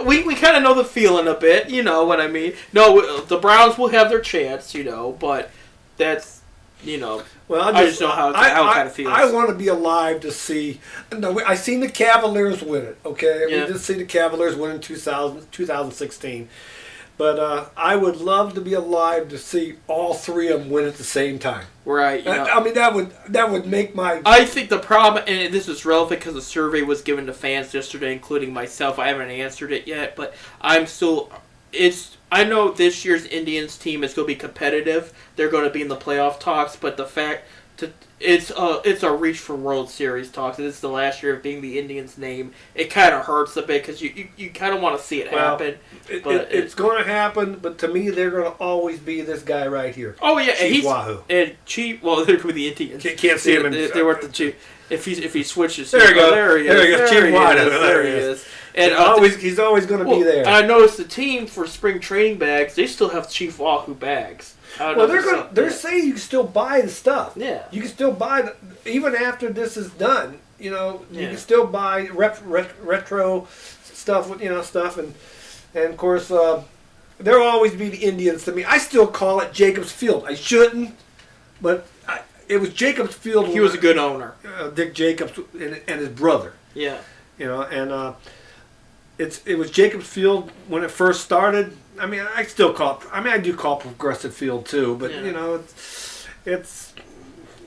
[SPEAKER 1] we kind of know the feeling a bit. You know what I mean? No, the Browns will have their chance, but that's,
[SPEAKER 2] Well,
[SPEAKER 1] I just know how it kind of feels.
[SPEAKER 2] I want to be alive to see. No, I seen the Cavaliers win it. Okay,
[SPEAKER 1] yeah.
[SPEAKER 2] We did see the Cavaliers win in 2016. But I would love to be alive to see all 3 of them win at the same time.
[SPEAKER 1] Right.
[SPEAKER 2] I mean, that would make my...
[SPEAKER 1] I think the problem, and this is relevant because the survey was given to fans yesterday, including myself. I haven't answered it yet, but I'm still... I know this year's Indians team is going to be competitive. They're going to be in the playoff talks, but the fact... It's a reach for World Series talks. This is the last year of being the Indians' name. It kind of hurts a bit because you kind of want to see it happen.
[SPEAKER 2] It's going to happen, but to me, they're going to always be this guy right here.
[SPEAKER 1] Oh yeah,
[SPEAKER 2] Chief Wahoo.
[SPEAKER 1] And Chief. Well, they're going to be the Indians.
[SPEAKER 2] Can't see him.
[SPEAKER 1] They were the Chief. If he switches,
[SPEAKER 2] there you go.
[SPEAKER 1] There he is.
[SPEAKER 2] There you go. Chief Wahoo.
[SPEAKER 1] There he is.
[SPEAKER 2] And he's always going to be there.
[SPEAKER 1] And I noticed the team for spring training bags. They still have Chief Wahoo bags.
[SPEAKER 2] Well, they're saying you can still buy the stuff.
[SPEAKER 1] Yeah.
[SPEAKER 2] You can still buy even after this is done. You can still buy retro stuff with stuff and of course there'll always be the Indians to me. I still call it Jacobs Field. I shouldn't, but it was Jacobs Field.
[SPEAKER 1] He was a good owner.
[SPEAKER 2] Dick Jacobs and his brother.
[SPEAKER 1] Yeah.
[SPEAKER 2] And it was Jacobs Field when it first started. I mean, I still call. I do call Progressive Field too, but
[SPEAKER 1] Yeah.
[SPEAKER 2] you know, it's.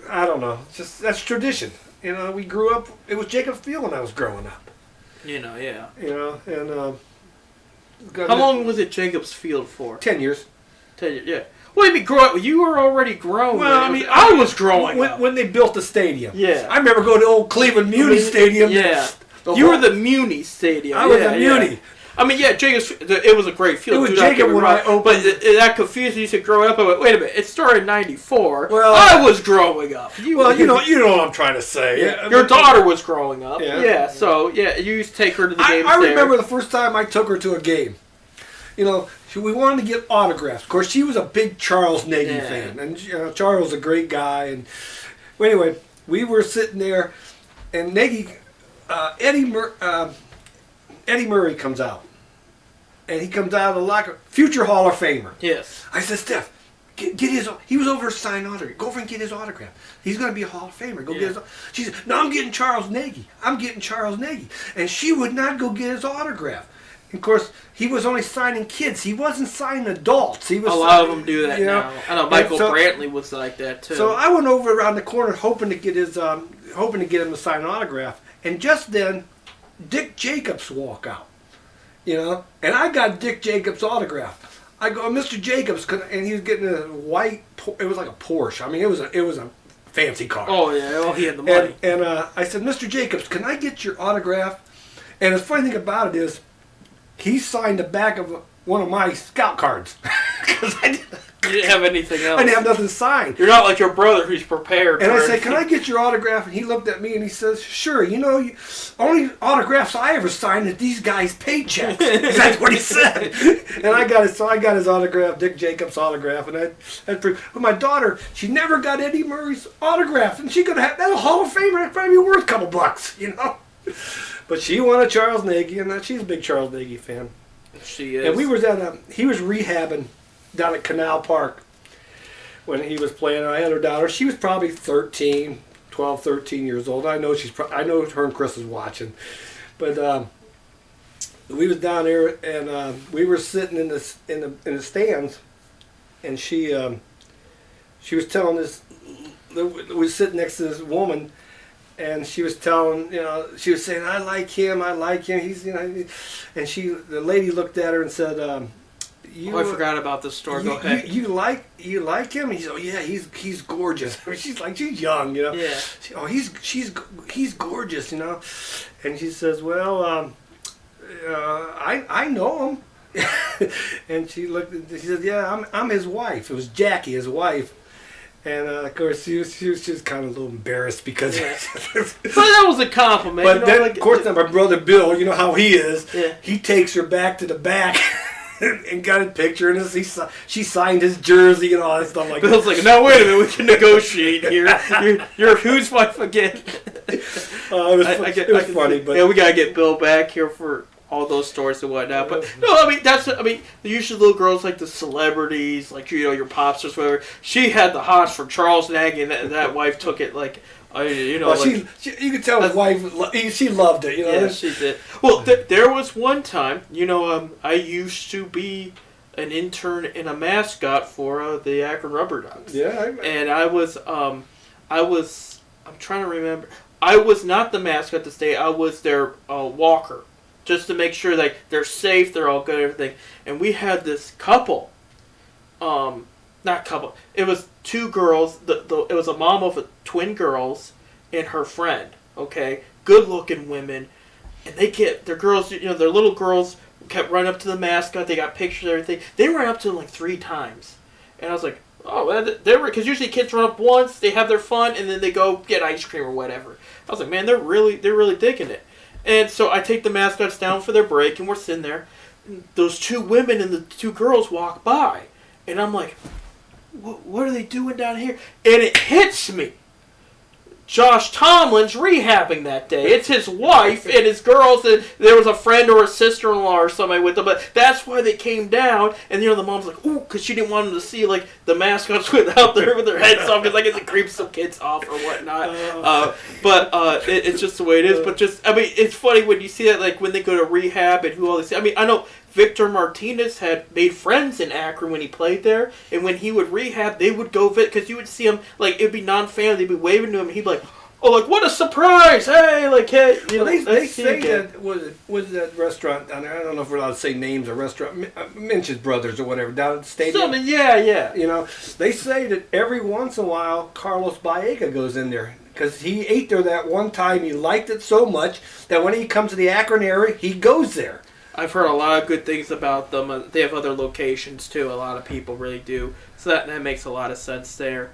[SPEAKER 2] I don't know. It's just that's tradition. You know, we grew up. It was Jacob Field when I was growing up.
[SPEAKER 1] You know, yeah.
[SPEAKER 2] You know, and
[SPEAKER 1] How long was it Jacobs Field for?
[SPEAKER 2] 10 years.
[SPEAKER 1] 10 years, yeah. What do you mean grow up? You were already grown.
[SPEAKER 2] Well,
[SPEAKER 1] man.
[SPEAKER 2] I mean,
[SPEAKER 1] I was growing up.
[SPEAKER 2] when they built the stadium.
[SPEAKER 1] Yeah.
[SPEAKER 2] I remember going to old Cleveland Muni Stadium.
[SPEAKER 1] Yeah.
[SPEAKER 2] The
[SPEAKER 1] You
[SPEAKER 2] whole-
[SPEAKER 1] were the Muni Stadium.
[SPEAKER 2] I was
[SPEAKER 1] yeah,
[SPEAKER 2] the
[SPEAKER 1] yeah.
[SPEAKER 2] Muni.
[SPEAKER 1] I mean, yeah, Jacobs. It was a great field.
[SPEAKER 2] It was
[SPEAKER 1] do not get
[SPEAKER 2] Jacob
[SPEAKER 1] me
[SPEAKER 2] when
[SPEAKER 1] wrong,
[SPEAKER 2] I opened-
[SPEAKER 1] But that confused me. You said growing up. I went, wait a minute. It started in '94.
[SPEAKER 2] Well,
[SPEAKER 1] I was growing up.
[SPEAKER 2] Well, you know what I'm trying to say.
[SPEAKER 1] Yeah. Your daughter was growing up.
[SPEAKER 2] Yeah.
[SPEAKER 1] Yeah. So yeah, you used to take her to the games.
[SPEAKER 2] I
[SPEAKER 1] there.
[SPEAKER 2] remember the first time I took her to a game. You know, we wanted to get autographs. Of course, she was a big Charles Nagy
[SPEAKER 1] Yeah.
[SPEAKER 2] fan, and Charles was a great guy. And well, anyway, we were sitting there, and Nagy, Eddie Murray comes out, and he comes out of the locker, future Hall of Famer.
[SPEAKER 1] Yes.
[SPEAKER 2] I said, Steph, get his. He was over to sign autograph. Go over and get his autograph. He's going to be a Hall of Famer. Go get his. She said, no, I'm getting Charles Nagy. I'm getting Charles Nagy, and she would not go get his autograph. Of course, he was only signing kids. He wasn't signing adults. He was
[SPEAKER 1] A lot of them do that
[SPEAKER 2] you know,
[SPEAKER 1] now. I know Michael
[SPEAKER 2] and so-
[SPEAKER 1] Brantley was like that too.
[SPEAKER 2] So I went over around the corner hoping to get his, hoping to get him to sign an autograph. And just then, Dick Jacobs walk out. You know, and I got Dick Jacobs' autograph. I go, Mr. Jacobs, and he was getting a white. It was like a Porsche. I mean, it was a fancy car.
[SPEAKER 1] Oh yeah. Oh, he had the money.
[SPEAKER 2] And I said, Mr. Jacobs, can I get your autograph? And the funny thing about it is, he signed the back of one of my scout cards because I
[SPEAKER 1] You didn't have anything else.
[SPEAKER 2] didn't have nothing signed.
[SPEAKER 1] You're not like your brother who's prepared.
[SPEAKER 2] And
[SPEAKER 1] for
[SPEAKER 2] I said,
[SPEAKER 1] anything.
[SPEAKER 2] can I get your autograph? And he looked at me and he says, sure. You know, only autographs I ever signed is these guys' paychecks. That's what he said. And I got his autograph, Dick Jacobs' autograph. And but my daughter, she never got Eddie Murray's autograph. And she could have, that's a Hall of Famer. That'd probably be worth a couple bucks, you know. But she wanted Charles Nagy, and she's a big Charles Nagy fan.
[SPEAKER 1] She is.
[SPEAKER 2] And we was he was rehabbing down at Canal Park when he was playing. I had her daughter. She was probably 13 years old. I know I know her and Chris is watching. But we was down there, and we were sitting in the stands, and she was telling this. We were sitting next to this woman. And she was telling, she was saying, I like him. He's, and the lady looked at her and said,
[SPEAKER 1] I forgot about this story. Go ahead.
[SPEAKER 2] You like him? He said, oh yeah, he's gorgeous. She's young,
[SPEAKER 1] Yeah.
[SPEAKER 2] He's gorgeous, And she says, well, I know him. And she said, yeah, I'm his wife. It was Jackie, his wife. And of course, she was just kind of a little embarrassed because.
[SPEAKER 1] Yeah. But that was a compliment.
[SPEAKER 2] But then, of course, my brother Bill, you know how he is.
[SPEAKER 1] Yeah.
[SPEAKER 2] He takes her back to the back and got a picture, and she signed his jersey and all that stuff like that.
[SPEAKER 1] Bill's like, no, wait a minute, we can negotiate here. You're whose wife again?
[SPEAKER 2] It was funny, but
[SPEAKER 1] yeah, we gotta get Bill back here for all those stories and whatnot. But no, usually little girls like the celebrities, like your pop stars, whatever. She had the hots for Charles Nagy, and that wife took it like. You could tell his wife. She loved it. Yeah, she did. Well, there was one time. I used to be an intern and a mascot for the Akron Rubber Ducks.
[SPEAKER 2] Yeah.
[SPEAKER 1] And I was. I'm trying to remember. I was not the mascot this day. I was their walker, just to make sure that they're safe, they're all good, everything. And we had this couple. Not couple. It was two girls. It was a mom of twin girls and her friend. Okay, good-looking women, and their girls. Their little girls kept running up to the mascot. They got pictures and everything. They ran up to him like 3 times, and I was like, oh, they were, because usually kids run up once, they have their fun, and then they go get ice cream or whatever. I was like, man, they're really digging it. And so I take the mascots down for their break, and we're sitting there. And those 2 women and the 2 girls walk by, and I'm like, what are they doing down here? And it hits me. Josh Tomlin's rehabbing that day. It's his wife and his girls. And there was a friend or a sister-in-law or somebody with them. But that's why they came down. And the mom's like, ooh, because she didn't want them to see like the mascots without with their heads off, because I guess it creeps some kids off or whatnot. It's just the way it is. But it's funny when you see that, like when they go to rehab and who all they see. I know Victor Martinez had made friends in Akron when he played there, and when he would rehab, they would go because you would see him, like, it'd be non-fan, they'd be waving to him, and he'd be like, oh, like, what a surprise! Hey, like, hey, you know,
[SPEAKER 2] they say that was that restaurant down there. I don't know if we're allowed to say names of restaurant, Minch's Brothers or whatever down at the stadium.
[SPEAKER 1] Something, yeah.
[SPEAKER 2] You know, they say that every once in a while Carlos Baega goes in there because he ate there that one time. He liked it so much that when he comes to the Akron area, he goes there.
[SPEAKER 1] I've heard a lot of good things about them. They have other locations too. A lot of people really do. So that makes a lot of sense there.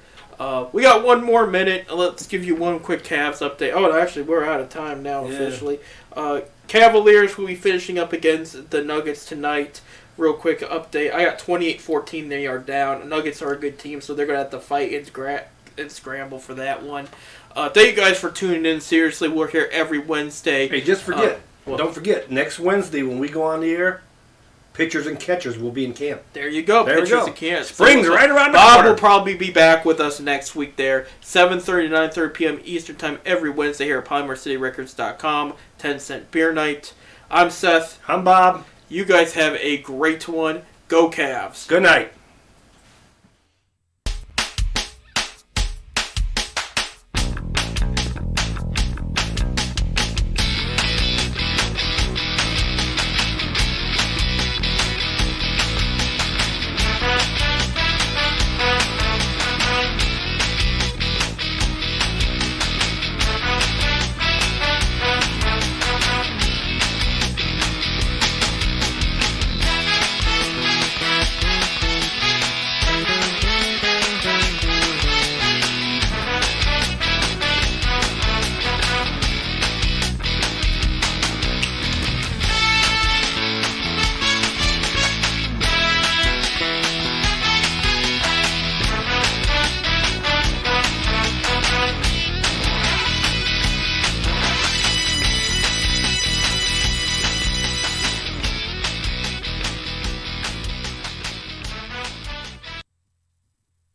[SPEAKER 1] We got one more minute. Let's give you one quick Cavs update. Oh, actually, we're out of time now officially. Cavaliers will be finishing up against the Nuggets tonight. Real quick update. I got 28-14. They are down. Nuggets are a good team, so they're going to have to fight and scramble for that one. Thank you guys for tuning in. Seriously, we're here every Wednesday.
[SPEAKER 2] Hey, just forget. Don't forget, next Wednesday when we go on the air, pitchers and catchers will be in camp.
[SPEAKER 1] There you go.
[SPEAKER 2] There
[SPEAKER 1] pitchers
[SPEAKER 2] we go.
[SPEAKER 1] and camp.
[SPEAKER 2] Spring's right around the
[SPEAKER 1] Bob
[SPEAKER 2] corner.
[SPEAKER 1] will probably be back with us next week there. 7:30 to 9:30 p.m. Eastern Time every Wednesday here at PolymerCityRecords.com. 10-cent beer night. I'm Seth.
[SPEAKER 2] I'm Bob.
[SPEAKER 1] You guys have a great one. Go Cavs.
[SPEAKER 2] Good night.